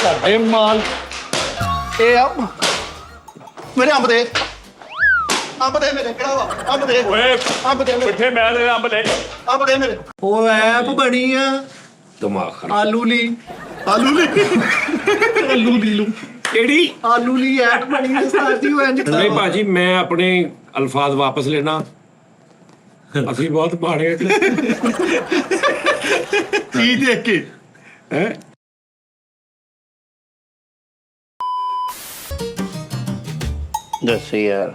ਸਾਡੇ ਮਾਲ ਇਹ ਆ ਮੇਰੇ ਅੰਬ ਦੇ ਮੇਰੇ ਕਿਹੜਾ ਵਾ ਅੰਬ ਦੇ ਓਏ ਅੰਬ ਦੇ ਮੇਰੇ ਮਿੱਠੇ ਮੈਂ ਦੇ ਅੰਬ ਲੈ ਅੰਬ ਦੇ ਮੇਰੇ ਉਹ ਐਪ ਬਣੀ ਆ ਦਿਮਾਗ ਖਰਾਬ ਆਲੂ ਲਈ ਲੂ ਕਿਹੜੀ ਆਲੂ ਲਈ ਐਪ ਬਣੀ ਆ ਸਾਡੀ ਉਹ ਇੰਜ ਨਹੀਂ ਭਾਜੀ ਮੈਂ ਆਪਣੇ ਅਲਫਾਜ਼ ਵਾਪਸ ਲੈਣਾ ਅਸੀਂ ਬਹੁਤ ਮਾੜੇ ਕੀ ਦੇਖ ਕੇ ਹੈ ਦੱਸ ਯਾਰ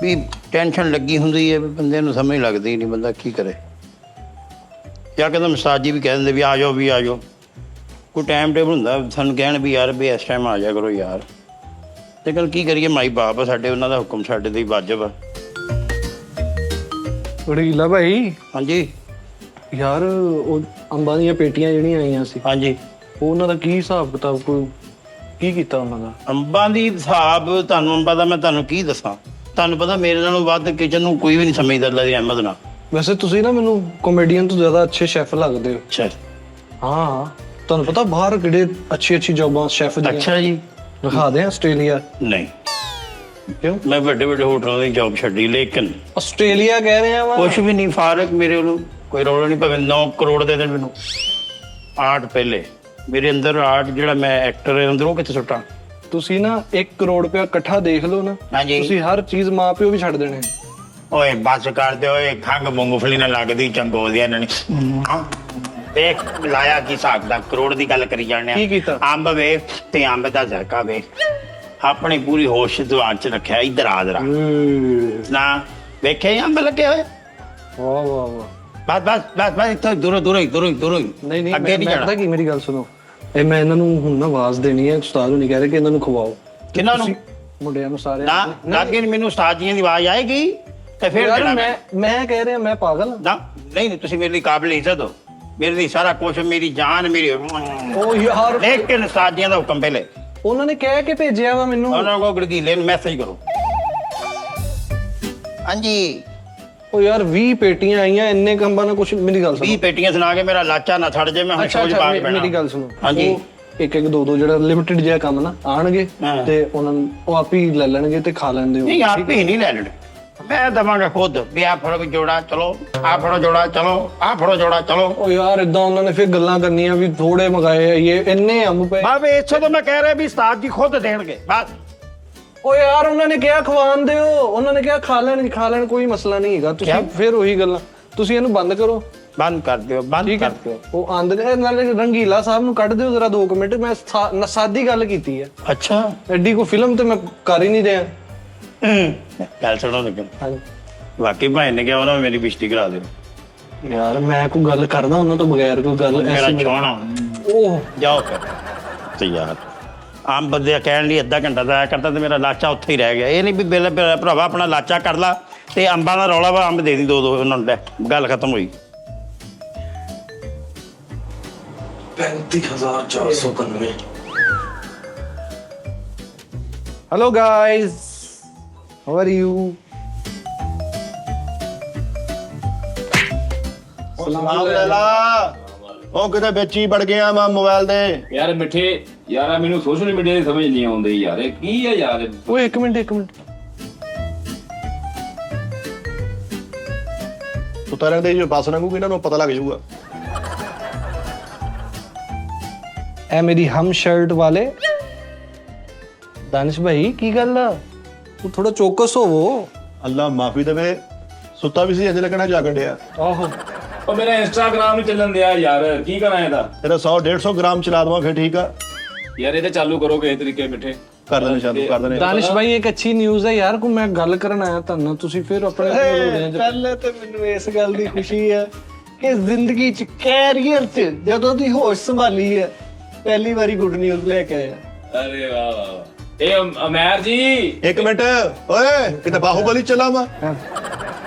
ਵੀ ਟੈਨਸ਼ਨ ਲੱਗੀ ਹੁੰਦੀ ਹੈ ਵੀ ਬੰਦੇ ਨੂੰ ਸਮਝ ਲੱਗਦੀ ਨਹੀਂ ਬੰਦਾ ਕੀ ਕਰੇ ਯਾਰ ਕਹਿੰਦਾ ਮਸਾਜ ਜੀ ਵੀ ਕਹਿ ਦਿੰਦੇ ਵੀ ਆ ਜਾਓ ਕੋਈ ਟਾਈਮ ਟੇਬਲ ਹੁੰਦਾ ਸਾਨੂੰ ਕਹਿਣ ਵੀ ਯਾਰ ਵੀ ਇਸ ਟਾਈਮ ਆ ਜਾਇਆ ਕਰੋ ਯਾਰ ਤੇ ਕੱਲ ਕੀ ਕਰੀਏ ਮਾਈ ਬਾਪ ਆ ਸਾਡੇ ਉਹਨਾਂ ਦਾ ਹੁਕਮ ਸਾਡੇ ਤੇ ਹੀ ਵਾਜਬ ਆ ਰਹੀਲਾ ਭਾਈ ਹਾਂਜੀ ਯਾਰ ਉਹ ਅੰਬਾਂ ਦੀਆਂ ਪੇਟੀਆਂ ਜਿਹੜੀਆਂ ਆਈਆਂ ਸੀ ਹਾਂਜੀ ਉਹ ਉਹਨਾਂ ਦਾ ਕੀ ਹਿਸਾਬ ਕਿਤਾਬ ਕੋਈ ਕੀ ਕੀਤਾ ਉਹਨਾਂ ਦਾ ਅੰਬਾਂ ਦੀ ਹਿਸਾਬ ਤੁਹਾਨੂੰ ਅੰਬਾਂ ਦਾ ਮੈਂ ਤੁਹਾਨੂੰ ਕੀ ਦੱਸਾਂ ਤੁਹਾਨੂੰ ਪਤਾ ਮੇਰੇ ਨਾਲੋਂ ਵੱਧ ਕਿਚਨ ਨੂੰ ਕੋਈ ਵੀ ਨਹੀਂ ਸਮਝਦਾ ਅੱਲਾ ਦੀ ਰਹਿਮਤ ਨਾਲ ਵੈਸੇ ਤੁਸੀਂ ਨਾ ਮੈਨੂੰ ਕਾਮੇਡੀਅਨ ਤੋਂ ਜ਼ਿਆਦਾ ਅੱਛੇ ਸ਼ੈਫ ਲੱਗਦੇ ਹੋ ਅੱਛਾ ਹਾਂ ਤੁਹਾਨੂੰ ਪਤਾ ਬਾਹਰ ਕਿਹੜੇ ਅੱਛੀ ਜੌਬਾਂ ਸ਼ੈਫ ਦੀਆਂ ਅੱਛਾ ਜੀ ਦਿਖਾ ਦੇ ਆਸਟ੍ਰੇਲੀਆ ਨਹੀਂ ਕਿਉਂ ਮੈਂ ਵੱਡੇ ਹੋਟਲਾਂ ਦੀ ਜੌਬ ਛੱਡੀ ਲੇਕਿਨ ਆਸਟ੍ਰੇਲੀਆ ਕਹਿ ਰਹੇ ਆ ਵਾ ਕੁਛ ਵੀ ਨਹੀਂ ਫਾਰਕ ਮੇਰੇ ਵੱਲੋਂ ਕੋਈ ਰੌਲਾ ਨਹੀਂ ਭਾਵੇਂ 9 ਕਰੋੜ ਦੇ ਦੇਣ ਮੈਨੂੰ ਆਰਟ ਪਹਿਲੇ ਮੇਰੇ ਅੰਦਰ ਆਰਟ ਜਿਹੜਾ ਮੈਂ ਐਕਟਰ ਹੈ ਅੰਦਰੋਂ ਕਿੱਥੇ ਸੁੱਟਾਂ ਤੁਸੀਂ ਨਾ 1 ਕਰੋੜ ਰੁਪਇਆ ਇਕੱਠਾ ਦੇਖ ਲਓ ਨਾ ਹਾਂਜੀ ਤੁਸੀਂ ਹਰ ਚੀਜ਼ ਮਾਂ ਪਿਓ ਵੀ ਛੱਡ ਦੇਣੇ ਓਏ ਬਸ ਕਰਦੇ ਓਏ ਖੰਗ ਮੂੰਗਫਲੀ ਨਾਲ ਲੱਗਦੀ ਚੰਗੋਦੀਆਂ ਇਹਨਾਂ ਨੇ ਦੇਖ ਲਾਇਆ ਕੀ ਸਕਦਾ ਕਰੋੜ ਦੀ ਗੱਲ ਕਰੀ ਜਾਂਦੇ ਕੀ ਕੀਤਾ? ਅੰਬ ਵੇ ਤੇ ਅੰਬ ਦਾ ਜ਼ਰਕਾ ਵੇ ਆਪਣੀ ਪੂਰੀ ਹੋਸ਼ ਦਿਮਾਗ ਚ ਰੱਖਿਆ ਇਧਰ ਆ ਜਰਾ ਨਾ ਵੇਖੇ ਅੰਬ ਲੱਗੇ ਹੋਏ ਵਾਹ ਵਾਹ ਵਾਹ ਬਸ ਇੱਥੋਂ ਦੂਰੋਂ ਹੀ ਨਹੀਂ ਅੱਗੇ ਨਹੀਂ ਮੈਂ ਜਾਣਾ ਪਤਾ ਕੀ ਮੇਰੀ ਗੱਲ ਸੁਣੋ ਇਹ ਮੈਂ ਇਹਨਾਂ ਨੂੰ ਹੁਣ ਨਾ ਆਵਾਜ਼ ਦੇਣੀ ਹੈ ਉਸਤਾਦ ਨੂੰ ਨਹੀਂ ਕਹਿ ਰਹੇ ਕਿ ਇਹਨਾਂ ਨੂੰ ਖਵਾਓ ਕਿਹਨਾਂ ਨੂੰ ਮੁੰਡਿਆਂ ਨੂੰ ਸਾਰਿਆਂ ਨਾ ਨੂੰ ਲਾਗੇ ਮੈਨੂੰ ਉਸਤਾਦ ਜੀਆਂ ਦੀ ਆਵਾਜ਼ ਆਏਗੀ ਤੇ ਫਿਰ ਯਾਰ ਦੇਣਾ ਮੈਂ ਕਹਿ ਰਿਹਾ ਮੈਂ ਪਾਗਲ ਹਾਂ। ਨਾ ਨਹੀਂ ਤੁਸੀਂ ਮੇਰੇ ਲਈ ਕਾਬਿਲ ਇੱਜ਼ਤ ਹੋ ਮੇਰੇ ਲਈ ਸਾਰਾ ਕੁਝ ਮੇਰੀ ਜਾਨ ਮੇਰੀ ਉਹ ਯਾਰ ਲੇਕਿਨ ਉਸਤਾਦ ਜੀਆਂ ਦਾ ਹੁਕਮ ਪਹਿਲੇ ਉਹਨਾਂ ਨੇ ਕਹਿ ਕੇ ਭੇਜਿਆ ਵਾ ਮੈਨੂੰ ਉਹਨਾਂ ਕੋਲ ਗੜਗੀਲੇ ਨੂੰ ਮੈਸੇਜ ਕਰੋ ਹਾਂਜੀ ਉਹ ਯਾਰ 20 ਪੇਟੀਆਂ ਆਈਆਂ ਇੰਨੇ ਕੰਬਾਂ ਨਾਲ ਕੁਝ ਮੇਰੀ ਗੱਲ 20 ਸੁਣੋ ਪੇਟੀਆਂ ਸੁਣਾ ਕੇ ਮੇਰਾ ਲਾਚਾ ਨਾ ਛੱਡ ਜੇ ਮੈਂ ਹੁਣ ਸੋਚ ਪਾ ਕੇ ਮੇਰੀ ਗੱਲ ਸੁਣੋ ਹਾਂਜੀ ਇੱਕ ਦੋ ਜਿਹੜਾ ਲਿਮਿਟਡ ਜਿਹਾ ਕੰਮ ਨਾ ਆਣਗੇ ਹਾਂ। ਤੇ ਉਹਨਾਂ ਨੂੰ ਉਹ ਆਪ ਹੀ ਲੈ ਲੈਣਗੇ ਤੇ ਖਾ ਲੈਂਦੇ ਹੋ ਨਹੀਂ ਆਪ ਹੀ ਨਹੀਂ ਲੈ ਲੈਣੇ ਮੈਂ ਦਵਾਂਗਾ ਖੁਦ ਵੀ ਆ ਫੜੋ ਜੋੜਾ ਚਲੋ ਆ ਫੜੋ ਜੋੜਾ ਚਲੋ ਆ ਫੜੋ ਜੋੜਾ ਚਲੋ ਉਹ ਯਾਰ ਇਦਾਂ ਉਹਨਾਂ ਨੇ ਫਿਰ ਗੱਲਾਂ ਕਰਨੀਆਂ ਵੀ ਥੋੜੇ ਮੰਗਾਏ ਆ ਇਹ ਇੰਨੇ ਅੰਬ ਪਏ ਬਾਬੇ ਇੱਥੇ ਤਾਂ ਮੈਂ ਕਹਿ ਰਿਹਾ ਵੀ ਉਸਤਾਦ ਜੀ ਖੁਦ ਦੇਣਗੇ ਬਸ ਓ ਯਾਰ ਉਹਨਾਂ ਨੇ ਕਿਹਾ ਖਵਾਉਣ ਦਿਓ ਉਹਨਾਂ ਨੇ ਕਿਹਾ ਖਾ ਲੈਣ ਕੋਈ ਮਸਲਾ ਨਹੀਂ ਹੈਗਾ ਤੁਸੀਂ ਫਿਰ ਉਹੀ ਗੱਲਾਂ ਤੁਸੀਂ ਇਹਨੂੰ ਬੰਦ ਕਰੋ ਬੰਦ ਕਰ ਦਿਓ ਬੰਦ ਕਰ ਦਿਓ ਉਹ ਆਂਦੇ ਨੇ ਨਾਲੇ ਰੰਗੀਲਾ ਸਾਹਿਬ ਨੂੰ ਕੱਢ ਦਿਓ ਜਰਾ 2 ਮਿੰਟ ਮੈਂ ਸਾਦੀ ਗੱਲ ਕੀਤੀ ਹੈ ਅੱਛਾ ਐਡੀ ਕੋਈ ਫਿਲਮ ਤੇ ਮੈਂ ਕਰ ਹੀ ਨਹੀਂ ਰਿਹਾ ਗੱਲ ਸੁਣੋ ਲੇਕਿਨ ਹਾਂਜੀ ਵਾਕਈ ਭਾਈ ਨੇ ਕਿਹਾ ਉਹਨਾਂ ਨੇ ਮੇਰੀ ਬਿਸ਼ਤੀ ਕਰਾ ਦਿਓ ਯਾਰ ਮੈਂ ਕੋਈ ਗੱਲ ਕਰਦਾ ਉਹਨਾਂ ਤੋਂ ਬਗੈਰ ਕੋਈ ਗੱਲ ਮੇਰਾ ਛੋਣਾ ਉਹ ਜਾਓ ਫਿਰ ਤੇ ਯਾਰ ਆਮ ਬੰਦੇ ਕਹਿਣ ਲਈ ਅੱਧਾ ਘੰਟਾ ਦਾ ਆਇਆ ਕਰਦਾ ਤੇ ਮੇਰਾ ਲਾਚਾ ਉੱਥੇ ਹੀ ਰਹਿ ਗਿਆ ਇਹ ਨਹੀਂ ਵੀ ਬਿੱਲ ਭਰਾਵਾ ਆਪਣਾ ਲਾਚਾ ਕਰ ਲਾ ਤੇ ਅੰਬਾਂ ਦਾ ਰੌਲਾ ਵਾ ਅੰਬ ਦੇ ਦੀ ਦੋ ਉਹਨਾਂ ਨੂੰ ਲੈ ਗੱਲ ਖਤਮ ਹੋਈ 35490 hello guys how are you ਉਹ ਕਿਤੇ ਵਿੱਚ ਹੀ ਵੜ ਗਿਆ ਮੈਂ ਮੋਬਾਈਲ ਦੇ ਯਾਰ ਮਿੱਠੇ ਯਾਰਾ ਮੈਨੂੰ ਸੋਸ਼ਲ ਮੀਡੀਆ ਦੀ ਸਮਝ ਨਹੀਂ ਆਉਂਦੀ ਯਾਰ ਇਹ ਕੀ ਹੈ ਯਾਰ ਓਏ ਇੱਕ ਮਿੰਟ ਸੁਤਾਰਾਂ ਦੇ ਜੋ ਬੱਸ ਲੰਘੂਗੀ ਇਹਨਾਂ ਨੂੰ ਪਤਾ ਲੱਗ ਜਾਊਗਾ ਐ ਮੇਰੀ ਹਮ ਸ਼ਰਟ ਵਾਲੇ ਦਾਨਿਸ਼ ਭਾਈ ਕੀ ਗੱਲ ਆ ਤੂੰ ਥੋੜਾ ਚੌਕਸ ਹੋਵੋ ਅੱਲਾ ਮਾਫੀ ਦੇਵੇ ਸੁੱਤਾ ਵੀ ਸੀ ਅਜੇ ਲੱਗਣਾ ਜਾਗਣ ਡਿਆ ਆਹੋ ਉਹ ਮੇਰਾ ਇੰਸਟਾਗ੍ਰਾਮ ਨਹੀਂ ਚੱਲਣ ਦਿਆ ਯਾਰ ਕੀ ਕਰਾਂ ਇਹਦਾ ਤੇਰਾ 100-150 ਗ੍ਰਾਮ ਚਲਾ ਦਵਾਂ ਫਿਰ ਠੀਕ ਆ ਯਾਰ ਇਹ ਤੇ ਚਾਲੂ ਕਰੋ ਕਿਸੇ ਤਰੀਕੇ ਮਿੱਠੇ ਕਰ ਦੇਣੇ ਚਾਲੂ ਕਰ ਦੇਣੇ ਦਾਨਿਸ਼ ਭਾਈ ਇੱਕ ਅੱਛੀ ਨਿਊਜ਼ ਹੈ ਯਾਰ ਕੋ ਮੈਂ ਗੱਲ ਕਰਨ ਆਇਆ ਤੁਹਾਨੂੰ ਤੁਸੀਂ ਫਿਰ ਆਪਣੇ ਪਹਿਲੇ ਤੇ ਮੈਨੂੰ ਇਸ ਗੱਲ ਦੀ ਖੁਸ਼ੀ ਹੈ ਕਿ ਜ਼ਿੰਦਗੀ ਚ ਕੈਰੀਅਰ ਚ ਜਦੋਂ ਦੀ ਹੋਸ਼ ਸੰਭਾਲੀ ਹੈ ਪਹਿਲੀ ਵਾਰੀ ਗੁੱਡ ਨਿਊਜ਼ ਲੈ ਕੇ ਆਇਆ ਅਰੇ ਵਾਹ ਵਾਹ ਇਹ ਅਮੈਰ ਜੀ ਇੱਕ ਮਿੰਟ ਓਏ ਕਿਤੇ ਬਾਹੂਬਲੀ ਚਲਾ ਮੈਂ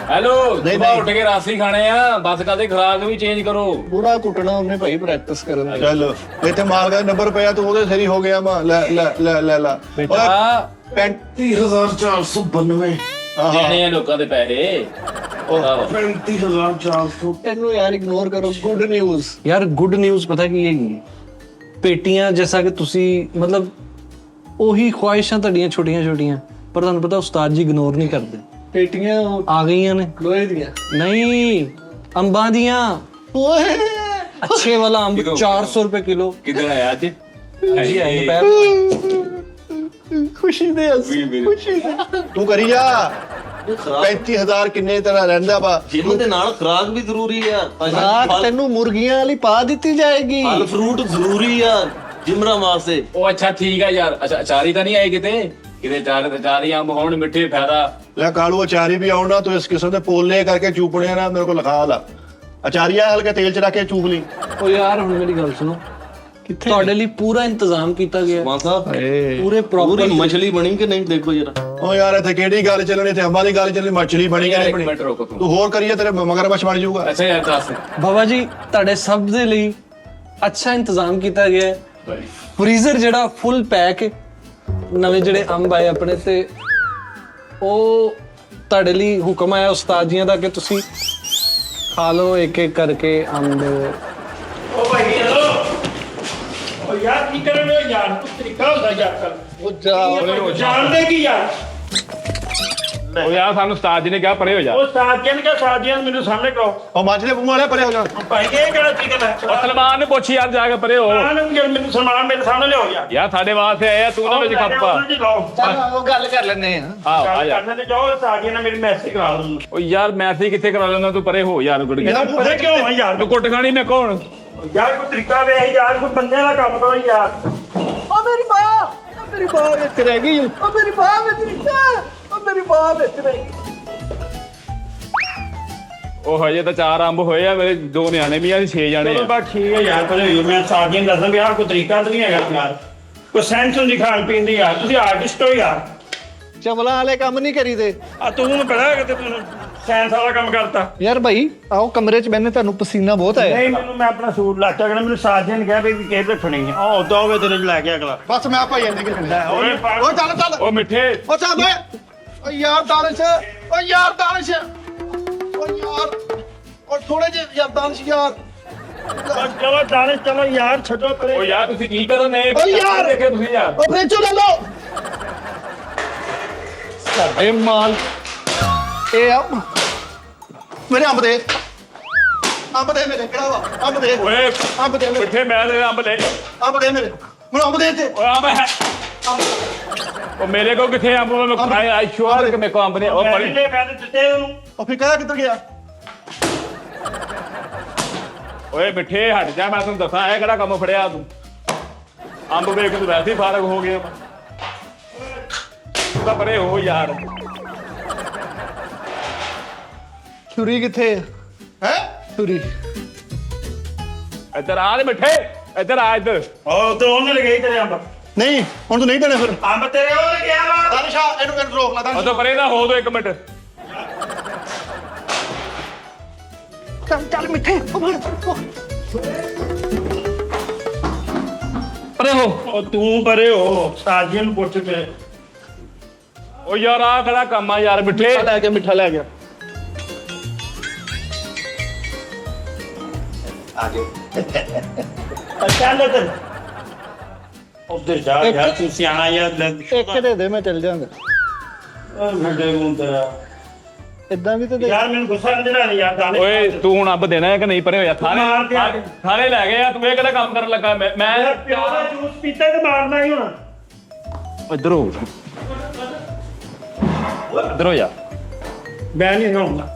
ਹੈਲੋ ਸੁਬਾਹ ਉੱਠ ਕੇ ਰਾਸੀ ਖਾਣੇ ਆ ਬਸ ਕਦੇ ਖੁਰਾਕ ਵੀ ਚੇਂਜ ਕਰੋ ਬੁੜਾ ਕੁੱਟਣਾ ਉਹਨੇ ਭਾਈ ਪ੍ਰੈਕਟਿਸ ਕਰਨ ਦੀ ਚੱਲ ਇੱਥੇ ਮਾਲ ਦਾ ਨੰਬਰ ਪਿਆ ਤੂੰ ਉਹਦੇ ਸਰੀ ਹੋ ਗਿਆ ਮੈਂ ਲੈ ਬੇਟਾ 35492 ਦੇਣੇ ਆ ਲੋਕਾਂ ਦੇ ਪੈਸੇ 35400 ਇਹਨੂੰ ਯਾਰ ਇਗਨੋਰ ਕਰੋ ਗੁੱਡ ਨਿਊਜ਼ ਯਾਰ ਗੁੱਡ ਨਿਊਜ਼ ਪਤਾ ਕੀ ਹੈਗੀ ਪੇਟੀਆਂ ਜੈਸਾ ਕਿ ਤੁਸੀਂ ਮਤਲਬ ਉਹੀ ਖੁਆਇਸ਼ਾਂ ਤੁਹਾਡੀਆਂ ਛੋਟੀਆਂ ਪਰ ਤੁਹਾਨੂੰ ਪਤਾ ਉਸਤਾਦ ਜੀ ਇਗਨੋਰ ਨਹੀਂ ਕਰਦੇ। ਪੇਟੀਆਂ ਆ ਗਈਆਂ ਨੇ ਲੋਹੇ ਦੀਆਂ, ਨਹੀਂ ਅੰਬਾਂ ਦੀਆਂ। ਓਏ ਅੱਛੇ ਵਾਲਾ ਅੰਬ 400 ਰੁਪਏ ਕਿਲੋ। ਕਿੱਧਰ ਆਇਆ ਅੱਜ? ਜੀ ਆਏ ਪੈਰ ਖੁਸ਼ੀ ਦੇ ਤੂੰ ਕਰੀ ਜਾ 35000 ਕਿੰਨੇ ਤਰ੍ਹਾਂ ਰਹਿੰਦਾ ਵਾ। ਜਿਮ ਦੇ ਨਾਲ ਖੁਰਾਕ ਵੀ ਜ਼ਰੂਰੀ ਆ। ਤੈਨੂੰ ਮੁਰਗੀਆਂ ਵਾਲੀ ਪਾ ਦਿੱਤੀ ਜਾਏਗੀ। ਫਲ ਫਰੂਟ ਜ਼ਰੂਰੀ ਆ ਜਿਮਰਾਂ ਵਾਸਤੇ। ਉਹ ਅੱਛਾ ਠੀਕ ਆ ਯਾਰ। ਅੱਛਾ ਅਚਾਰੀ ਤਾਂ ਨਹੀਂ ਆਏ ਕਿਤੇ ਚਾਰੀ ਅੰਬ ਹੋਣ ਮਿੱਠੇ ਫਾਇਦਾ। ਲੈ ਕਾਲੂ ਅਚਾਰੀ ਵੀ ਆਉਣਾ ਤੂੰ ਇਸ ਕਿਸਮ ਦੇ ਪੋਲੇ ਕਰਕੇ ਚੂਪਣੇ ਨਾ ਮੇਰੇ ਕੋਲ ਲਿਖਾ ਲਾ। ਅਚਾਰੀਆ ਹਲਕੇ ਤੇਲ ਚ ਰੱਖ ਕੇ ਚੂਪ ਲਈ। ਉਹ ਯਾਰ ਹੁਣ ਮੇਰੀ ਗੱਲ ਸੁਣੋ, ਤੁਹਾਡੇ ਲਈ ਪੂਰਾ ਇੰਤਜ਼ਾਮ ਕੀਤਾ ਗਿਆ ਮਾਨ ਸਾਹਿਬ ਪੂਰੇ ਪੂਰੀ ਪ੍ਰੋਪਰ। ਮਛਲੀ ਬਣੀ ਕਿ ਨਹੀਂ ਦੇਖੋ ਜਰਾ। ਉਹ ਯਾਰ ਇੱਥੇ ਕਿਹੜੀ ਗੱਲ ਚੱਲਣੀ, ਇੱਥੇ ਅੰਬਾਂ ਦੀ ਗੱਲ ਚੱਲਣੀ, ਮੱਛਲੀ ਬਣੀ ਕਿ ਨਹੀਂ ਇੱਕ ਬਣੀ। ਮਿੰਟ ਰੁਕੋ ਤੂੰ। ਤੂੰ ਹੋਰ ਕਰੀਏ ਤੇਰੇ ਮਗਰਮੱਛ ਬਣ ਜਾਊਗਾ। ਅੱਛਾ ਯਾਰ ਦੱਸ। ਬਾਬਾ ਜੀ ਤੁਹਾਡੇ ਸਭ ਦੇ ਲਈ ਅੱਛਾ ਇੰਤਜ਼ਾਮ ਕੀਤਾ ਗਿਆ ਹੈ। ਫ੍ਰੀਜ਼ਰ ਜਿਹੜਾ ਫੁੱਲ ਪੈਕ, ਨਵੇਂ ਜਿਹੜੇ ਅੰਬ ਆਏ ਆਪਣੇ ਤੇ ਉਹ ਤੁਹਾਡੇ ਲਈ ਹੁਕਮ ਆਇਆ ਉਸਤਾਦ ਜੀਆਂ ਦਾ ਕਿ ਤੁਸੀਂ ਖਾ ਲਓ ਇੱਕ ਇੱਕ ਕਰਕੇ ਅੰਬ। ਉਹ ਭਾਈ ਚਲੋ ਉਹ ਯਾਰ ਕੀ ਕਰਨ ਦੇ ਯਾਰ ਕੁਝ ਤਰੀਕਾ ਹੁੰਦਾ ਯਾਰ ਕਰ ਉਹ ਜਾਣਦੇ ਕੀ ਯਾਰ ਉਹ ਯਾਰ ਸਾਨੂੰ ਉਸਤਾਦ ਜੀ ਨੇ ਕਿਹਾ ਪਰੇ ਹੋ ਜਾ। ਉਹ ਸਾਥੀਆਂ ਨੇ ਕਿਹਾ ਸਾਥੀਆਂ ਨੂੰ ਮੈਨੂੰ ਸਾਹਮਣੇ ਕਹੋ ਉਹ ਮੱਝ ਦੇ ਮੂੰਹ ਵਾਲੇ ਪਰੇ ਹੋ ਜਾ। ਭਾਈ ਇਹ ਕਿਹੜਾ ਤਰੀਕਾ ਹੈ ਉਹ ਸਲਮਾਨ ਨੂੰ ਪੁੱਛ ਯਾਰ ਜਾ ਕੇ ਪਰੇ ਹੋ। ਮੈਨੂੰ ਸਨਮਾਨ ਮੇਰੇ ਸਾਹਮਣੇ ਲਿਆਓ ਯਾਰ ਯਾਰ ਸਾਡੇ ਵਾਸਤੇ ਆਇਆ ਤੂੰ ਨਾ ਵਿੱਚ ਖੱਪਾ। ਉਹ ਗੱਲ ਕਰ ਲੈਂਦੇ ਆ। ਆ ਜਾ। ਕਰਨੇ ਤੇ ਜਾਓ ਸਾਥੀਆਂ ਨੇ ਮੇਰੀ ਮੈਸੇਜ ਕਰਾ ਦੋ ਉਹ ਯਾਰ ਮੈਸੇਜ ਕਿੱਥੇ ਕਰਾ ਲੈਂਦਾ ਤੂੰ ਪਰੇ ਹੋ ਯਾਰ ਗੁੱਡ ਇਹਦਾ ਪਤਾ ਕਿਉਂ ਹੈ ਯਾਰ ਤੂੰ ਕੁੱਟ ਖਾਣੀ ਮੈਂ ਕੌਣ? ਯਾਰ ਕੋਈ ਤਰੀਕਾ ਵੇ ਯਾਰ ਕੋਈ ਬੰਦੇ ਦਾ ਕੰਮ ਕਰੋ ਯਾਰ ਉਹ ਮੇਰੀ ਮਾਂ ਵਿੱਚ ਰਹਿ ਗਈ। ਉਹ ਮੇਰੀ ਮਾਂ ਵਿੱਚ ਰਹਿ ਗਈ। ਉਹ ਹਜੇ ਤਾਂ 4 ਅੰਬ ਹੋਏ ਆ, ਮੇਰੇ 2 ਨਿਆਣੇ ਵੀ ਆ, 6 ਜਾਣੇ ਚਲੋ ਆ। ਬਸ ਠੀਕ ਹੈ ਯਾਰ ਪਰ ਮੈਂ ਸਾਥੀਆਂ ਨੂੰ ਦੱਸਦਾ ਵੀ ਯਾਰ ਕੋਈ ਤਰੀਕਾ ਤਾਂ ਨਹੀਂ ਹੈਗਾ ਯਾਰ, ਕੋਈ ਸੈਂਸ ਨਹੀਂ ਖਾਣ ਪੀਣ ਦੀ ਯਾਰ। ਤੁਸੀਂ ਆਰਟਿਸਟ ਹੋ ਯਾਰ, ਚਵਲਾ ਵਾਲੇ ਕੰਮ ਨਹੀਂ ਕਰੀਦੇ ਆ ਤੂੰ ਮੈਨੂੰ ਪਤਾ ਹੈ ਕਿ ਤੂੰ ਸਾਇੰਸ ਵਾਲਾ ਕੰਮ ਕਰਤਾ। ਯਾਰ ਭਾਈ ਆਓ ਕਮਰੇ 'ਚ ਬੈਠੇ, ਤੁਹਾਨੂੰ ਪਸੀਨਾ ਬਹੁਤ ਆਇਆ। ਨਹੀਂ ਮੈਨੂੰ ਮੈਂ ਆਪਣਾ ਸੂਟ ਲਾਚਾ ਕਰਨਾ, ਮੈਨੂੰ ਸਾਥੀਆਂ ਨੇ ਕਿਹਾ ਵੀ ਕੇਅਰ ਰੱਖਣੀ ਹੈ। ਉਹ ਉਦਾਂ ਹੋਵੇ ਤੇਰੇ ਲੈ ਕੇ ਅਗਲਾ ਬਸ ਮੈਂ ਭਾਈ ਇੰਨੇ ਕਿ ਓਏ ਉਹ ਚੱਲ ਉਹ ਮਿੱਠੇ ਉਹ ਚੱਲ ਓਏ। ਓ ਯਾਰ ਦਾਨਿਸ਼, ਓ ਯਾਰ ਦਾਨਿਸ਼, ਓ ਯਾਰ ਓ ਥੋੜੇ ਜਿਹੇ ਯਾਰ ਦਾਨਿਸ਼ ਯਾਰ। ਚਲੋ ਦਾਣੇ ਚਲੋ ਯਾਰ ਛੱਡੋ ਪਰੇ। ਉਹ ਯਾਰ ਤੁਸੀਂ ਕੀ ਕਰਨ ਨੇ? ਓ ਯਾਰ ਦੇਖੇ ਤੁਸੀਂ ਯਾਰ। ਓ ਫ੍ਰਿਜੋਂ ਲੈ ਲਓ। ਇਹ ਮਾਲ ਇਹ ਅੰਬ ਮੇਰੇ ਅੰਬ ਦੇ ਮੇਰੇ ਕਿਹੜਾ ਵਾ ਅੰਬ ਦੇ ਓਏ ਅੰਬ ਦੇ ਮੇਰੇ ਮਿੱਠੇ ਮੈਂ ਤੇ ਅੰਬ ਲੈ। ਅੰਬ ਦੇ ਮੇਰੇ ਮੈਨੂੰ ਅੰਬ ਦੇ ਤੇ ਓਏ ਅੰਬ ਹੈ। ਉਹ ਮੇਰੇ ਕੋ ਕਿੱਥੇ ਅੰਬ? ਮੈਂ ਖਾਇਆ ਆਈ ਸ਼ੋਰ ਕਿ ਮੇਰੇ ਕੋ ਅੰਬ ਨੇ। ਉਹ ਮੈਂ ਪੜੀ ਮੈਂ ਦਿੱਤੇ ਉਹਨੂੰ। ਉਹ ਫਿਰ ਕਹਿਆ ਕਿੱਧਰ ਗਿਆ? ਓਏ ਮਿੱਠੇ ਹਟ ਜਾ, ਮੈਂ ਤੈਨੂੰ ਦੱਸਾਂ ਇਹ ਕਿਹੜਾ ਕੰਮ ਫੜਿਆ ਤੂੰ? ਅੰਬ ਵੇਖ ਤੂੰ ਵੈਸੇ ਹੀ ਫਾਰਗ ਹੋ ਗਿਆ। ਤੂੰ ਤਾਂ ਪਰੇ ਹੋ ਯਾਰ। ਛੁਰੀ ਕਿੱਥੇ ਹੈ? ਹੈ ਛੁਰੀ ਇੱਧਰ ਆ ਲੈ ਮਿੱਠੇ, ਇੱਧਰ ਆ ਇੱਧਰ। ਉਹ ਤੇ ਉਹਨੇ ਲਗਾਈ ਤੇਰੇ ਅੰਬ। ਨਹੀਂ ਹੁਣ ਤੂੰ ਨਹੀਂ ਦੇਣੇ ਫਿਰ। ਅੰਬ ਤੇਰੇ ਉਹ ਲੱਗਿਆ ਵਾ। ਦਾਨਿਸ਼ ਆ ਇਹਨੂੰ ਰੋਕ ਲੈ ਉਹ ਦਾਨਿਸ਼। ਤਾਂ ਪਰੇ ਦਾ ਹੋ ਦੋ 1 ਮਿੰਟ। ਚੱਲ ਮਿੱਠੇ ਪਰੇ ਹੋ। ਉਹ ਤੂੰ ਪਰੇ ਹੋ, ਸਾਥੀਆਂ ਨੂੰ ਪੁੱਛ ਕੇ। ਉਹ ਯਾਰ ਆ ਕਿਹੜਾ ਕੰਮ ਆ ਯਾਰ ਮਿੱਠੇ? ਲੈ ਕੇ ਮਿੱਠਾ ਲੈ ਗਿਆ। ਚੱਲ ਤੇ ਉਧਰ ਜਾ ਯਾਰ, ਤੂੰ ਸਿਆਣਾ ਯਾਰ। ਇੱਕ ਦੇ ਦੇ ਮੈਂ ਚੱਲ ਜਾਵਾਂਗਾ। ਮੁੰਡੇ ਨੂੰ ਤੇਰਾ ਇਦਾਂ ਵੀ ਤੇ ਦੇ। ਯਾਰ ਮੈਨੂੰ ਗੁੱਸਾ ਨਹੀਂ ਦਿਲਾਣੀ ਯਾਰ। ਦਾਣੇ ਓਏ ਤੂੰ ਹੁਣ ਅੰਬ ਦੇਣਾ ਹੈ ਕਿ ਨਹੀਂ? ਪਰੇ ਹੋ ਜਾ। ਮਾਰ ਦਿਆ। ਥਾਲੇ ਲੈ ਗਏ ਆ, ਤੂੰ ਇਹ ਕਿਹੜਾ ਕੰਮ ਕਰਨ ਲੱਗਾ? ਯਾਰ ਮੈਂ ਪਿਓ ਦਾ ਜੂਸ ਪੀਤਾ ਤੇ ਮਾਰਨਾ ਹੀ ਹੁਣ। ਇੱਧਰ ਹੋ, ਇੱਧਰ ਹੋ ਜਾ। ਮੈਂ ਨਹੀਂ ਹੁੰਦਾ।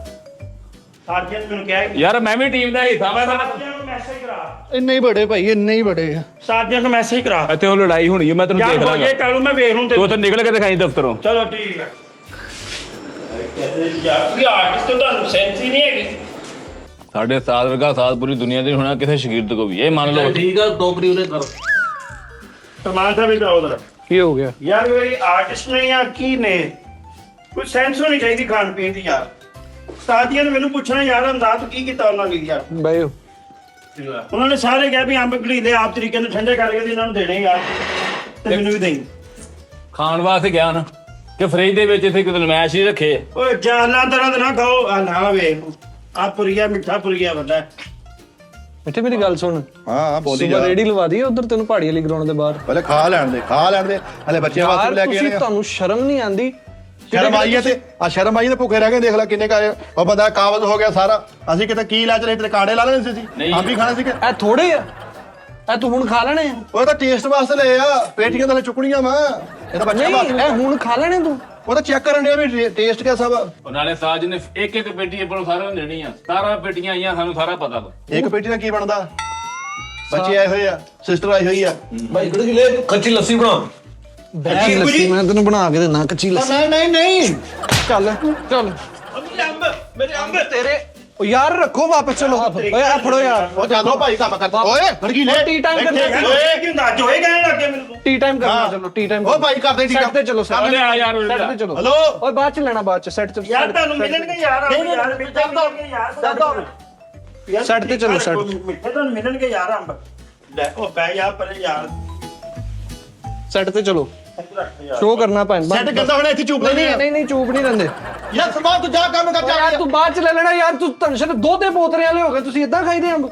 ਸਾਥੀਆਂ ਨੇ ਮੈਨੂੰ ਕਿਹਾ ਕਿ ਯਾਰ ਮੈਂ ਵੀ ਟੀਮ ਦਾ ਹਿੱਸਾ ਮੈਂ ਤਾਂ ਸਾਥੀਆਂ ਨੂੰ ਮੈਸੇਜ ਕਰਾ। ਇੰਨੇ ਹੀ ਬੜੇ ਭਾਈ, ਇੰਨੇ ਹੀ ਬੜੇ ਆ। ਸਾਥੀਆਂ ਨੂੰ ਮੈਸੇਜ ਕਰਾ। ਇੱਥੇ ਉਹ ਲੜਾਈ ਹੋਣੀ ਹੈ, ਮੈਂ ਤੈਨੂੰ ਯਾਰ ਦੇਖ ਹੋ ਲਾਂਗਾ। ਜੇ ਕੱਲ ਮੈਂ ਵੇਖ ਲੂੰ ਤੇ। ਤੂੰ ਤਾਂ ਨਿਕਲ ਕੇ ਦਿਖਾਈ ਦਫ਼ਤਰੋਂ। ਚਲੋ ਠੀਕ ਹੈ। ਯਾਰ ਕੀ ਆਰਟਿਸਟ ਤੋਂ ਤੁਹਾਨੂੰ ਸੈਂਸ ਹੀ ਨਹੀਂ ਹੈਗੀ। ਸਾਡੇ ਸਾਥ ਵਰਗਾ ਸਾਥ ਪੂਰੀ ਦੁਨੀਆ ਦੇ ਹੋਣਾ ਕਿਸੇ ਸ਼ਗੀਰਦ ਕੋ ਵੀ, ਇਹ ਮੰਨ ਲਓ। ਠੀਕ ਆ ਟੋਕਰੀ ਉਹਨੇ ਕਰ। ਸਮਾਨ ਤਾਂ ਵੀ ਕਰਾਓ ਉਧਰ। ਕੀ ਹੋ ਗਿਆ? ਯਾਰ ਇਹ ਆਰਟਿਸਟ ਨੇ ਜਾਂ ਕੀ ਨੇ, ਕੋਈ ਸੈਂਸ ਹੋਣੀ ਚਾਹੀਦੀ ਖਾਣ ਪੀਣ ਦੀ ਯਾਰ। ਸਾਥੀਆਂ ਨੇ ਮੈਨੂੰ ਪੁੱਛਣਾ ਯਾਰ ਅੰਦਾਜ਼ ਕੀ ਕੀਤਾ ਉਹਨਾਂ ਨੇ ਯਾਰ। ਬਈ ਉਹਨਾਂ ਨੇ ਸਾਰੇ ਕਿਹਾ ਵੀ ਅੰਬ ਘੜੀਦੇ ਆਪ ਤਰੀਕੇ ਨਾਲ ਠੰਡੇ ਕਰਕੇ ਤੇ ਇਹਨਾਂ ਨੂੰ ਦੇਣੇ ਯਾਰ, ਤੇ ਮੈਨੂੰ ਵੀ ਦੇਈ। ਖਾਣ ਵਾਸਤੇ ਗਿਆ ਨਾ ਕਿ ਫ੍ਰਿਜ ਦੇ ਵਿੱਚ ਇੱਥੇ ਕਿਤੇ ਨਮੈਸ਼ ਹੀ ਰੱਖੇ। ਓਏ ਜਾਲਾਂ ਤਰ੍ਹਾਂ ਦੇ ਨਾ ਖਾਓ। ਆ ਨਾ ਵੇ ਆ ਪੁਰੀਆ ਮਿੱਠਾ ਪੁਰੀਆ ਵੱਡਾ। ਮਿੱਠੇ ਮੇਰੀ ਗੱਲ ਸੁਣ, ਹਾਂ ਬੋਲੀ ਸੁਬਾ ਜਾ ਰੇੜੀ ਲਵਾ ਦੀ ਉਧਰ ਤੈਨੂੰ ਪਹਾੜੀ ਵਾਲੀ ਗਰਾਊਂਡ ਦੇ ਬਾਹਰ। ਪਹਿਲੇ ਖਾ ਲੈਣ ਦੇ ਹਲੇ ਬੱਚਿਆਂ ਵਾਸਤੇ ਯਾਰ ਲੈ ਕੇ ਤੁਸੀਂ ਆਏ ਤੁਹਾਨੂੰ ਸ਼ਰਮ ਨਹੀਂ ਆਂਦੀ? ਸ਼ਰਮ ਆਈ ਹੈ ਤੇ ਸ਼ਰਮ ਆਈ ਤੇ ਭੁੱਖੇ ਰਹਿ ਗਏ, ਦੇਖ ਲੈ ਕਿੰਨੇ ਕਾਏ ਉਹ ਬੰਦਾ ਕਾਬਜ਼ ਹੋ ਗਿਆ ਸਾਰਾ। ਅਸੀਂ ਕਿਤੇ ਕੀ ਲੈ ਚਲੇ, ਤੇਰੇ ਕਾੜੇ ਲਾ ਲੈਣੇ ਸੀ, ਆਪ ਹੀ ਖਾਣੇ ਸੀਗੇ। ਇਹ ਥੋੜੇ ਆ, ਇਹ ਤੂੰ ਹੁਣ ਖਾ ਲੈਣੇ ਆ? ਉਹ ਤਾਂ ਟੇਸਟ ਵਾਸਤੇ ਲਏ ਆ, ਪੇਟੀਆਂ ਤਾਂ ਚੁੱਕਣੀਆਂ ਵਾ, ਇਹ ਤਾਂ ਬੱਚਿਆਂ ਨਹੀਂ, ਵਾਸਤੇ। ਇਹ ਹੁਣ ਖਾ ਲੈਣੇ ਤੂੰ? ਉਹ ਤਾਂ ਚੈੱਕ ਕਰਨ ਡਿਆ ਵੀ ਟੇਸਟ ਕਿਹਦਾ ਵਾ। ਉਹ ਨਾਲੇ ਸਾਜ ਨੇ ਇੱਕ ਇੱਕ ਪੇਟੀ ਆਪਾਂ ਨੂੰ ਸਾਰਿਆਂ ਨੂੰ ਦੇਣੀ ਆ, 17 ਪੇਟੀਆਂ ਆਈਆਂ, ਸਾਨੂੰ ਸਾਰਾ ਪਤਾ ਵਾ। ਇੱਕ ਪੇਟੀ ਦਾ ਕੀ ਬਣਦਾ? ਬੱਚੇ ਆਏ ਹੋਏ ਆ, ਸਿਸਟਰ ਆਈ ਹੋਈ ਆ। ਭਾਈ ਕਿਹੜੇ ਲੈ ਕੱਚੀ ਲੱਸੀ ਬਣਾ। ਕੱਚੀ ਲੱਸੀ ਮੈਂ ਤੈਨੂੰ ਬਣਾ ਕੇ ਦੇਣਾ, ਕੱਚੀ ਲੱਸੀ। ਨਹੀਂ ਚੱਲ ਚੱਲ ਮੇਰੇ ਅੰਬ ਤੇਰੇ ਉਹ ਯਾਰ ਰੱਖੋ ਵਾਪਸ, ਚਲੋ ਓਏ ਆ ਫੜੋ ਯਾਰ। ਉਹ ਜਾਦੋ ਭਾਈ ਕੰਮ ਕਰਦਾ। ਓਏ ਖੜਕੀ ਲੈ ਟੀ ਟਾਈਮ ਕਰਨਾ, ਓਏ ਕੀ ਹੁੰਦਾ ਜੋਏ ਕਹਿਣ ਲੱਗੇ ਮੈਨੂੰ? ਟੀ ਟਾਈਮ ਕਰਨਾ, ਚਲੋ ਟੀ ਟਾਈਮ। ਉਹ ਭਾਈ ਕਰਦੇ ਠੀਕ ਸੈੱਟ ਤੇ ਚਲੋ, ਚੱਲ ਆ ਯਾਰ ਸੈੱਟ ਤੇ ਚਲੋ। ਹਲੋ ਓਏ ਬਾਅਦ ਚ ਲੈਣਾ, ਬਾਅਦ ਚ ਸੈੱਟ ਤੇ ਯਾਰ ਤੁਹਾਨੂੰ ਮਿਲਣਗੇ ਯਾਰ, ਅੰਬ ਯਾਰ ਮਿਲਣਗੇ ਯਾਰ। ਸੈੱਟ ਤੇ ਚਲੋ, ਸੈੱਟ। ਮਿੱਠੇ ਤੁਹਾਨੂੰ ਮਿਲਣਗੇ ਯਾਰ ਅੰਬ। ਲੈ ਉਹ ਬੈ ਯਾਰ ਪਰੇ ਯਾਰ, ਸੈੱਟ ਤੇ ਚਲੋ, ਇੱਧਰ ਰੱਖ ਯਾਰ। ਸ਼ੋ ਕਰਨਾ ਪੈਣ। ਸੈੱਟ ਕਰਦਾ ਹੁਣ ਇੱਥੇ ਚੁੱਪ ਲੈਣੀ ਨਹੀਂ ਆ। ਨਹੀਂ ਨਹੀਂ, ਚੂਪ ਨਹੀਂ ਰਹਿੰਦੇ ਯਾਰ ਸਮਾਨ ਤੂੰ ਜਾ ਕੰਮ ਕਰ ਯਾਰ, ਜਾ। ਤੂੰ ਬਾਅਦ ਚ ਲੈ ਲੈਣਾ ਯਾਰ। ਤੂੰ ਟੈਨਸ਼ਨ ਦੋ ਤੇ ਪੋਤਰੇ ਵਾਲੇ ਹੋ ਗਏ, ਤੁਸੀਂ ਇਦਾਂ ਖਾਈਦੇ ਅੰਬ?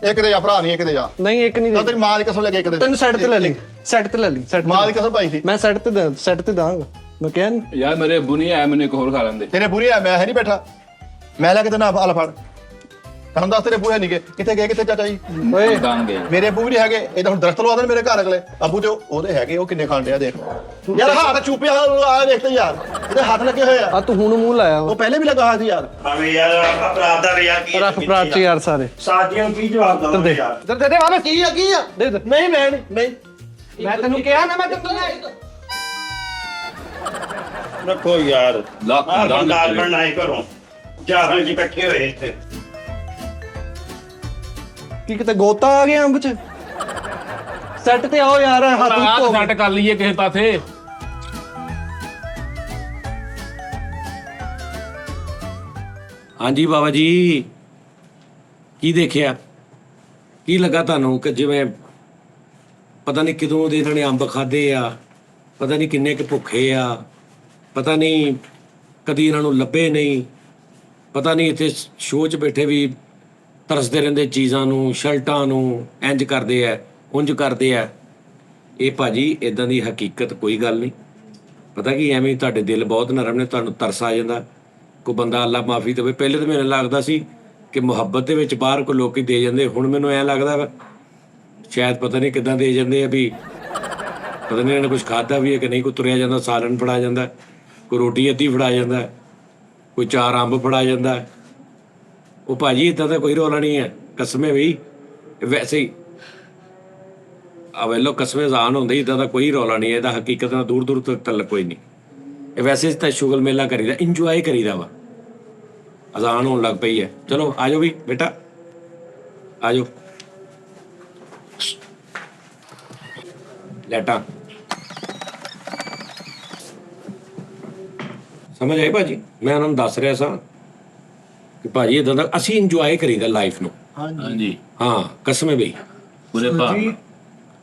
ਇੱਕ ਦੇ ਜਾ ਭਰਾ ਨਹੀਂ, ਇੱਕ ਦੇ ਜਾ। ਨਹੀਂ ਇੱਕ ਨਹੀਂ ਤਾਂ ਤੇਰੀ ਮਾਂ ਦੀ ਕਸਮ ਲੈ ਕੇ ਇੱਕ ਦੇ। ਤੈਨੂੰ ਸੈੱਟ ਤੇ ਲੈ ਲਈ, ਸੈੱਟ ਤੇ ਲੈ ਲਈ, ਸੈੱਟ ਮਾਂ ਦੀ ਕਸਮ ਪਾਈ ਸੀ। ਮੈਂ ਸੈੱਟ ਤੇ ਦਾਂਗਾ, ਮੈਂ ਕਿਹਾ ਨੀ। ਯਾਰ ਮੇਰੇ ਅੱਬੂ ਨਹੀਂ ਆਇਆ, ਮੈਨੂੰ ਇੱਕ ਹੋਰ ਖਾ ਲੈਂਦੇ। ਤੇਰੇ ਬੁਰੀ ਆ, ਮੈਂ ਹੈ ਨਹੀਂ ਬੈਠਾ। ਮੈਂ ਲੈ ਕੇ ਤੇ ਨਾ ਆਲ ਫੜ। ਤੁਹਾਨੂੰ ਦੱਸ ਤੇਰੇ ਬੂਹੇ ਨਹੀਂ ਗਏ, ਕਿੱਥੇ ਗਏ, ਕਿੱਥੇ ਚਾਚਾ ਜੀ? ਓਏ ਦਾਨ ਗਏ। ਮੇਰੇ ਅੱਬੂ ਵੀ ਨਹੀਂ ਹੈਗੇ, ਇਹ ਤਾਂ ਹੁਣ ਦਰਖਤ ਲਵਾ ਦੇਣ ਮੇਰੇ ਘਰ ਅਗਲੇ। ਅੱਬੂ ਤੇ ਉਹਦੇ ਹੈਗੇ, ਉਹ ਕਿੰਨੇ ਖਾਣ ਡਿਆ ਦੇਖ। ਯਾਰ ਹੱਥ ਚੂਪਿਆ ਆ ਦੇਖ ਤੇ ਯਾਰ, ਇਹਦੇ ਹੱਥ ਲੱਗੇ ਹੋਏ ਆ। ਆ ਤੂੰ ਹੁਣ ਮੂੰਹ ਲਾਇਆ ਵਾ। ਉਹ ਪਹਿਲੇ ਵੀ ਲੱਗਾ ਹੋਇਆ ਸੀ ਯਾਰ। ਆਵੇਂ ਯਾਰ ਅਪਰਾਧ ਦਾ ਯਾਰ ਕੀ ਰੱਖ ਪ੍ਰਾਟ ਚ ਯਾਰ ਸਾਰੇ। ਸਾਜੀਆਂ ਕੀ ਜਵਾਬ ਦੇ ਦਵਾਂ ਯਾਰ? ਦੇ ਦੇ ਵਾਵੇ, ਕੀ ਆ ਦੇ ਦੇ। ਨਹੀਂ ਮੈਂ ਨਹੀਂ ਮੈਂ ਤੈਨੂੰ ਕਿਹਾ ਨਾ, ਮੈਂ ਤੈਨੂੰ ਰੱਖੋ ਯਾਰ, ਲੱਖ ਆਹ ਦਾਨ ਦਾਲ ਦਿੱਤੇ। ਬਣਾਈ ਕਰੋ ਚਾਹਾਂ ਜੀ ਇਕੱਠੇ ਹੋਏ ਇੱਥੇ। ਕੀ ਕਿਤੇ ਗੋਤਾ ਆ ਗਿਆ ਅੰਬ ਚ? ਸੈੱਟ ਤੇ ਆਓ ਯਾਰ, ਹੱਥ ਰਾਤ ਧੋ। ਸੱਟ ਕਰ ਲਈਏ ਕਿਸੇ ਪਾਸੇ। ਹਾਂਜੀ ਬਾਬਾ ਜੀ, ਕੀ ਦੇਖਿਆ? ਕੀ ਲੱਗਾ ਤੁਹਾਨੂੰ ਕਿ ਜਿਵੇਂ ਪਤਾ ਨਹੀਂ ਕਿਦੋਂ ਦੇ ਇਹਨਾਂ ਨੇ ਅੰਬ ਖਾਦੇ ਆ, ਪਤਾ ਨਹੀਂ ਕਿੰਨੇ ਕੁ ਭੁੱਖੇ ਆ, ਪਤਾ ਨਹੀਂ ਕਦੀ ਇਹਨਾਂ ਨੂੰ ਲੱਭੇ ਨਹੀਂ, ਪਤਾ ਨਹੀਂ ਇੱਥੇ ਸ਼ੋਅ 'ਚ ਬੈਠੇ ਵੀ ਤਰਸਦੇ ਰਹਿੰਦੇ ਚੀਜ਼ਾਂ ਨੂੰ, ਸ਼ਰਟਾਂ ਨੂੰ, ਇੰਜ ਕਰਦੇ ਆ ਉਂਝ ਕਰਦੇ ਆ। ਇਹ ਭਾਜੀ ਇਦਾਂ ਦੀ ਹਕੀਕਤ ਕੋਈ ਗੱਲ ਨਹੀਂ। ਪਤਾ ਕੀ ਐਵੇਂ ਤੁਹਾਡੇ ਦਿਲ ਬਹੁਤ ਨਰਮ ਨੇ, ਤੁਹਾਨੂੰ ਤਰਸ ਆ ਜਾਂਦਾ। ਕੋਈ ਬੰਦਾ ਅੱਲਾ ਮਾਫੀ ਦੇਵੇ, ਪਹਿਲੇ ਤਾਂ ਮੈਨੂੰ ਲੱਗਦਾ ਸੀ ਕਿ ਮੁਹੱਬਤ ਦੇ ਵਿੱਚ ਬਾਹਰ ਕੋਈ ਲੋਕੀ ਦੇ ਜਾਂਦੇ, ਹੁਣ ਮੈਨੂੰ ਐਂ ਲੱਗਦਾ ਵਾ ਸ਼ਾਇਦ ਪਤਾ ਨਹੀਂ ਕਿੱਦਾਂ ਦੇ ਜਾਂਦੇ ਆ ਵੀ ਪਤਾ ਨਹੀਂ ਇਹਨਾਂ ਨੇ ਕੁਝ ਖਾਧਾ ਵੀ ਹੈ ਕਿ ਨਹੀਂ। ਕੋਈ ਤੁਰਿਆ ਜਾਂਦਾ ਸਾਲਨ ਫੜਾ ਜਾਂਦਾ, ਕੋਈ ਰੋਟੀ ਅੱਧੀ ਫੜਾ ਜਾਂਦਾ, ਕੋਈ 4 ਅੰਬ ਫੜਾ ਜਾਂਦਾ। ਉਹ ਭਾਜੀ ਇੱਦਾਂ ਦਾ ਕੋਈ ਰੌਲਾ ਨਹੀਂ ਹੈ, ਕਸਮੇ ਵੀ ਵੈਸੇ ਹੀ ਅਵੇਲੋ ਕਸਮੇ ਜ਼ਾਨ ਹੁੰਦੇ, ਇੱਦਾਂ ਦਾ ਕੋਈ ਰੌਲਾ ਨਹੀਂ ਹੈ। ਇਹਦਾ ਹਕੀਕਤ ਨਾਲ ਦੂਰ ਦੂਰ ਤੱਕ ਤਲਕ ਕੋਈ ਨਹੀਂ। ਇਹ ਵੈਸੇ ਤਾਂ ਸ਼ੁਗਲ ਮੇਲਾ ਕਰੀਦਾ, ਇੰਜੋਏ ਕਰੀਦਾ ਵਾ। ਅਜ਼ਾਨ ਹੋਣ ਲੱਗ ਪਈ ਹੈ, ਚਲੋ ਆ ਜਾਓ ਵੀ ਬੇਟਾ, ਆ ਜਾਓ। ਲੈਟਾਂ ਸਮਝ ਆਈ ਭਾਜੀ? ਮੈਂ ਉਹਨਾਂ ਨੂੰ ਦੱਸ ਰਿਹਾ ਸਾਂ ਕਿ ਭਾਜੀ ਇਦਾਂ ਦਾ ਅਸੀਂ ਇੰਜੋਏ ਕਰੀਦਾ ਲਾਈਫ ਨੂੰ। ਹਾਂਜੀ ਹਾਂ ਕਸਮੇ ਬਈ। ਪੂਰੇ ਭਾਵ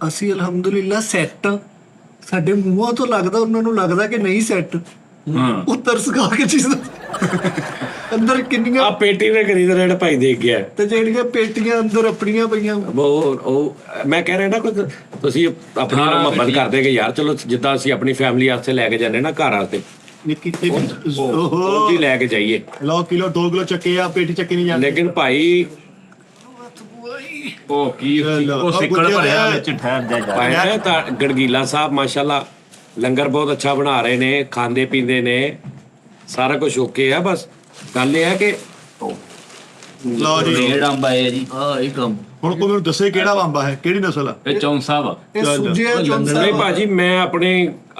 ਅਸੀਂ ਅਲਹਮਦੁਲਿਲਾ ਸੈੱਟ। ਸਾਡੇ ਮੂੰਹਾਂ ਤੋਂ ਲੱਗਦਾ, ਉਹਨਾਂ ਨੂੰ ਲੱਗਦਾ ਕਿ ਨਹੀਂ ਸੈੱਟ। ਉਹ ਤਰਸ ਖਾ ਕੇ ਚੀਜ਼ ਅੰਦਰ ਕਿੰਨੀਆਂ ਆ ਪੇਟੀ ਨੇ ਕਰੀਦਾ ਰੇੜ ਭਾਈ ਦੇਖ ਗਿਆ ਤੇ ਜਿਹੜੀਆਂ ਪੇਟੀਆਂ ਅੰਦਰ ਆਪਣੀਆਂ ਪਈਆਂ। ਉਹ ਮੈਂ ਕਹਿ ਰਿਹਾ ਨਾ ਕੋਈ ਤੁਸੀਂ ਆਪਣੀ ਮੁਹੱਬਤ ਕਰਦੇ ਕਿ ਯਾਰ ਚਲੋ ਜਿੱਦਾਂ ਅਸੀਂ ਆਪਣੀ ਫੈਮਿਲੀ ਵਾਸਤੇ ਲੈ ਕੇ ਜਾਂਦੇ ਨਾ ਘਰ ਵਾਸਤੇ, ਨਿੱਕੀ ਉਹ ਜੀ ਲੈ ਕੇ ਜਾਈਏ। ਲਓ ਕਿਲੋ 2 ਕਿਲੋ ਚੱਕੇ ਆ, ਪੇਟੀ ਚੱਕੀ ਨਹੀਂ ਜਾਂਦੀ। ਲੇਕਿਨ ਭਾਈ ਉਹ ਕੀ ਉਹ ਸਿੱਕੜ ਭਰਿਆ ਵਿੱਚ ਠਹਿਰ ਜਾ। ਭਾਈ ਤਾਂ ਗੜਗੀਲਾ ਸਾਹਿਬ ਮਾਸ਼ਾਅੱਲਾ ਲੰਗਰ ਬਹੁਤ ਅੱਛਾ ਬਣਾ ਰਹੇ ਨੇ, ਖਾਂਦੇ ਪੀਂਦੇ ਨੇ, ਸਾਰਾ ਕੁਝ ਓਕੇ ਆ। ਬਸ ਗੱਲ ਇਹ ਹੈ ਕਿ ਲਓ ਜੀ, ਰੇਡ ਅੰਬ ਆਏ ਜੀ। ਹਾਂ ਇਹ ਕੰਮ ਹੁਣ ਕੋਈ ਮੈਨੂੰ ਦੱਸੇ ਕਿਹੜਾ ਬੰਬਾ ਹੈ, ਕਿਹੜੀ ਨਸਲ ਆ? ਇਹ ਚੌਂਸਾ ਵਾ। ਇਹ ਸੁਜਿਆ ਚੌਂਸਾ। ਨਹੀਂ ਭਾਜੀ ਮੈਂ ਆਪਣੇ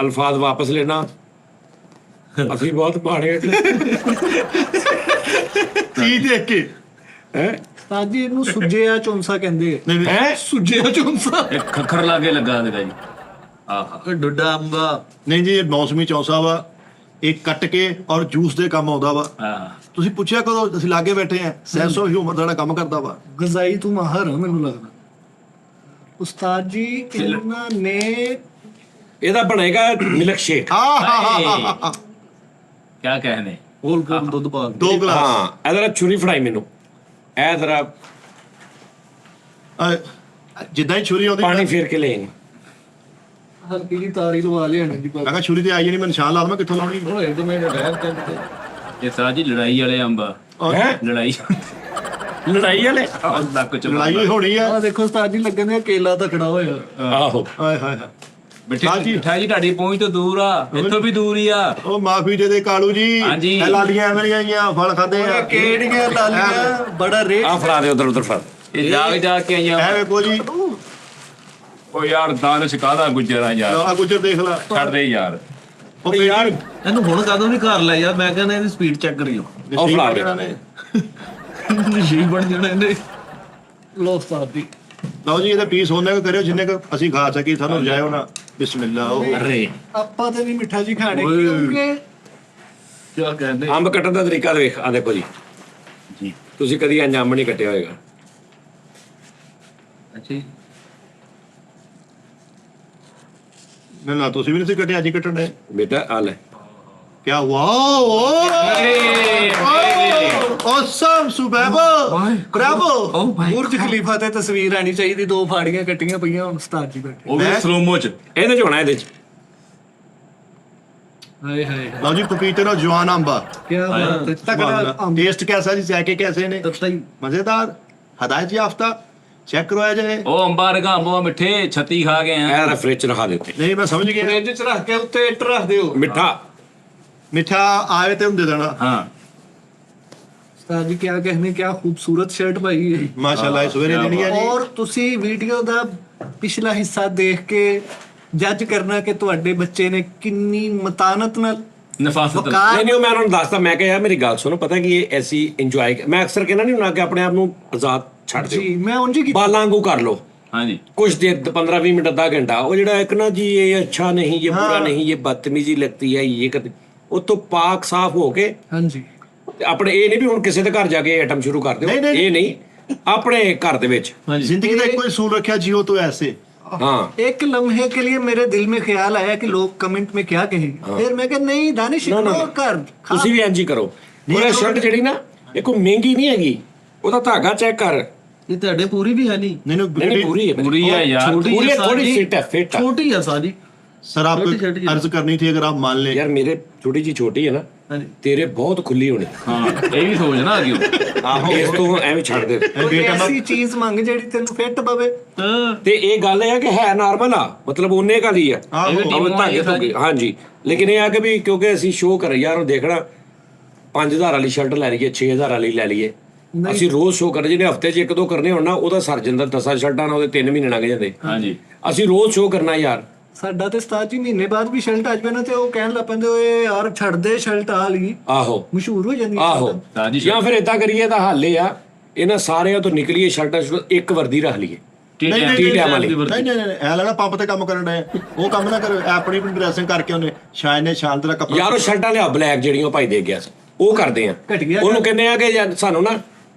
ਅਲਫਾਜ਼ ਵਾਪਸ ਲੈਣਾ, ਅਸੀਂ ਬਹੁਤ ਮਾੜੇ ਚੀਜ਼ ਦੇਖ ਕੇ ਹੈ। ਸਾਜੀ ਇਹਨੂੰ ਸੁਜਿਆ ਚੌਂਸਾ ਕਹਿੰਦੇ। ਨਹੀਂ ਨਹੀਂ ਹੈ ਸੁਜਿਆ ਚੌਂਸਾ। ਇਹ ਖੱਖਰ ਲਾਗੇ ਲੱਗਾ ਹੈਗਾ ਜੀ। ਆਹਾ ਡੁੱਡਾ ਅੰਬਾ। ਨਹੀਂ ਜੀ, ਇਹ ਮੌਸਮੀ ਚੌਂਸਾ ਵਾ। ਇਹ ਕੱਟ ਕੇ ਔਰ ਜੂਸ ਦੇ ਕੰਮ ਆਉਂਦਾ ਵਾ। ਹਾਂ ਤੁਸੀਂ ਪੁੱਛਿਆ ਕਦੋਂ, ਅਸੀਂ ਲਾਗੇ ਬੈਠੇ ਆ। ਸੈਂਸ ਆਫ ਹਿਊਮਰ ਦਾ ਕੰਮ ਕਰਦਾ ਵਾ। ਗਜ਼ਾਈ ਤੂੰ ਮਾਹਰ ਆ ਮੈਨੂੰ ਲੱਗਦਾ। ਉਸਤਾਦ ਜੀ ਇਹਨਾਂ ਨੇ ਇਹਦਾ ਬਣੇਗਾ ਮਿਲਕ ਸ਼ੇਕ। ਕੀ ਕਹਿਨੇ? ਹੋਲ ਕੋਲ ਦੁੱਧ ਪਾ ਕੇ। 2 ਗਲਾਸ। ਹਾਂ ਇਹਦਾ ਛੁਰੀ ਫੜਾਈ ਮੈਨੂੰ। ਇਹ ਜ਼ਰਾ ਜਿੱਦਾਂ ਹੀ ਛੁਰੀ ਆਉਂਦੀ ਪਾਣੀ ਫੇਰ ਕੇ ਲੈ ਹਲਕੀ ਜੀ ਤਾਰੀ ਲਵਾ ਲਿਆਣੀ ਜੀ ਮੈਂ ਕਿਹਾ ਛੁਰੀ ਤੇ ਆਈ ਜਾਣੀ ਮੈਂ ਨਿਸ਼ਾਨ ਲਾ ਦਵਾਂ ਕਿੱਥੋਂ ਲਾਉਣੀ ਓਏ ਤੇ ਮੈਂ ਰਹਿ ਤੇ ਇਹ ਸਾਹ ਜੀ ਲੜਾਈ ਵਾਲੇ ਅੰਬ ਆ। ਹੈ ਲੜਾਈ ਵਾਲੇ ਲੱਕ ਚ ਲੜਾਈ ਹੋਈ ਹੋਣੀ ਆ ਆ ਦੇਖੋ ਉਸਤਾਦ ਜੀ ਲੱਗਣ ਦੇ ਕੇਲਾ ਤਕੜਾ ਹੋਇਆ ਆਹੋ ਆਏ ਹਾਏ ਹਾਏ ਮਿੱਠਾ ਜੀ ਤੁਹਾਡੀ ਪਹੁੰਚ ਤੋਂ ਦੂਰ ਆ, ਇੱਥੋਂ ਵੀ ਦੂਰ ਹੀ ਆ। ਉਹ ਮਾਫੀ ਦੇ ਦੇ ਕਾਲੂ ਜੀ ਹਾਂਜੀ। ਇਹ ਲਾਲੀਆਂ ਐਵੇਂ ਆਈਆਂ ਫਲ ਖਾਦੇ ਆ ਕਿਹੜੀਆਂ ਲਾਲੀਆਂ ਬੜਾ ਰੇਟ ਆ ਫੜਾ ਦੇ ਉਧਰ ਫੜ ਇਹ ਜਾ ਕੇ ਆਈਆਂ। ਐਵੇਂ ਕੋ ਜੀ ਉਹ ਯਾਰ ਦਾਨਿਸ਼ ਕਾਹਦਾ ਗੁੱਜਰਾ ਯਾਰ, ਆ ਗੁੱਜਰ ਦੇਖ ਲਾ ਛੱਡ ਦੇ ਯਾਰ। ਉਹ ਯਾਰ ਇਹਨੂੰ ਹੁਣ ਕਦੋਂ ਵੀ ਘਰ ਲੈ ਯਾਰ, ਮੈਂ ਕਹਿੰਦਾ ਇਹਦੀ ਸਪੀਡ ਚੈੱਕ ਕਰਿਓ, ਉਹ ਫੜਾ ਦੇ। ਨਸ਼ੀਬ ਬਣ ਜਾਣਾ ਇਹਨੇ। ਲੋ ਉਸਤਾਦ ਜੀ ਲਓ ਜੀ ਇਹਦਾ ਪੀਸ ਉਹਨੇ ਕਰਿਓ ਜਿੰਨੇ ਕੁ ਅਸੀਂ ਖਾ ਸਕੀ ਸਾਨੂੰ ਰਜਾਇਓ ਨਾ ਬਿਸਮਿਲ੍ਲਾ ਅਰੇ ਆਪਾਂ ਤੇ ਵੀ ਮਿੱਠਾ ਜੀ ਖਾਣੇ ਕਿਉਂਕਿ ਕਿਆ ਕਹਿੰਦੇ ਅੰਬ ਕੱਟਣ ਦਾ ਤਰੀਕਾ ਦੇਖ ਆ ਦੇਖੋ ਜੀ ਤੁਸੀਂ ਕਦੀ ਇੰਜ ਅੰਬ ਨਹੀਂ ਕੱਟਿਆ ਹੋਏਗਾ। ਅੱਛਾ ਨਾ ਤੁਸੀਂ ਵੀ ਨਹੀਂ ਸੀ ਕੱਟਿਆ ਅੱਜ ਕੱਟਣ ਦੇ ਬੇਟਾ ਆ ਲੈ ਕੀ ਵਾਓ ਔਸਮ ਸੁਬੈਬੋ ਬ੍ਰਾਵੋ ਬੁਰਜ ਖਲੀਫਾ ਤੇ ਤਸਵੀਰ ਆਣੀ ਚਾਹੀਦੀ, ਦੋ ਫਾੜੀਆਂ ਕੱਟੀਆਂ ਪਈਆਂ ਹੁਣ ਉਸਤਾਦ ਜੀ ਬੈਠੇ। ਉਹ ਵੀ ਸਲੋਮੋ ਚ। ਇਹਦੇ ਚ ਹੋਣਾ ਇਹਦੇ ਚ ਹਾਏ ਹਾਏ ਲਓ ਜੀ ਪਪੀਤੇ ਦਾ ਜਵਾਨ ਅੰਬਾ ਕੀ ਬਾਤ ਹੈ ਤਕੜਾ ਅੰਬ टेस्ट कैसा जी जाके कैसे ने ਤੱਤਾ ਹੀ मजेदार हदायत याफ्ता चेक करवाया जाए ਉਹ ਅੰਬਾਂ ਰਗਾ ਅੰਬਾਂ ਮਿੱਠੇ 36 ਖਾ ਗਏ ਆ। ਇਹ ਰਫਰੇ ਚ ਰਖਾ ਦਿੱਤੇ नहीं मैं समझ गया ਫ੍ਰਿਜ ਚ ਰੱਖ ਕੇ ਉੱਤੇ ਇੱਟ ਰੱਖ ਦਿਓ। ਮਿੱਠਾ मिठा आए थे हम दे देना ਹਾਂ ਉਸਤਾਦ ਜੀ ਕਿਆ कहने क्या खूबसूरत शर्ट पाई है। माशाल्लाह सवेरे लेनी है जी ਔਰ ਤੁਸੀਂ ਵੀਡੀਓ ਦਾ ਪਿਛਲਾ ਹਿੱਸਾ ਦੇਖ ਕੇ ਜੱਜ ਕਰਨਾ ਕਿ ਤੁਹਾਡੇ ਬੱਚੇ ਨੇ ਕਿੰਨੀ ਮਤਾਨਤ ਨਾਲ ਨਫਾਸਤ ਵਕਾਰ ਨਹੀਂ ਮੈਂ ਉਹਨਾਂ ਨੂੰ ਦੱਸਦਾ, ਮੈਂ ਕਿਹਾ ਯਾਰ ਮੇਰੀ ਗੱਲ ਸੁਣੋ, ਪਤਾ ਕੀ ਇਹ ਐਸੀ ਇੰਜੋਏ ਮੈਂ ਅਕਸਰ ਕਹਿੰਦਾ ਨਹੀਂ ਹੁੰਦਾ ਕਿ ਆਪਣੇ ਆਪ ਨੂੰ ਆਜ਼ਾਦ ਛੱਡ ਦਿਓ, ਜੀ ਮੈਂ ਉਂਝ ਹੀ ਕੀਤਾ। ਬਾਲਾਂ ਵਾਂਗੂ ਕਰ ਲਓ ਹਾਂਜੀ कुछ देर 15-20 मिनट आधा घंटा वो जड़ा एक ना जी ये अच्छा नहीं ये बुरा नहीं ये बदतमीजी लगती है ये करते वो तो पाक साफ हो के ਹਾਂਜੀ ਤੇ ਆਪਣੇ ਇਹ ਨਹੀਂ ਵੀ ਹੁਣ ਕਿਸੇ ਦੇ ਘਰ ਜਾ ਕੇ ਆਈਟਮ ਸ਼ੁਰੂ ਕਰ ਦਿਓ, ਨਹੀਂ, ਨਹੀਂ। ਇਹ ਨਹੀਂ ਆਪਣੇ ਘਰ ਦੇ ਵਿੱਚ जिंदगी का कोई सूल रखा जियो तो ऐसे हाँ एक लम्हे के लिए मेरे दिल में ख्याल आया कि लोग कमेंट में क्या कहेंगे, फिर मैं कहा नहीं दानिश ਨਾ इग्नोर कर ਤੁਸੀਂ ਵੀ ਇੰਜ ਹੀ ਕਰੋ। ਉਹ ਸ਼ਰਟ ਜਿਹੜੀ ਨਾ ਇਹ ਕੋਈ ਮਹਿੰਗੀ ਨਹੀਂ ਹੈਗੀ, ਉਹਦਾ ਧਾਗਾ ਚੈੱਕ ਕਰ। ਇਹ ਤੁਹਾਡੇ ਪੂਰੀ ਵੀ ਹੈ ਨਹੀਂ, नहीं ਨਹੀਂ ਨਹੀਂ ਪੂਰੀ ਹੈ ਪੂਰੀ ਆ ਯਾਰ। ਪੂਰੀ ਹੈ, ਥੋੜੀ ਫਿੱਟ ਹੈ ਫਿੱਟ ਹੈ ਛੋਟੀ ਆ ਸਾਰੀ। सर आपको छोटी- छोटी- अर्ज करनी थी अगर आप मान लें ਯਾਰ ਮੇਰੇ ਥੋੜੀ ਜੀ ਛੋਟੀ ਹੈ ਨਾ, ਹਾਂਜੀ ਤੇਰੇ ਬਹੁਤ ਖੁੱਲੀ ਹੋਣੀ। ਹਾਂ ਇਹ ਵੀ ਸੋਚਣਾ ਕਿਉਂ। ਇਸ ਤੋਂ ਐਵੇਂ ਛੱਡ ਦੇ। कोई ऐसी चीज मंग जेड़ी तेन फिट पवे। ਤੇ ਇਹ ਗੱਲ ਇਹ ਆ ਕਿ ਹੈ ਨਾਰਮਲ ਆ, ਮਤਲਬ ਉਹਨੇ ਕਾਦੀ ਆ ਆਹੋ। ਉਹ ਧਾਗੇ ਧੁਗੇ ਹਾਂਜੀ, ਲੇਕਿਨ ਇਹ ਆ ਕਿ ਵੀ ਕਿਉਂਕਿ ਅਸੀਂ ਸ਼ੋਅ ਕਰ ਯਾਰ ਉਹ ਦੇਖਣਾ 5000 ਵਾਲੀ ਸ਼ਰਟ ਲੈ ਲਈਏ 6000 ਵਾਲੀ ਲੈ ਲਈਏ, ਅਸੀਂ ਰੋਜ਼ ਸ਼ੋਅ ਕਰ ਜਿਹਨੇ ਹਫਤੇ 'ਚ ਇੱਕ ਦੋ ਕਰਨੇ ਹੋਣ ਨਾ ਉਹਦਾ ਸਰ ਜਾਂਦਾ 10 ਸ਼ਰਟਾਂ ਨਾਲ ਉਹਦੇ 3 ਮਹੀਨੇ ਲੰਘ ਜਾਂਦੇ। ਹਾਂਜੀ ਅਸੀਂ ਰੋਜ਼ ਸ਼ੋਅ ਕਰਨਾ ਯਾਰ। ਸਾਡਾ ਤੇ ਉਸਤਾਦ ਜੀ ਮਹੀਨੇ ਬਾਅਦ ਵੀ ਸ਼ਰਟ ਆ ਜਾਵੇ ਨਾ ਤੇ ਉਹ ਕਹਿਣ ਲੱਗ ਪੈਂਦੇ ਓਏ ਯਾਰ ਛੱਡ ਦੇ ਸ਼ਰਟ ਆ ਲਈ, ਆਹੋ ਮਸ਼ਹੂਰ ਹੋ ਜਾਂਦੀ ਹੈ ਆਹੋ ਸਾਜੀ ਜਾਂ ਫਿਰ ਏਦਾਂ ਕਰੀਏ ਤਾਂ ਹੱਲ ਇਹ ਆ ਇਹਨਾਂ ਸਾਰਿਆਂ ਤੋਂ ਨਿਕਲੀਏ ਸ਼ਰਟਾਂ ਇੱਕ ਵਰਦੀ ਰੱਖ ਲਈਏ नहीं नहीं ਟੀ नहीं ਟਾਈਮ ਵਾਲੀ। नहीं नहीं ऐ लगा पंप ते काम करन डे वो काम ना करो अपनी ड्रेसिंग करके ਉਹਨੇ ਸ਼ਾਇਦ ਨੇ ਸ਼ਾਨ ਦਾ ਕੱਪੜਾ ਯਾਰ ਉਹ ਸ਼ਰਟਾਂ ਲਿਆ ਬਲੈਕ ਜਿਹੜੀਆਂ ਉਹ ਭਾਈ ਦੇ ਗਿਆ ਸੀ ਉਹ ਕਰਦੇ ਆ, ਘਟੀਆ ਉਹਨੂੰ ਕਹਿੰਦੇ ਆ ਕਿ ਯਾਰ ਸਾਨੂੰ ਨਾ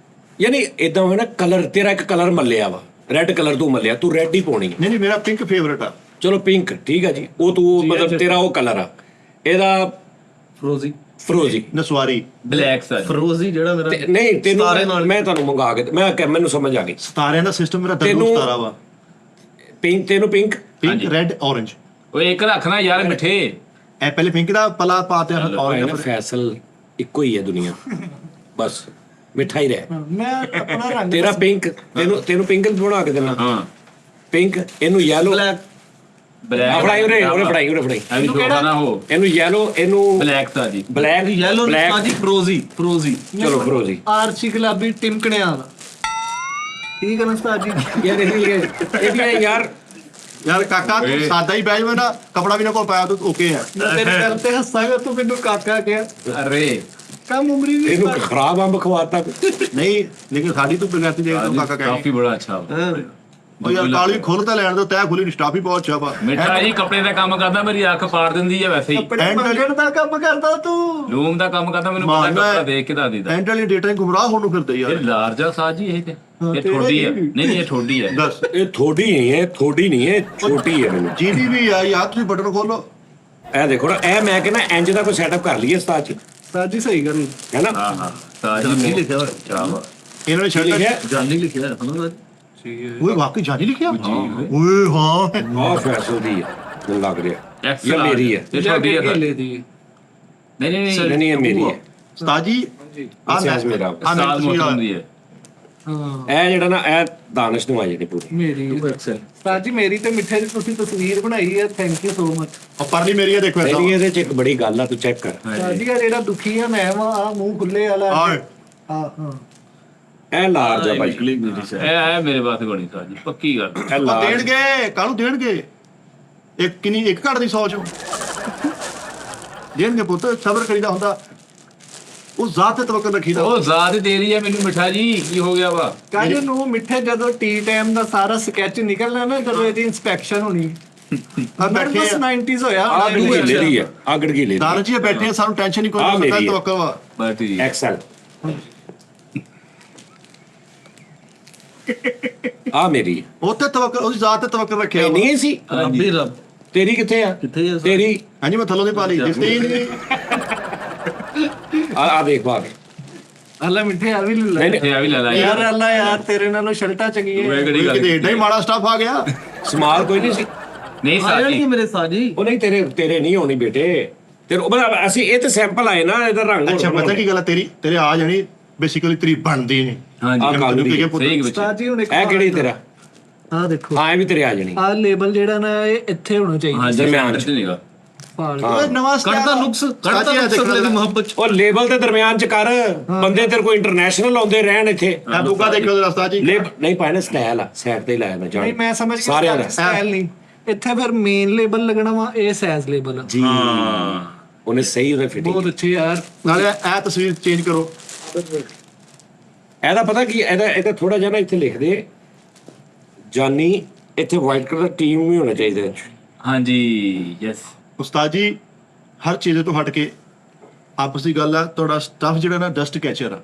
ਯਾਨੀ ਇਦਾਂ ਹੋਵੇ ਨਾ ਕਲਰ ਤੇਰਾ ਇੱਕ ਕਲਰ ਮੱਲਿਆ ਵਾ ਰੈੱਡ ਕਲਰ ਤੂੰ ਮੱਲਿਆ ਤੂੰ ਰੈੱਡ ਹੀ ਪਾਉਣੀ ਹੈ। नहीं नहीं मेरा पिंक फेवरेट है ਚਲੋ ਪਿੰਕ ਠੀਕ ਆ ਜੀ, ਉਹ ਤੂੰ ਮਤਲਬ ਤੇਰਾ ਉਹ ਕਲਰ ਆ, ਇਹਦਾ ਫਰੋਜ਼ੀ ਫਰੋਜ਼ੀ नसवारी ਬਲੈਕ ਸਰ ਫਰੋਜ਼ੀ ਜਿਹੜਾ ਮੇਰਾ ਨਹੀਂ ਤੈਨੂੰ ਸਤਾਰੇ ਨਾਲ ਮੈਂ ਤੁਹਾਨੂੰ ਮੰਗਾ ਕੇ ਮੈਂ ਕਿਹਾ ਮੈਨੂੰ ਸਮਝ ਆ ਗਈ ਸਤਾਰਿਆਂ ਦਾ ਸਿਸਟਮ ਮੇਰਾ ਦਰਦ ਤੈਨੂੰ- ਸਤਾਰਾ ਵਾ ਪਿੰਕ ਤੈਨੂੰ ਪਿੰਕ ਪਿੰਕ ਰੈੱਡ orange ਓਏ ਇੱਕ ਰੱਖਣਾ ਯਾਰ ਮਿੱਠੇ। ਇਹ ਪਹਿਲੇ ਪਿੰਕ ਦਾ ਪਲਾ ਪਾਤੇ ਹਨ ਭਾਈ ਨਾ orange ਫੈਸਲ ਇੱਕੋ ਹੀ ਹੈ ਦੁਨੀਆ ਬਸ ਮਿੱਠਾ ਹੀ ਰਹਿ। ਮੈਂ ਆਪਣਾ ਰੰਗ ਤੇਰਾ ਪਿੰਕ ਤੈਨੂੰ ਪਿੰਕ ਬਣਾ ਕੇ ਦੇਣਾ ਹਾਂ ਪਿੰਕ ਇਹਨੂੰ ਯੈਲੋ ਬਲੈਕ ਬਲੈਕ ਫੜਾਈ ਉਹਨੇ ਫੜਾਈ ਐਵੇਂ ਦੋਖਾ ਨਾ ਹੋ। ਇਹਨੂੰ ਯੈਲੋ ਇਹਨੂੰ ਬਲੈਕ ਤਾਂ ਜੀ ਬਲੈਕ ਯੈਲੋ ਬਲੈਕ ਸਾਜੀ ਫਰੋਜ਼ੀ ਚਲੋ ਫਰੋਜ਼ੀ ਆਰਚੀ ਗੁਲਾਬੀ ਟਿਮਕਣਿਆਂ ਦਾ ਠੀਕ ਹੈ ਨਾ ਉਸਤਾਦ ਜੀ। ਯਾਰ ਇਹ ਵੀ ਯਾਰ ਯਾਰ ਕਾਕਾ ਤੂੰ ਸਾਦਾ ਹੀ ਬੈਜ ਮੈਂ ਨਾ ਕਪੜਾ ਵੀ ਨਾ ਕੋਲ ਪਾਇਆ ਤੂੰ ਓਕੇ ਹੈ ਮੈਂ ਤੇਰੇ ਗੱਲ ਤੇ ਹੱਸਾਂਗਾ ਤੂੰ ਮੈਨੂੰ ਕਾਕਾ ਕਿਹਾ, ਅਰੇ ਕਮ ਉਮਰੀ ਵੀ ਇਹਨੂੰ ਖਰਾਬ ਅੰਬ ਖਵਾਤਾ ਨਹੀਂ ਲੇਕਿਨ ਸਾਡੀ ਤੂੰ ਬਗੈਰਤੀ ਜੇ ਤੂੰ ਕਾਕਾ ਕਹੇ ਕਾਫੀ ਬੜਾ ਅੱਛਾ ਵਾ। ਉਹ ਯਾਰ ਕਾਲੀ ਖੁੱਲ ਤਾਂ ਲੈਣ ਦੋ ਤੈ ਖੁੱਲੀ ਸਟਾਫ ਹੀ ਬਹੁਤ ਅੱਛਾ ਵਾ ਮਿੱਠਾ ਜੀ ਕੱਪੜੇ ਦਾ ਕੰਮ ਕਰਦਾ, ਮੇਰੀ ਅੱਖ ਪਾੜ ਦਿੰਦੀ ਆ ਵੈਸੇ ਹੀ। ਆਪਣੇ ਮੰਗਣ ਦਾ ਕੰਮ ਕਰਦਾ ਤੂੰ। ਲੂਮ ਦਾ ਕੰਮ ਕਰਦਾ, ਮੈਨੂੰ ਪਤਾ ਕੱਪੜਾ ਦੇਖ ਕੇ ਦੱਸ ਦਿੰਦਾ। ਐਂਡ ਵਾਲੀ ਡੇਟਾ ਗੁੰਮਰਾਹ ਹੋਣ ਨੂੰ ਫਿਰਦੇ ਇਹ ਯਾਰ ਲਾਰਜਾ ਸਾਜੀ ਇਹ ਤੇ ਇਹ ਥੋੜੀ ਹੈ। ਨਹੀਂ ਇਹ ਥੋੜੀ ਹੈ। ਦੱਸ ਇਹ ਥੋੜੀ ਨਹੀਂ ਹੈ ਛੋਟੀ ਹੈ ਮੈਨੂੰ ਜੀਦੀ ਵੀ ਆ ਯਾਰ ਤੁਸੀਂ ਬਟਨ ਖੋਲੋ ਇਹ ਦੇਖੋ ਨਾ ਇਹ ਮੈਂ ਕਹਿੰਦਾ ਇੰਜ ਦਾ ਕੋਈ ਸੈਟਅਪ ਕਰ ਲਈਏ ਉਸਤਾਦ ਜੀ ਉਸਤਾਦ ਜੀ ਸਹੀ ਗੱਲ ਹੈ ਨਾ ਹਾਂ ਸਾਜੀ ਕੀ ਲਿਖਿਆ ਹੋਇਆ ਚਾਵਾ ਇਹਨਾਂ ਨੇ ਸ਼ਰਟ ਲਿਖਿਆ ਜਾਨੀ ਲਿਖਿਆ ਹੈ ਨਾ ਓਏ ਵਾਕਈ ਜਾਨੀ ਲਿਖਿਆ ਓਏ ਹਾਂ ਆਹ ਫੈਸਲ ਦੀ ਹੈ ਮੈਨੂੰ ਲੱਗ ਰਿਹਾ ਐਕਸ ਇਹ ਮੇਰੀ ਹੈ ਇਹ ਤੁਹਾਡੀ ਹੈ ਕੇਲੇ ਦੀ ਨਹੀਂ ਨਹੀਂ ਨਹੀਂ ਨਹੀਂ ਇਹ ਮੇਰੀ ਹੈ ਉਸਤਾਦ ਜੀ ਆਹ ਸਾਈਜ਼ ਮੇਰਾ ਆਹ ਮੈਂ ਸਾਲ ਤੁਸੀਂ ਮੋਟਰ ਦੀ ਹੈ ਇਹ ਜਿਹੜਾ ਨਾ ਇਹ ਦਾਨਿਸ਼ ਨੂੰ ਆ ਜਿਹੜੀ ਪੂਰੀ ਮੇਰੀ ਉਸਤਾਦ ਜੀ ਮੇਰੀ ਤੇ ਮਿੱਠੇ ਦੀ ਤੁਸੀਂ ਤਸਵੀਰ ਬਣਾਈ ਹੈ ਥੈਂਕ ਯੂ ਸੋ ਮਚ ਉਹ ਪਰਲੀ ਮੇਰੀ ਹੈ ਦੇਖੋ ਨਹੀਂ ਇਹਦੇ ਚ ਇੱਕ ਬੜੀ ਗੱਲ ਆ ਤੂੰ ਚੈੱਕ ਕਰ ਉਸਤਾਦ ਜੀ ਆਹ ਜਿਹੜਾ ਦੁਖੀ ਆ ਮੈਂ ਆ ਮੂੰਹ ਖੁੱਲੇ ਵਾਲਾ ਆਹ ਹਾਂ ਇਹ ਲਾਰਜ ਆ ਭਾਈ ਇਹ ਆਇਆ ਮੇਰੇ ਬਾਤ ਕੋਣੀ ਤਾਂ ਜੀ ਪੱਕੀ ਗੱਲ ਇਹ ਉਹ ਲਾਰਜ ਦੇਣਗੇ ਕਾਹਨੂੰ ਦੇਣਗੇ ਇੱਕ ਕਿੰਨੀ ਇੱਕ ਘੜ ਦੀ 100 ਚੋਂ ਦੇਣਗੇ ਪੁੱਤ ਸਬਰ ਕਰੀਦਾ ਹੁੰਦਾ ਉਹ ਜ਼ਾਤ ਤੇ ਤਵੱਕਲ ਰੱਖੀਦਾ ਉਹ ਜ਼ਾਤ ਦੇ ਰਹੀ ਹੈ ਮੈਨੂੰ ਮਿੱਠਾ ਜੀ ਕੀ ਹੋ ਗਿਆ ਵਾ ਕੱਲ ਨੂੰ ਮਿੱਠੇ ਜਦੋਂ ਟੀ ਟਾਈਮ ਦਾ ਸਾਰਾ ਸਕੈਚ ਨਿਕਲਣਾ ਨਾ ਜਦੋਂ ਇਹਦੀ ਇਨਸਪੈਕਸ਼ਨ ਹੋਣੀ ਆ ਬੈਠੇ ਬਸ ਆ 90s ਹੋਇਆ ਆ ਹੋਣਾ ਇਹਨੂੰ। ਗੜਗੀਲੇ ਦੀ ਹੈ ਆ ਗੜਗੀਲੇ ਦੀ ਦਾਰ ਜੀ ਇਹ ਬੈਠੇ ਆ ਸਾਨੂੰ ਟੈਨਸ਼ਨ ਨਹੀਂ ਕੋਈ ਆਹ ਮੇਰੀ ਪਤਾ ਹੈ। ਤਵੱਕਲ ਵਾ ਬਾਟੀ ਜੀ ਐਕਸਲ ਆ ਮੇਰੀ ਉੱਥੇ ਤਵੱਕਲ ਉਹਦੀ ਜ਼ਾਤ ਤੇ ਤਵੱਕਲ ਰੱਖਿਆ ਵਾ। ਨਹੀਂ ਸੀ ਰੱਬੀ ਰੱਬ ਤੇਰੀ ਕਿੱਥੇ ਆ ਕਿੱਥੇ ਆ ਤੇਰੀ ਹਾਂਜੀ ਮੈਂ ਥੱਲੋਂ ਦੀ ਪਾ ਲਈ ਦਿਸਦੀ ਹੀ ਨਹੀਂ ਆ ਦੇਖ ਪਾ ਕੇ ਅੱਲਾ ਮਿੱਠੇ ਆ ਵੀ ਲੈ ਲੈ ਨਹੀਂ ਨਹੀਂ ਇਹ ਆ ਵੀ ਲੈ ਲੈ ਯਾਰ ਅੱਲਾ ਯਾਰ ਤੇਰੇ ਨਾਲੋਂ ਸ਼ਰਟਾਂ ਚੰਗੀਆਂ ਵੇ ਕਿਹੜੀ ਗੱਲ ਕਿਤੇ ਏਡਾ ਹੀ ਮਾੜਾ ਸਟਾਫ ਆ ਗਿਆ ਸਮਾਲ ਕੋਈ ਨਹੀਂ ਸੀ ਨਹੀਂ ਸਾਜੀ ਮੇਰੇ ਸਾਜੀ ਉਹ ਨਹੀਂ ਤੇਰੇ ਨਹੀਂ ਹੋਣੀ ਬੇਟੇ ਤੇਰੇ ਉਹ ਮਤਲਬ ਅਸੀਂ ਇਹ ਤੇ ਸੈਂਪਲ ਆਏ ਨਾ ਇਹਦਾ ਰੰਗ ਅੱਛਾ ਪਤਾ ਕੀ ਗੱਲ ਆ ਤੇਰੇ ਆ ਜਾਣੀ ਬੇਸਿਕਲੀ ਤੇਰੀ ਬਣਦੀ ਨਹੀਂ ਹਾਂਜੀ ਆਹ ਗੱਲ ਦੀ ਸਹੀ ਵਿੱਚ ਸਾਜੀ ਹੁਣ ਇੱਕ ਇਹ ਕਿਹੜੀ ਤੇਰਾ ਆ ਦੇਖੋ ਹਾਂ ਇਹ ਵੀ ਤੇਰੇ ਆ ਜਾਣੀ ਆ ਲੇਬਲ ਜਿਹੜਾ ਨਾ ਇਹ ਇੱਥੇ ਹੋਣਾ ਚਾਹੀਦਾ ਹਾਂਜੀ ਦਰਮਿਆਨ ਚ। ਨਹੀਂਗਾ ਫਾਲ ਓਏ ਨਵਾਂ ਕੱਢਦਾ ਨੁਕਸ ਕੱਢਦਾ ਨੁਕਸ ਅਗਲੇ ਦੀ ਮੁਹੱਬਤ ਉਹ ਲੇਬਲ ਦੇ ਦਰਮਿਆਨ ਚ ਕਰ ਬੰਦੇ ਤੇਰੇ ਕੋਈ ਇੰਟਰਨੈਸ਼ਨਲ ਆਉਂਦੇ ਰਹਿਣ ਇੱਥੇ ਆ ਬੁੱਗਾ ਦੇਖੋ ਉਹਦਾ ਰਸਤਾ ਜੀ ਨਹੀਂ ਪਾਇਨਾ ਸਟਾਈਲ ਆ ਸਾਈਡ ਤੇ ਹੀ ਲਾਇਆ ਮੈਂ ਜਾਣ ਨਹੀਂ ਮੈਂ ਸਮਝ ਗਿਆ ਸਾਰਿਆਂ ਦਾ ਸਟਾਈਲ ਨਹੀਂ ਇੱਥੇ ਫਿਰ ਮੇਨ ਲੇਬਲ ਲੱਗਣਾ ਵਾ ਇਹ ਸਾਈਜ਼ ਲੇਬਲ ਜੀ ਉਹਨੇ ਸਹੀ ਉਹਨੇ ਫਿਟਿੰਗ ਬਹੁਤ ਅੱਛੇ ਯਾਰ ਨਾਲੇ ਇਹ ਤਸਵੀਰ ਚੇਂਜ ਕਰੋ ਇਹਦਾ ਪਤਾ ਕੀ ਇਹਦਾ ਥੋੜਾ ਜਿਹਾ ਨਾ ਇੱਥੇ ਲਿਖ ਦੇ ਜਾਨੀ ਇੱਥੇ ਵਾਈਟ ਕਲਰ ਟੀਮ ਵੀ ਹੋਣਾ ਚਾਹੀਦਾ ਹੈ। ਹਾਂਜੀ ਯੈਸ ਉਸਤਾਦ ਜੀ ਹਰ ਚੀਜ਼ ਤੋਂ ਹਟ ਕੇ ਆਪਸ ਦੀ ਗੱਲ ਆ ਤੁਹਾਡਾ ਸਟਾਫ ਜਿਹੜਾ ਨਾ ਡਸਟ ਕੈਚਰ ਆ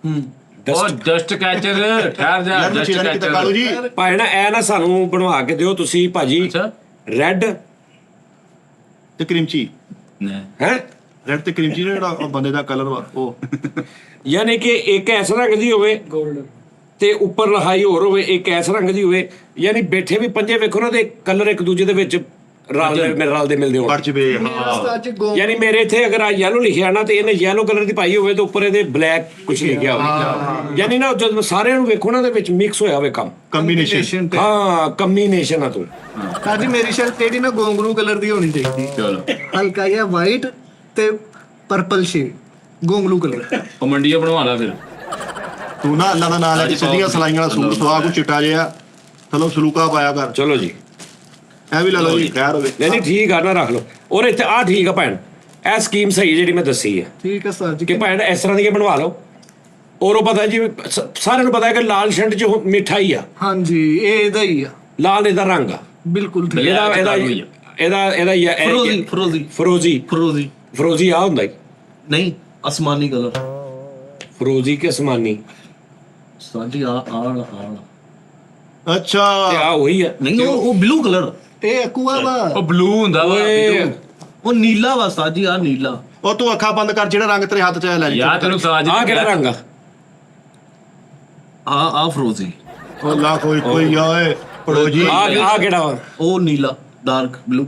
ਉਹ ਡਸਟ ਕੈਚਰ ਠਹਿਰ ਜਾ ਯਾਰ ਡਸਟ ਚੀਜ਼ਾਂ ਕਿਤੇ ਕੈਚਰ ਕਾਲੂ ਜੀ ਭਾਈ ਨਾ ਇਹ ਨਾ ਸਾਨੂੰ ਬਣਵਾ ਕੇ ਦਿਓ ਤੁਸੀਂ ਭਾਜੀ ਅੱਛਾ ਰੈੱਡ ਤੇ ਕ੍ਰੀਮਚੀ ਨਹੀਂ ਹੈ ਰੈਡ ਤੇ ਕ੍ਰੀਮਚੀ ਜਿਹੜਾ ਉਹ ਬੰਦੇ ਦਾ ਕਲਰ ਵਾ ਉਹ ਯਾਨੀ ਕਿ ਇੱਕ ਇਸ ਰੰਗ ਦੀ ਹੋਵੇ 골ਡ ਤੇ ਉੱਪਰ ਲਹਾਈ ਹੋਰ ਹੋਵੇ ਇੱਕ ਇਸ ਰੰਗ ਦੀ ਹੋਵੇ ਯਾਨੀ ਬੈਠੇ ਵੀ ਪੰਜੇ ਵੇਖੋ ਨਾ ਤੇ ਕਲਰ ਇੱਕ ਦੂਜੇ ਦੇ ਵਿੱਚ ਰਲਦੇ ਮਿਲਦੇ ਹੋਣ ਪੜ ਜਵੇ ਉਸਤਾਦ ਜੀ ਗੋ ਯਾਨੀ ਮੇਰੇ ਇੱਥੇ ਅਗਰ ਆ ਯੈਲੋ ਲਿਖਿਆ ਨਾ ਤੇ ਇਹਨੇ ਯੈਲੋ ਕਲਰ ਦੀ ਪਾਈ ਹੋਵੇ ਤੇ ਉੱਪਰ ਇਹਦੇ ਬਲੈਕ ਕੁਝ ਲਿਖਿਆ ਹੋਵੇ ਯਾਨੀ ਨਾ ਜਦ ਸਾਰਿਆਂ ਨੂੰ ਵੇਖੋ ਨਾ ਦੇ ਵਿੱਚ ਮਿਕਸ ਹੋਇਆ ਹੋਵੇ ਕੰਮ ਕੰਬੀਨੇਸ਼ਨ ਹਾਂ ਕੰਬੀਨੇਸ਼ਨ ਆ ਤੂੰ ਸਾਜੀ ਮੇਰੀ ਸ਼ਰਟ ਤੇਰੀ ਨਾ ਗੋਂਗਰੂ ਕਲਰ ਦੀ ਹੋਣੀ ਚਾਹੀਦੀ ਚਲੋ ਹਲਕਾ ਜਿਹਾ ਵਾਈਟ ਤੇ ਪਰਪਲ ਸ਼ੇਡ ਗੋਂਗਲੂ ਕਲਰ ਉਹ ਮੰਡੀਆਂ ਬਣਵਾ ਲਾ ਫਿਰ ਤੂੰ ਨਾ ਅੱਲਾ ਦਾ ਨਾਮ ਲੈ ਕੇ ਸਿੱਧੀਆਂ ਸਲਾਈਆਂ ਵਾਲਾ ਸੂਟ ਸਵਾ ਕੋ ਚਿੱਟਾ ਜਿਹਾ ਥੱਲੋਂ ਸਲੂਕਾ ਪਾਇਆ ਕਰ ਚਲੋ ਜੀ ਇਹ ਵੀ ਲੈ ਲਓ ਜੀ ਖੈਰ ਹੋਵੇ ਨਹੀਂ ਠੀਕ ਆ ਨਾ ਰੱਖ ਲਓ ਔਰ ਇੱਥੇ ਆ ਠੀਕ ਆ ਭੈਣ ਇਹ ਸਕੀਮ ਸਹੀ ਜਿਹੜੀ ਮੈਂ ਦੱਸੀ ਹੈ ਠੀਕ ਹੈ ਸਰ ਜੀ ਕਿ ਭੈਣ ਇਸ ਤਰ੍ਹਾਂ ਦੀਆਂ ਬਣਵਾ ਲਓ ਔਰ ਉਹ ਪਤਾ ਜੀ ਸਾਰਿਆਂ ਨੂੰ ਪਤਾ ਹੈ ਕਿ ਲਾਲ ਸ਼ਰਟ 'ਚ ਮਿਠਾਈ ਆ ਹਾਂਜੀ ਇਹ ਇਹਦਾ ਹੀ ਆ ਲਾਲ ਇਹਦਾ ਰੰਗ ਆ ਬਿਲਕੁਲ ਠੀਕ ਫਰੋਜ਼ੀ ਫਰੋਜ਼ੀ ਆ ਹੁੰਦਾ ਨਹੀਂ ਅਸਮਾਨੀ ਕਲਰ ਫਰੋਜ਼ੀ ਕਿ ਅਸਮਾਨੀ ਸਾਡੀ ਆ ਅੱਛਾ ਤੇ ਆ ਉਹੀ ਆ ਨਹੀਂ ਉਹ ਬਲੂ ਕਲਰ ਇਹ ਅਕੂਆ ਵਾ ਉਹ ਬਲੂ ਹੁੰਦਾ ਵਾ ਓਏ ਉਹ ਨੀਲਾ ਵਾ ਸਾਜੀ ਆ ਨੀਲਾ ਉਹ ਤੂੰ ਅੱਖਾਂ ਬੰਦ ਕਰ ਜਿਹੜਾ ਰੰਗ ਤੇਰੇ ਹੱਥ 'ਚ ਲੈ ਯਾਰ ਤੈਨੂੰ ਸਾਜ ਆ ਕਿਹੜਾ ਰੰਗ ਆ ਆ ਫਰੋਜ਼ੀ ਉਹ ਲਾ ਕੋਈ ਓਏ ਪੜੋ ਜੀ ਆ ਕਿਹੜਾ ਵਾ ਉਹ ਨੀਲਾ ਡਾਰਕ ਬਲੂ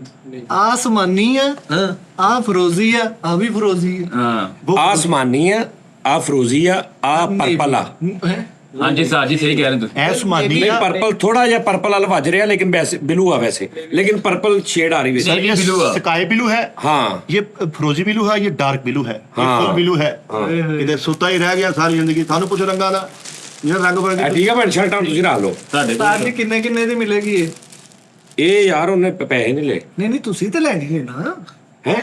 ਆਸਮਾਨੀ ਆ ਹਾਂ ਆ ਫਰੋਜ਼ੀ ਆ ਆ ਵੀ ਫਰੋਜ਼ੀ ਆ ਹਾਂ ਆ ਅਸਮਾਨੀ ਆ ਆ ਫਰੋਜ਼ੀ ਆ ਆ ਪਰਪਲ ਆ ਹੈਂ? ਹਾਂਜੀ ਸਾਜੀ ਸਹੀ ਕਹਿ ਰਹੇ ਤੁਸੀਂ ਐਸ ਮਾਨੀ ਨਹੀਂ ਆ ਪਰਪਲ ਥੋੜਾ ਜਿਹਾ ਪਰਪਲ ਵਾਲਾ ਵੱਜ ਰਿਹਾ ਲੇਕਿਨ ਵੈਸੇ ਬਲੂ ਆ ਵੈਸੇ लेकिन पर्पल शेड आ रही है सर ये ब्लू है। स्काई ब्लू है हाँ ये फरोजी ब्लू है ये डार्क ब्लू है ये हाँ। फुल ब्लू है इधर सुता ही रह गया सारी जिंदगी थानू कुछ रंगा दा ये रंग ਇਹ बरंगे ਠੀਕ ਆ ਭੈਣ ਸ਼ਰਟਾਂ ਤੁਸੀਂ ਰੱਖ ਲਓ ਤੁਹਾਡੇ ਉਸਤਾਦ ਜੀ ਕਿੰਨੇ ਕਿੰਨੇ ਦੀ ਮਿਲੇਗੀ ਇਹ ਯਾਰ ਉਹਨੇ ਪੈਸੇ ਨਹੀਂ ਲਏ ਨਹੀਂ ਤੁਸੀਂ ਤੇ ਲੈਣੀ ਹੈ ਨਾ ਹੈ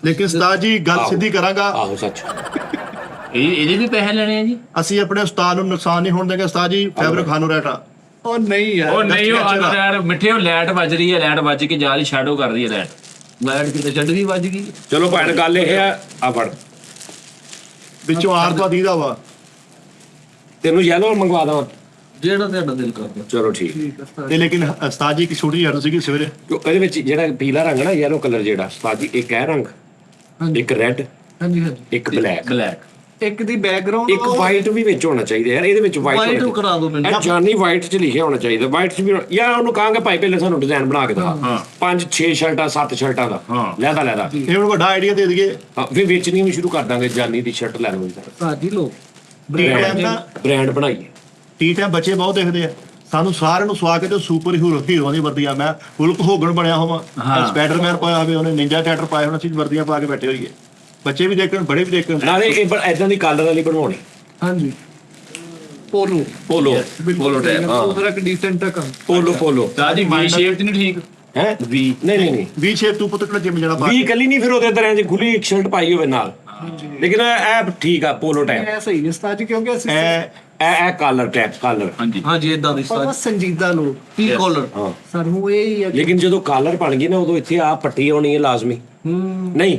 लेकिन उस्ताद जी गल आओ। सीधी करांगा ਆਹੋ ਸੱਚ ਇਹਦੇ ਵੀ ਪੈਸੇ ਲੈਣੇ ਆ ਜੀ ਅਸੀਂ ਆਪਣੇ ਉਸਤਾਦ ਨੂੰ ਨੁਕਸਾਨ ਨਹੀਂ ਹੋਣ ਦੇਗੇ ਉਸਤਾਦ ਜੀ ਫੈਬਰਿਕ ਖਾਨੋ ਰੇਟਾ ਉਹ ਨਹੀਂ ਯਾਰ ਉਹ ਨਹੀਂ ਉਹ ਕੱਚਾ ਯਾਰ ਮਿੱਠੇ ਉਹ ਲਾਈਟ ਵੱਜ ਰਹੀ ਹੈ ਲਾਈਟ ਵੱਜ ਕੇ ਜਾਲੀ ਸ਼ੈਡੋ ਕਰ ਰਹੀ ਹੈ ਲਾਈਟ ਕਿਤੇ ਚੱਡ ਵੀ ਵੱਜ ਗਈ ਚਲੋ ਭੈਣ ਗੱਲ ਇਹ ਆ ਫੜ ਵਿੱਚੋਂ ਆਰ ਤੋਂ ਦੀਦਾ ਵਾ ਤੈਨੂੰ ਯੈਲੋ ਮੰਗਵਾ ਦਵਾਂ ਜਿਹੜਾ ਤੁਹਾਡਾ ਦਿਲ ਕਰਦਾ ਚਲੋ ਠੀਕ ਠੀਕ ਹੈ ਉਸਤਾਦ ਤੇ ਲੇਕਿਨ ਉਸਤਾਦ ਜੀ ਕੀ ਛੋਟੀ ਯਾਰ ਸੀਗੀ ਸਵੇਰੇ ਇਹਦੇ ਵਿੱਚ ਜਿਹੜਾ ਪੀਲਾ ਰੰਗ ਨਾ ਯੈਲੋ ਕਲਰ ਜਿਹੜਾ ਉਸਤਾਦ ਜੀ ਇੱਕ ਇਹ ਰੰਗ ਇੱਕ ਰੈੱਡ ਹਾਂਜੀ ਹਾਂਜੀ ਇੱਕ ਬਲੈਕ ਬਲੈਕ ਇੱਕ ਦੀ ਬੈਕਗ੍ਰਾਉਂਡ ਇੱਕ ਵਾਈਟ ਵੀ ਵਿੱਚ ਹੋਣਾ ਚਾਹੀਦਾ ਯਾਰ, ਇਹਦੇ ਵਿੱਚ ਵਾਈਟ ਕਰਾ ਦਿਓ ਮੈਨੂੰ। ਇਹ ਜਾਨੀ ਵਾਈਟ ਚ ਲਿਖਿਆ ਹੋਣਾ ਚਾਹੀਦਾ, ਵਾਈਟ ਚ ਵੀ ਯਾਰ ਉਹਨੂੰ ਕਹਾਂਗੇ ਭਾਈ ਪਹਿਲੇ ਸਾਨੂੰ ਡਿਜ਼ਾਈਨ ਬਣਾ ਕੇ ਦਿਖਾ 5-6 ਸ਼ਰਟਾਂ 7 ਸ਼ਰਟਾਂ ਦਾ ਲੈਦਾ ਇਹ ਹੁਣ ਵੱਡਾ ਆਈਡੀਆ ਦੇ ਦਈਏ। ਫਿਰ ਵੇਚਣੀ ਵੀ ਸ਼ੁਰੂ ਕਰ ਦਾਂਗੇ, ਜਾਨੀ ਦੀ ਸ਼ਰਟ ਲੈ ਲਓ ਸਾਜੀ ਲੋ ਬ੍ਰਾਂਡ ਬਣਾਈਏ। ਟੀ ਟਾਈਮ ਬੱਚੇ ਬਹੁਤ ਦੇਖਦੇ ਆ, ਸਾਨੂੰ ਸਾਰਿਆਂ ਨੂੰ ਸਵਾ ਕੇ ਤੇ ਸੁਪਰ ਹੀਰੋਆਂ ਦੀ ਵਰਦੀਆਂ, ਮੈਂ ਹੁਲਕ ਹੋਗਣ ਬਣਿਆ ਹੋਵਾਂ, ਸਪਾਈਡਰਮੈਨ ਪਾਇਆ ਹੋਵੇ ਉਹਨੇ, ਨਿੰਜਾ ਟੈਟਰ ਪਾਇਆ ਹੋਣਾ, ਅਸੀਂ ਵਰਦੀਆਂ ਪਾ ਕੇ ਬੈਠੇ ਹੋਈਏ, ਬੱਚੇ ਵੀ ਦੇਖਣ ਬੜੇ ਵੀ ਦੇਖਣ। ਨਾਲੇ ਇਹ ਐਦਾਂ ਦੀ ਕਲਰ ਵਾਲੀ ਬਣਵਾਉਣੀ। ਹਾਂਜੀ ਪੋਲੋ ਪੋਲੋ ਟਾਈਪ ਹਾਂ ਉਹਦਾ ਇੱਕ ਡੀਸੈਂਟ ਕੰਮ ਪੋਲੋ ਤਾਂ ਜੀ ਵੀ ਸ਼ੇਪ ਚ ਨਹੀਂ ਠੀਕ ਹੈ ਵੀ ਨਹੀਂ ਵੀ ਸ਼ੇਪ ਤੂੰ ਪੁੱਤ ਕਿਹੜਾ ਜਿਮ ਜਾਣਾ ਪਾ ਵੀ ਕੱਲੀ ਨਹੀਂ, ਫਿਰ ਉਹਦੇ ਤਰ੍ਹਾਂ ਦੀ ਖੁੱਲੀ ਇੱਕ ਸ਼ਰਟ ਪਾਈ ਹੋਵੇ ਨਾਲ, ਲੇਕਿਨ ਇਹ ਠੀਕ ਆ ਪੋਲੋ ਟਾਈਪ। ਇਹ ਸਹੀ ਹੈ ਉਸਤਾਦ ਜੀ, ਕਿਉਂਕਿ ਅਸੀਂ ਇਹ ਕਲਰ ਟਾਈਪ ਕਲਰ ਹਾਂਜੀ ਇਦਾਂ ਦੀ ਬਹੁਤ ਸੰਜੀਦਾ ਲੋਕ ਟੀ ਕਾਲਰ ਹਾਂ। ਸਾਨੂੰ ਇਹ ਹੀ ਹੈ ਲੇਕਿਨ ਜਦੋਂ ਕਾਲਰ ਬਣ ਗਈ ਨਾ ਉਦੋਂ ਇੱਥੇ ਆ ਪੱਟੀ ਆਉਣੀ ਹੈ ਲਾਜ਼ਮੀ। ਨਹੀਂ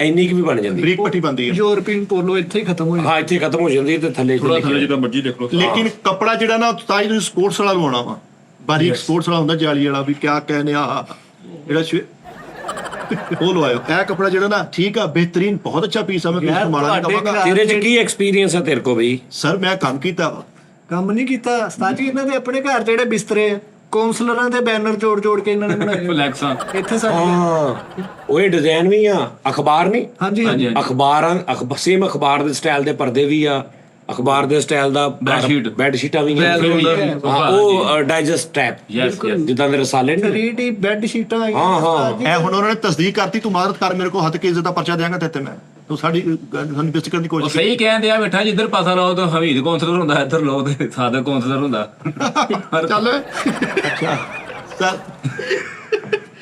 ਇੰਨੀ ਕੁ ਵੀ ਬਣ ਜਾਂਦੀ, ਬਰੀਕ ਪੱਟੀ ਬੰਦੀ ਹੈ, ਯੂਰਪੀਅਨ ਪੋਲੋ ਇੱਥੇ ਹੀ ਖਤਮ ਹੋ ਜਾਂਦਾ। ਹਾਂ ਇੱਥੇ ਖਤਮ ਹੋ ਜਾਂਦੀ ਹੈ ਤੇ ਥੱਲੇ ਥੋੜਾ ਥੱਲੇ ਜਿੱਦਾਂ ਮਰਜ਼ੀ ਦੇਖ ਲਓ। ਲੇਕਿਨ ਕੱਪੜਾ ਜਿਹੜਾ ਨਾ ਤਾਂ ਹੀ ਤੁਸੀਂ ਸਪੋਰਟਸ ਵਾਲਾ ਲਵਾਉਣਾ ਵਾ, ਬਾਰੀਕ ਸਪੋਰਟਸ ਵਾਲਾ ਹੁੰਦਾ ਜਾਲੀ ਵਾਲਾ, ਵੀ ਕਿਆ ਕਹਿੰਦੇ ਆ ਜਿਹੜਾ ਉਹ ਲਵਾਇਓ। ਇਹ ਕੱਪੜਾ ਜਿਹੜਾ ਨਾ ਠੀਕ ਆ, ਬਿਹਤਰੀਨ, ਬਹੁਤ ਅੱਛਾ ਪੀਸ ਆ, ਮੈਂ ਕਿਸੇ ਨੂੰ ਮਾੜਾ ਨਹੀਂ ਕਹਾਂਗਾ। ਤੇਰੇ ਚ ਕੀ ਐਕਸਪੀਰੀਅੰਸ ਹੈ ਤੇਰੇ ਕੋ ਬਈ? ਸਰ ਮੈਂ ਕੰਮ ਕੀਤਾ ਵਾ, ਕੰਮ ਨਹੀਂ ਕੀਤਾ ਉਸਤਾਦ ਜੀ, ਇਹਨਾਂ ਦੇ ਆਪਣੇ ਘਰ ਜਿਹੜੇ ਬਿਸਤਰੇ ਆ ਕੌਂਸਲਰਾਂ ਦੇ ਬੈਨਰ ਜੋੜ ਕੇ ਇਹਨਾਂ ਨੇ ਬਣਾਏ ਫਲੈਕਸਾਂ ਇੱਥੇ ਸਾਡੇ ਹਾਂ ਉਹ ਡਿਜ਼ਾਈਨ ਵੀ ਆ, ਅਖਬਾਰ ਨਹੀਂ ਹਾਂਜੀ ਹਾਂਜੀ ਅਖਬਾਰਾਂ ਸੇਮ ਅਖਬਾਰ ਦੇ ਸਟਾਈਲ ਦੇ ਪਰਦੇ ਵੀ ਆ, ਅਖਬਾਰ ਦੇ ਸਟਾਈਲ ਦਾ ਬੈੱਡ ਸ਼ੀਟਾਂ ਵੀ ਆ, ਉਹ ਡਾਈਜੈਸਟ ਟੈਪ ਯੈਸ ਜਿੱਦਾਂ ਦੇ ਰਸਾਲੇ ਨੇ 3D ਬੈੱਡ ਸ਼ੀਟਾਂ ਆਈਆਂ ਹਾਂ, ਹਾਂ। ਉਸਤਾਦ ਜੀ। ਇਹ ਹੁਣ ਉਹਨਾਂ ਨੇ ਤਸਦੀਕ ਕਰਤੀ, ਤੂੰ ਮਾਰਤ ਕਰ, ਮੇਰੇ ਕੋਲ ਹੱਥ ਕੇ ਇੱਜ਼ਤ ਦਾ ਪਰਚਾ ਦਿਆਂਗਾ ਤੇ ਮੈਂ ਤੂੰ ਸਾਡੀ ਸਾਨੂੰ ਬੇਇੱਜ਼ਤੀ ਕਰਨ ਦੀ ਉਹ ਕੋਸ਼ਿਸ਼ ਸਹੀ ਕਹਿੰਦੇ ਆ ਬੈਠਾ ਜਿੱਧਰ ਪਾਸਾ ਲਾਓ ਤਾਂ ਹਮੀਦ ਕੌਂਸਲਰ ਹੁੰਦਾ, ਇੱਧਰ ਲਾਓ ਤੇ ਸਾਦਾ ਕੌਂਸਲਰ ਹੁੰਦਾ। ਚੱਲ ਅੱਛਾ ਸਰ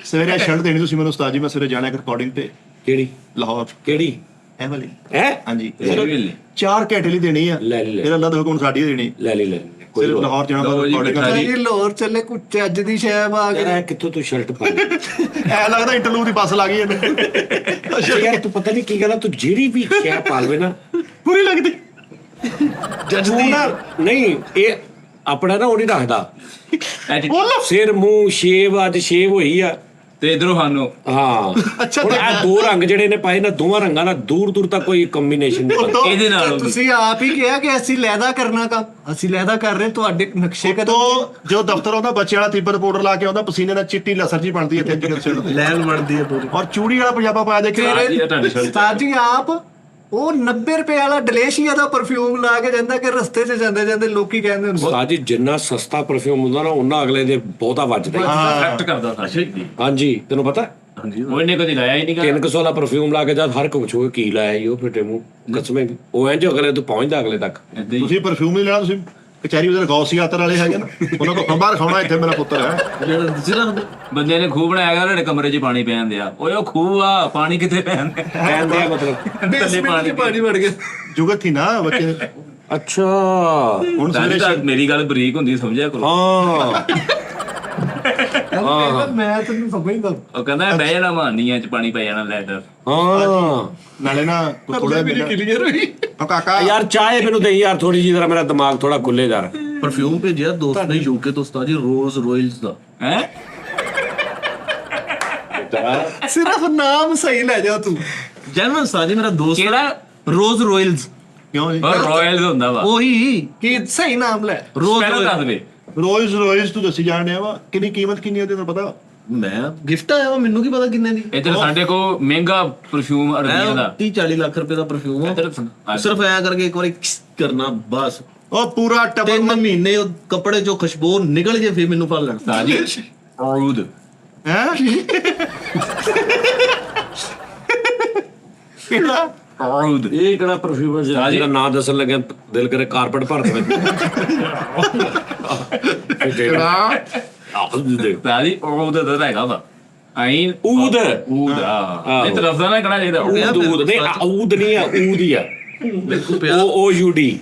ਸਵੇਰੇ ਸ਼ਰਟ ਦੇਣੀ ਤੁਸੀਂ ਮੈਨੂੰ ਉਸਤਾਦ ਜੀ, ਮੈਂ ਸਵੇਰੇ ਜਾਣਾ ਰਿਕਾਰਡਿੰਗ ਤੇ ਕਿਹੜੀ ਲਾਹੌਰ, ਕਿਹੜੀ ਇਹ ਵਾਲੀ ਹੈ ਹਾਂਜੀ ਲੈ 4 ਘੰਟੇ ਲਈ ਦੇਣੀ ਆ, ਲੈ ਲਈ, ਲੈ। ਇਹਦਾ ਅੱਲਾ ਦਾ ਹੁਕਮ ਸਾਡੀ ਦੇਣੀ, ਲੈ ਕੋਈ ਸਿਰਫ ਲਾਹੌਰ ਜਾਣਾ ਲਓ ਜੀ, ਰਿਕਾਰਡਿੰਗ ਬਿਠਾ ਕਰਨੀ। ਜੀ ਲਾਹੌਰ ਚੱਲੇ ਕੁਝ ਚੱਜ ਦੀ ਸ਼ੈਬ ਆ ਗਈ। ਯਾਰ ਕਿੱਥੋਂ ਤੂੰ ਸ਼ਰਟ ਪਾ ਲਈ? ਐ ਲੱਗਦਾ ਇੰਟਰਲੂਡ ਦੀ ਬੱਸ ਲੱਗ ਗਈ ਇਹਨੇ, ਯਾਰ ਤੂੰ ਪਤਾ ਨਹੀਂ ਕੀ ਗੱਲ ਆ, ਤੂੰ ਜਿਹੜੀ ਵੀ ਸ਼ੈ ਪਾ ਲਵੇ ਨਾ ਪੂਰੀ ਲੱਗਦੀ ਤੂੰ ਨਾ ਨਹੀਂ ਇਹ ਆਪਣਾ ਨਾ ਉਹ ਨਹੀਂ ਰੱਖਦਾ ਸਿਰ ਮੂੰਹ ਸ਼ੇਵ, ਅੱਜ ਸ਼ੇਵ ਹੋਈ ਆ ਤੇ ਇਧਰੋਂ ਸਾਨੂੰ ਹਾਂ। ਅੱਛਾ, ਹੁਣ ਇਹ ਦੋ ਰੰਗ ਜਿਹੜੇ ਨੇ ਪਾਏ ਨਾ, ਦੋਵਾਂ ਰੰਗਾਂ ਦਾ ਦੂਰ ਦੂਰ ਤੱਕ ਕੋਈ ਕੰਬੀਨੇਸ਼ਨ ਨਹੀਂ ਬਣਦਾ। ਇਹਦੇ ਨਾਲ ਤੁਸੀਂ ਆਪ ਹੀ ਕਿਹਾ ਕਿ ਅਸੀਂ ਲੈਦਾ ਕਰਨਾ ਕੰਮ, ਅਸੀਂ ਲੈਦਾ ਕਰ ਰਹੇ, ਤੁਹਾਡੇ ਨਕਸ਼ੇ ਕਦਮ ਤੋਂ ਜੋ ਦਫ਼ਤਰ ਆਉਂਦਾ ਬੱਚੇ ਵਾਲਾ ਤਿੱਬਤ ਪਾਊਡਰ ਲਾ ਕੇ ਆਉਂਦਾ, ਪਸੀਨੇ ਨਾਲ ਚਿੱਟੀ ਲਸਰ ਜੀ ਬਣਦੀ ਹੈ ਇੱਥੇ ਸਿਰ ਤੇ, ਲੈਣ ਬਣਦੀ ਹੈ ਪੂਰੀ। ਔਰ ਚੂੜੀ ਵਾਲਾ ਪਜਾਮਾ ਪਾਇਆ ਦੇਖੇ ਉਸਤਾਦ ਜੀ ਆਪ ਉਹ 90 ਰੁਪਏ ਵਾਲਾ ਡਲੇਸ਼ੀਆ ਦਾ ਪਰਫਿਊਮ ਲਾ ਕੇ ਜਾਂਦਾ ਕਿ ਰਸਤੇ 'ਚ ਜਾਂਦੇ ਜਾਂਦੇ ਲੋਕੀ ਕਹਿੰਦੇ ਹੁੰਦੇ ਸਾਜੀ ਜਿੰਨਾ ਸਸਤਾ ਪਰਫਿਊਮ ਹੁੰਦਾ ਨਾ ਉਹਨਾਂ ਅਗਲੇ ਦੇ ਬਹੁਤਾ ਵੱਜਦਾ। ਐਕਟ ਕਰਦਾ ਸਾਸ਼ੇ ਹਾਂਜੀ ਤੈਨੂੰ ਪਤਾ ਉਹ ਇਹਨੇ ਕਦੀ ਲਾਇਆ ਹੀ ਨਹੀਂ 300 ਵਾਲਾ ਪਰਫਿਊਮ ਲਾ ਕੇ ਜਦ ਹਰ ਕੋਈ ਪੁੱਛੋਗੇ ਕੀ ਲਾਇਆ ਈ ਉਹ ਫਿੱਟੇ ਮੂੰਹ ਕਸਮੇ ਉਹ ਇੰਜ ਅਗਲੇ ਤੋਂ ਪਹੁੰਚਦਾ ਅਗਲੇ ਤੱਕ। ਤੁਸੀਂ ਪਰਫਿਊਮ ਨਹੀਂ ਲੈਣਾ, ਤੁਸੀਂ ਕਚਹਿਰੀ ਉਹਦੇ ਗੌਸੀ ਆਤਰ ਵਾਲੇ ਹੈਗੇ ਨਾ, ਉਹਨਾਂ ਕੋਲ ਖੰਬਾਰ ਖਾਣਾ, ਇੱਥੇ ਮੇਰਾ ਪੁੱਤਰ ਹੈ। ਜਿਹੜਾ ਦੂਸਰਾ ਬੰਦੇ ਨੇ ਖੂਹ ਬਣਾਇਆ ਗਿਆ, ਤੁਹਾਡੇ ਕਮਰੇ 'ਚ ਪਾਣੀ ਪੈਣ ਦਿਆ। ਓਏ ਉਹ ਖੂਹ ਆ, ਪਾਣੀ ਕਿੱਥੇ ਪੈਣ ਦਿਆ? ਕਹਿੰਦੇ ਆ ਮਤਲਬ ਥੱਲੇ ਪਾਣੀ ਵੜ ਗਿਆ। ਜੁਗਤ ਥੀ ਨਾ ਬੱਚੇ, ਅੱਛਾ ਹੁਣ ਸਾਡੀ ਤਾਂ ਸਵੇਰੇ ਮੇਰੀ ਗੱਲ ਬਰੀਕ ਹੁੰਦੀ, ਸਮਝਿਆ ਕਰੋ। ਹਾਂ ਮੈਂ ਤੈਨੂੰ ਸਮਝਦਾ। ਉਹ ਕਹਿੰਦਾ ਬਹਿ ਜਾਣਾ ਮਾਨੀਆਂ 'ਚ ਪਾਣੀ ਪੈ ਜਾਣਾ ਲੈਟਰ। ਹਾਂ ਨਾਲੇ ਨਾ ਥੋੜਾ ਕਲੀਅਰ ਹੋਈ। ਕਾਕਾ ਯਾਰ ਚਾਹ ਮੈਨੂੰ ਦੇ ਯਾਰ ਥੋੜੀ ਜਿਹੀ, ਜਰਾ ਮੇਰਾ ਦਿਮਾਗ ਥੋੜਾ ਖੁੱਲੇ ਯਾਰ। ਪਰਫਿਊਮ ਭੇਜਿਆ ਦੋਸਤ ਨੇ ਯੂਕੇ ਤੋਂ ਉਸਤਾਦ ਜੀ, ਰੋਜ਼ ਰੋਇਲਸ ਦਾ। ਹੈ ਸਿਰਫ ਨਾਮ ਸਹੀ ਲੈ ਜਾ ਤੂੰ। ਜੈਨੂਨ ਉਸਤਾਦ ਜੀ, ਮੇਰਾ ਦੋਸਤ ਕਿਹੜਾ? ਰੋਜ਼ ਰੋਇਲਸ, ਕਿਉਂ ਜੀ? ਰਾਇਲ ਹੁੰਦਾ ਵਾ। ਉਹੀ ਕੀ ਸਹੀ ਨਾਮ ਲੈ। ਰੋਜ਼ ਪਹਿਲਾਂ ਦੱਸ ਦੇ। ਰੋਇਜ਼ ਤੂੰ ਦੱਸੀ ਜਾਣ ਡਿਆ ਵਾ, ਕਿੰਨੀ ਕੀਮਤ ਕਿੰਨੀ ਉਹਦੇ, ਤੈਨੂੰ ਪਤਾ? ਮੈਂ ਗਿਫਟ ਆਇਆ ਵਾ, ਮੈਨੂੰ ਕੀ ਪਤਾ ਕਿੰਨੇ ਦੀ। ਇੱਧਰ ਸਾਡੇ ਕੋਲ ਮਹਿੰਗਾ ਪਰਫਿਊਮ ਅਰਬੀਆਂ ਦਾ 30-40 ਲੱਖ ਰੁਪਏ ਦਾ ਪਰਫਿਊਮ ਆ। ਇੱਧਰ ਸਿਰਫ ਐਂ ਕਰਕੇ ਇੱਕ ਵਾਰੀ ਕਰਨਾ ਬਸ, ਉਹ ਪੂਰਾ ਟੱਬਰ 3 ਮਹੀਨੇ ਉਹ ਕੱਪੜੇ ਚੋਂ ਖੁਸ਼ਬੂ ਨਿਕਲ ਜੇ, ਫਿਰ ਮੈਨੂੰ ਪਤਾ ਲੱਗਦਾ। ਸਾਜੀ ਔਰੂਦ ਹੈ ਔਰੂਦ ਇਹ ਕਿਹੜਾ ਪਰਫਿਊਮ ਹੈ ਜਿਹੜਾ ਨਾਂ ਦੱਸਣ ਲੱਗਿਆ ਦਿਲ ਕਰੇ ਕਾਰਪਟ ਭਰ ਦੇਵੇ। ਸਾਜੀ ਔਰੂਦ ਦਾ ਹੈਗਾ ਵਾ। ਆਈਨ ਊਦ ਊਦ ਆ ਇਹ ਤਰਫ ਦਾ ਨਾ ਕਹਣਾ ਚਾਹੀਦਾ। ਊਦ ਨਹੀਂ ਊਦ ਨਹੀਂ ਆ ਊਦ ਹੀ ਆ ਉਹ ਯੂਡੀ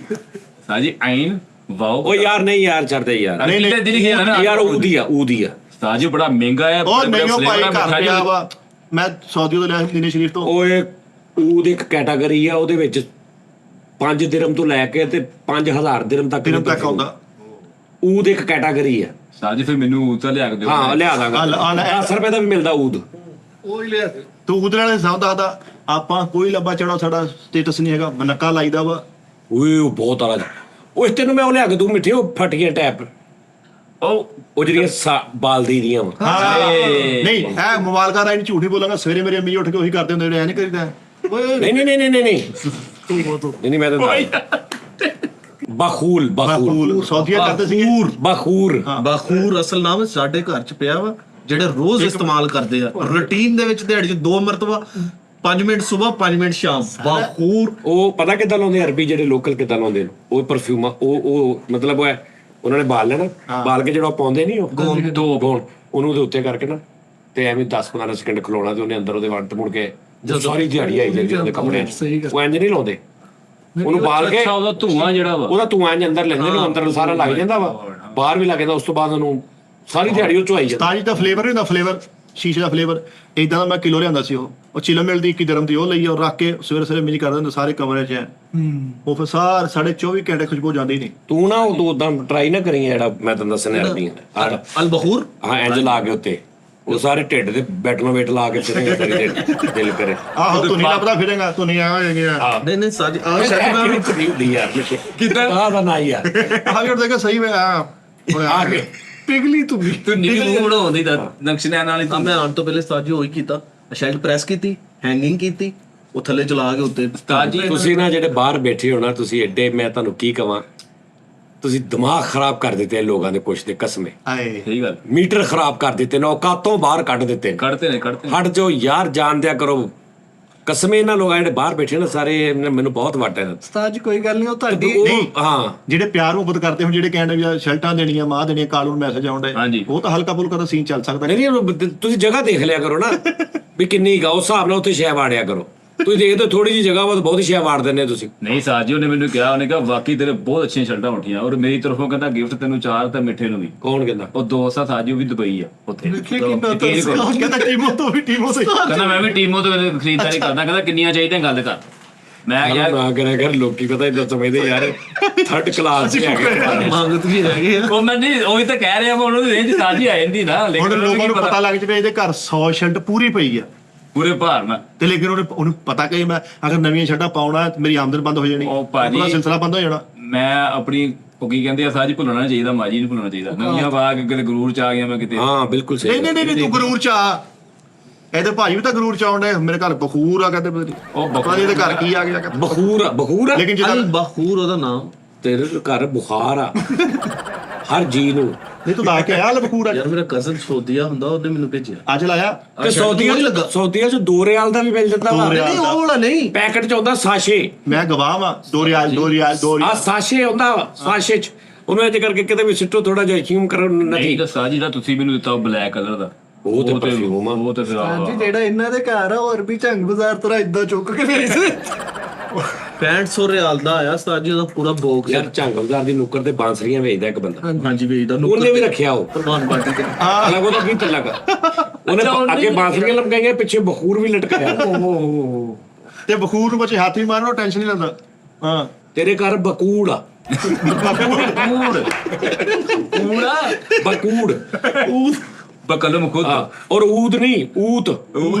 ਸਾਜੀ ਆਈਨ ਵਾਓ। ਉਹ ਯਾਰ ਨਹੀਂ ਯਾਰ ਛੱਡਦੇ ਯਾਰ ਨਹੀਂ ਦਿਲ ਕੀ ਨਾ ਯਾਰ ਊਦੀ ਆ ਸਾਜੀ ਬੜਾ ਮਹਿੰਗਾ ਹੈ। ਉਹ ਨਹੀਂ ਉਹ ਭਾਈ ਘਰ ਪਿਆ ਵਾ, ਮੈਂ ਸਾਊਦੀ ਤੋਂ ਲਿਆ ਸੀ ਮਦੀਨੇ ਸ਼ਰੀਫ ਤੋਂ। ਓਏ ਊਦ ਇੱਕ ਕੈਟਾਗਰੀ ਆ, ਉਹਦੇ ਵਿੱਚ 5 ਦਿਰਹਮ ਤੋਂ ਲੈ ਕੇ ਤੇ 5000 ਦਿਰਹਮ ਤੱਕ ਆਉਂਦਾ। ਊਦ ਇੱਕ ਕੈਟਾਗਰੀ ਆ। ਸਾਜੀ ਫਿਰ ਮੈਨੂੰ ਊਦ ਤਾਂ ਲਿਆ ਕੇ ਦਿਓ। ਹਾਂ ਲਿਆ ਦਾਂਗਾ 10 ਰੁਪਏ ਦਾ ਵੀ ਮਿਲਦਾ ਊਦ। ਉਹ ਹੀ ਲਿਆ। ਤੂੰ ਉਹਦੇ ਨਾਲ ਹਿਸਾਬ ਦੱਸਦਾ, ਆਪਾਂ ਕੋਈ ਲੱਭਾ ਚੜਾ ਸਾਡਾ ਸਟੇਟਸ ਨਹੀਂ ਹੈਗਾ, ਮਨੱਕਾ ਲਾਈਦਾ ਵਾ। ਓਏ ਉਹ ਬਹੁਤ ਆਲਾ ਉਹ ਇਸ ਤੈਨੂੰ ਮੈਂ ਉਹ ਲਿਆ ਕੇ ਦੂੰ ਮਿੱਠੇ, ਉਹ ਫਟ ਗਿਆ ਟੈਪ, ਉਹ ਜਿਹੜੀਆਂ ਬਾਲਦੀ ਦੀਆਂ ਵਾ। ਨਹੀਂ ਇਹ ਮੁਬਾਲਕਾ ਰਾਈ ਝੂਠ ਨਹੀਂ ਬੋਲਾਂਗਾ, ਸਵੇਰੇ ਮੇਰੇ ਅੰਮੀ ਉੱਠ ਕੇ ਉਹੀ ਕਰਦੇ ਹੁੰਦੇ, ਐ ਨਹੀਂ ਕਰੀਦਾ। ਨਹੀਂ ਨਹੀਂ ਨਹੀਂ ਨਹੀਂ ਨਹੀਂ ਨਹੀਂ ਮੈਂ ਤਾਂ ਬਖੂਲ ਬਖੂਲ ਸੌਦੀਆ ਕਰਦੇ ਸੀਗੇ। ਬਖੂਰ ਬਖੂਰ ਅਸਲ ਨਾਮ ਸਾਡੇ ਘਰ ਚ ਪਿਆ ਵਾ, ਜਿਹੜੇ ਰੋਜ਼ ਇਸਤੇਮਾਲ ਕਰਦੇ ਆ ਰੂਟੀਨ ਦੇ ਵਿੱਚ, ਦਿਹਾੜੀ ਚ 2 ਮਰਤਬਾ, 5 ਮਿੰਟ ਸਵੇਰ 5 ਮਿੰਟ ਸ਼ਾਮ। ਬਖੂਰ ਉਹ ਪਤਾ ਕਿੱਦਾਂ ਲਾਉਂਦੇ ਅਰਬੀ ਜਿਹੜੇ ਲੋਕਲ ਕਿੱਦਾਂ ਲਾਉਂਦੇ ਨੇ, ਉਹ ਪਰਫਿਊਮ ਉਹ ਮਤਲਬ ਉਹ ਹੈ ਉਹਨਾਂ ਨੇ ਬਾਲ ਲੈਣਾ, ਬਾਲ ਕੇ ਜਿਹੜਾ ਪਾਉਂਦੇ ਨਹੀਂ ਉਹ ਗੋਂਦ ਉਹਨੂੰ ਉਹਦੇ ਉੱਤੇ ਕਰਕੇ ਨਾ ਤੇ ਐਵੇਂ 10-15 ਸਕਿੰਟ ਖਲੋਣਾ ਤੇ ਉਹਨੇ ਅੰਦਰ ਉਹਦੇ ਵੰਟ ਮੁੜ ਕੇ ਜਦੋਂ ਸਾਰੀ ਦਿਹਾੜੀ ਆਈ ਜਾਂਦੀ ਉਹਦੇ ਕੱਪੜਿਆਂ 'ਚ, ਉਹ ਇੰਜ ਨਹੀਂ ਲਾਉਂਦੇ ਉਹਨੂੰ ਬਾਲ ਕੇ। ਉਹਦਾ ਧੂਆਂ ਜਿਹੜਾ ਵਾ ਉਹਦਾ ਧੂਆਂ ਇੰਜ ਅੰਦਰ ਲੈਂਦੇ ਨੇ, ਅੰਦਰ ਸਾਰਾ ਲੱਗ ਜਾਂਦਾ ਵਾ, ਬਾਹਰ ਵੀ ਲੱਗ ਜਾਂਦਾ, ਉਸ ਤੋਂ ਬਾਅਦ ਉਹਨੂੰ ਸਾਰੀ ਦਿਹਾੜੀ ਉਹ ਚੁਆਈ ਜਾਂਦਾ। ਤਾਜੀ ਦਾ ਫਲੇਵਰ ਨਹੀਂ ਹੁੰਦਾ, ਫਲੇਵਰ ਸ਼ੀਸ਼ੇ ਦਾ ਫਲੇਵਰ ਇਦਾਂ ਦਾ ਮੈਂ ਕਿਲੋ ਲਿਆਂਦਾ ਸੀ। ਉਹ ਚਿਲਮ ਮਿਲਦੀ 21 ਦਿਰਹਮ ਦੀ, ਉਹ ਲਈ ਉਹ ਰੱਖ ਕੇ ਸਵੇਰੇ ਸਵੇਰੇ ਮੇਰੀ ਕਰ ਦਿੰਦੇ ਸਾਰੇ ਕਮਰੇ 'ਚ। ਉਹ ਫਿਰ ਸਾਰੇ 24 ਘੰਟੇ ਖੁਸ਼ਬੂ ਜਾਂਦੀ ਨਹੀਂ। ਤੂੰ ਨਾ ਉਦਾਂ ਟਰਾਈ ਨਾ ਕਰੀ ਜਿਹੜਾ ਮੈਂ ਤੈਨੂੰ ਦੱਸਣਾ ਅਰਬੀ ਅਲ ਬਖੂਰ ਹਾਂ ਇੰਜ ਲਾ ਕੇ ਉੱਤੇ ਉਹ ਸਾਰੇ ਢਿੱਡ ਤੇ ਬੈਟਨੋ ਵੇਟ ਲਾ ਕੇ ਫਿਰੇਗਾ ਤੇਰੇ ਦਿਲ ਕਰੇ। ਆਹੋ ਤੂੰ ਨਹੀਂ ਲੱਭਦਾ ਫਿਰੇਗਾ, ਤੂੰ ਨਹੀਂ ਆਇਆ ਨਹੀਂ ਨਹੀਂ ਸਾਜੀ ਆ ਸੈਟ ਮੈਂ ਹੁੰਦੀ ਯਾਰ ਕਿਦਾਂ ਆਹ ਦਾ ਨਾ ਯਾਰ ਆਹ ਵੀ ਦੇਖੋ ਸਹੀ ਮੈਂ ਆ ਕੇ ਪਿਗਲੀ ਤੂੰ ਵੀ। ਤੂੰ ਨਿੱਕੀ ਮੂੰਹ ਬਣਾਉਂਦੀ ਤਾਂ ਨਕਸ਼ਿਆਂ ਨਾਲ ਹੀ ਤਾਂ ਮੈਂ ਆਉਣ ਤੋਂ ਪਹਿਲੇ ਸਾਜੀ ਹੋਈ ਕੀਤਾ, ਸ਼ੈਲਟ ਪ੍ਰੈਸ ਕੀਤੀ, ਹੈਂਗਿੰਗ ਕੀਤੀ, ਉਹ ਥੱਲੇ ਚਲਾ ਕੇ ਉੱਤੇ। ਤੁਸੀਂ ਨਾ ਜਿਹੜੇ ਬਾਹਰ ਬੈਠੇ ਹੋ ਨਾ, ਤੁਸੀਂ ਐਡੇ, ਮੈਂ ਤੁਹਾਨੂੰ ਕੀ ਕਵਾਂ, ਤੁਸੀਂ ਦਿਮਾਗ ਖਰਾਬ ਕਰ ਦਿੱਤੇ ਲੋਕਾਂ ਦੇ ਕੁਛ ਦੇ ਕਸਮੇ, ਆਏ ਸਹੀ ਗੱਲ ਮੀਟਰ ਖਰਾਬ ਕਰ ਦਿੱਤੇ ਨੇ, ਔਕਾਤੋਂ ਬਾਹਰ ਕੱਢ ਦਿੱਤੇ ਨੇ। ਕੱਢਦੇ ਨੇ ਹਟ ਜਾਓ ਯਾਰ, ਜਾਣ ਦਿਆ ਕਰੋ ਕਸਮੇ। ਇਹਨਾਂ ਲੋਕਾਂ ਜਿਹੜੇ ਬਾਹਰ ਬੈਠੇ ਨੇ ਸਾਰੇ, ਮੈਨੂੰ ਬਹੁਤ ਵੱਟ ਹੈ। ਉਸਤਾਦ ਜੀ ਕੋਈ ਗੱਲ ਨਹੀਂ, ਉਹ ਤੁਹਾਡੀ ਹਾਂ ਜਿਹੜੇ ਪਿਆਰ ਮੁਹੱਬਤ ਕਰਦੇ ਹੁਣ, ਜਿਹੜੇ ਕਹਿੰਦੇ ਵੀ ਸ਼ਰਟਾਂ ਦੇਣੀਆਂ, ਮਾਂ ਦੇਣੀਆਂ, ਕਾਲੂ ਨੂੰ ਮੈਸੇਜ ਆਉਂਦਾ, ਉਹ ਤਾਂ ਹਲਕਾ ਫੁਲਕਾ ਦਾ ਸੀਨ ਚੱਲ ਸਕਦਾ। ਨਹੀਂ ਤੁਸੀਂ ਜਗ੍ਹਾ ਦੇਖ ਲਿਆ ਕਰੋ ਨਾ ਵੀ ਕਿੰਨੀ ਗਾ, ਉਸ ਹਿਸਾਬ ਨਾਲ ਉੱਥੇ ਸ਼ੈ ਵਾੜਿਆ ਕਰੋ। ਤੁਸੀਂ ਦੇਖਦੇ ਥੋੜੀ ਜਿਹੀ ਜਗ੍ਹਾ ਵਾ ਤਾਂ ਬਹੁਤੀ ਸ਼ੈ ਵਾੜ ਦਿੰਦੇ ਤੁਸੀਂ। ਨਹੀਂ ਸਾਜੀ ਉਹਨੇ ਮੈਨੂੰ ਕਿਹਾ, ਉਹਨੇ ਕਿਹਾ ਵਾਕਈ ਤੇਰੇ ਬਹੁਤ ਅੱਛੀਆਂ ਸ਼ਰਟਾਂ ਉੱਠੀਆਂ, ਔਰ ਮੇਰੀ ਤਰਫੋਂ ਕਹਿੰਦਾ ਗਿਫਟ ਤੈਨੂੰ 4 ਤੇ ਮਿੱਠੇ ਨੂੰ ਵੀ। ਕੌਣ ਕਹਿੰਦਾ? ਉਹ ਦੋਸਤ ਆ ਸਾਜੀ, ਉਹ ਵੀ ਦੁਬਈ ਆ ਉੱਥੇ। ਕਹਿੰਦਾ ਟੀਮੋ ਤੋਂ ਵੀ ਟੀਮੋ ਸੇ ਕਹਿੰਦਾ ਮੈਂ ਵੀ ਟੀਮੋ ਤੋਂ ਖਰੀਦਦਾਰੀ ਕਰਦਾ, ਕਹਿੰਦਾ ਕਿੰਨੀਆਂ ਚਾਹੀਦੀਆਂ ਗੱਲ ਕਰ। ਮੈਂ ਯਾਰ ਨਾ ਕਰਿਆ ਕਰ, ਲੋਕੀ ਪਤਾ ਇਦਾਂ ਸਮਝਦੇ ਯਾਰ 3rd ਕਲਾਸ ਚ ਹੈਗੇ। ਮੰਗਤ ਵੀ ਹੈਗੇ ਆ। ਉਹ ਮੈਂ ਨਹੀਂ, ਉਹੀ ਤਾਂ ਕਹਿ ਰਿਹਾ ਮੈਂ, ਉਹਨਾਂ ਦੀ ਰੇਂਜ ਸਾਜੀ ਆ ਜਾਂਦੀ ਨਾ। ਹੁਣ ਲੇਕਿਨ ਲੋਕਾਂ ਨੂੰ ਪਤਾ ਲੱਗ ਜਵੇ ਇਹਦੇ ਘਰ 100 ਸ਼ਰਟ ਪੂਰੀ ਪਈ ਆ ਪੂਰੇ ਭਾਰ ਨਾਲ। ਤੇ ਲੇਕਿਨ ਉਹਨੂੰ ਪਤਾ ਕਿ ਮੈਂ ਅਗਰ ਨਵੀਆਂ ਸ਼ਰਟਾਂ ਪਾਉਣਾ ਮੇਰੀ ਆਮਦਨ ਬੰਦ ਹੋ ਜਾਣੀ, ਉਹ ਭਾਜੀ ਆਪਣਾ ਸਿਲਸਿਲਾ ਬੰਦ ਹੋ ਜਾਣਾ। ਮੈਂ ਆਪਣੀ ਉਹ ਕੀ ਕਹਿੰਦੇ ਆ ਸਾਜੀ ਭੁੱਲਣਾ ਚਾਹੀਦਾ, ਮਾਜੀ ਨਹੀਂ ਭੁੱਲਣਾ ਚਾਹੀਦਾ। ਨਵੀਆਂ ਪਾ ਕੇ ਕਿਤੇ ਗਰੂਰ ਚ ਆ ਗਿਆ ਮੈਂ ਕਿਤੇ। ਹਾਂ ਬਿਲਕੁਲ ਸਹੀ। ਨਹੀਂ ਤੂੰ ਗਰੂਰ ਚ ਆ, ਇਹਦੇ ਭਾਜੀ ਵੀ ਤਾਂ ਗਰੂਰ ਚ ਆਉਂਦੇ, ਮੇਰੇ ਘਰ ਬਖੂਰ ਆ ਕਹਿੰਦੇ, ਉਹ ਪਤਾ ਨਹੀਂ ਇਹਦੇ ਘਰ ਕੀ ਆ ਗਿਆ। ਬਖੂਰ ਲੇਕਿਨ ਅਲ ਜਦੋਂ ਬਖੂਰ ਉਹਦਾ ਨਾਮ। ਤੇਰੇ ਘਰ ਬੁਖਾਰ ਆ ਹਰ ਜੀ ਨੂੰ। ਨਹੀਂ ਤੂੰ ਲਾ ਕੇ ਆਇਆ ਬਖੂਰ ਆ ਯਾਰ ਮੇਰਾ ਕਜ਼ਨ ਸੋਦੀਆ ਹੁੰਦਾ, ਉਹਨੇ ਮੈਨੂੰ ਭੇਜਿਆ। ਅੱਜ ਲਾਇਆ ਤੇ ਸੌਦੀਆਂ ਚ 2 ਰਿਆਲ ਦਾ ਵੀ ਮਿਲ ਜਾਂਦਾ ਵਾ। ਰਿਆਲ। ਨਹੀਂ ਉਹ ਵਾਲਾ ਨਹੀਂ, ਪੈਕਟ ਚ ਆਉਂਦਾ ਸਾਸ਼ੇ। ਮੈਂ ਗਵਾਹ ਵਾਂ, 2 ਰਿਆਲ ਆ ਸਾਸ਼ੇ ਆਉਂਦਾ ਵਾ, ਸਾਸ਼ੇ ਚ ਉਹਨੂੰ ਇਹ ਕਰਕੇ ਕਿਤੇ ਵੀ ਸਿੱਟੋ, ਥੋੜਾ ਜਿਹਾ ਹਿਊਮ ਕਰੋ ਨਹੀਂ ਨਹੀਂ। ਤਾਂ ਸਾਜੀ ਦਾ ਤੁਸੀਂ ਮੈਨੂੰ ਦਿੱਤਾ ਉਹ ਬਲੈਕ ਕਲਰ ਦਾ, ਉਹ ਤੇ perfume ਆ। ਉਹ ਤੇ ਫਿਰ ਹਾਂਜੀ ਜਿਹੜਾ ਇਹਨਾਂ ਦੇ ਘਰ ਆ, ਉਹ ਅਰਬੀ ਝੰਗ ਬਾਜ਼ਾਰ ਤੋਂ ਇਦਾਂ ਚੁੱਕ ਕੇ ਵੇਚ 6500 ਰਿਆਲ ਦਾ ਆਇਆ ਸਾਜੀ, ਉਹਦਾ ਪੂਰਾ ਬੋਕਸ। ਯਾਰ ਝੰਗਲਦਾਰ ਦੀ ਨੁੱਕਰ ਤੇ ਬਾਂਸਰੀਆਂ ਵੇਚਦਾ ਇੱਕ ਬੰਦਾ, ਹਾਂਜੀ ਵੇਚਦਾ ਉਹਨੇ ਵੀ ਰੱਖਿਆ ਉਹ ਪ੍ਰਮਾਨ ਪਾਰਟੀ ਤੇ। ਅਲੱਗ ਉਹਦਾ ਕੀ ਚੱਲਗਾ, ਉਹਨੇ ਅੱਗੇ ਬਾਂਸਰੀਆਂ ਲਮਕਾਈਆਂ, ਪਿੱਛੇ ਬਖੂਰ ਵੀ ਲਟਕਾਇਆ। ਤੇ ਬਖੂਰ ਨੂੰ ਬੱਚੇ ਹੱਥ ਹੀ ਮਾਰਨੋਂ ਟੈਨਸ਼ਨ ਨਹੀਂ ਲੈਂਦਾ। ਹਾਂ ਤੇਰੇ ਘਰ ਬਕੂੜ ਆ, ਬਕੂੜ ਬਕਲਮ ਖੁਦ। ਔਰ ਊਦ ਨਹੀਂ, ਊਤ।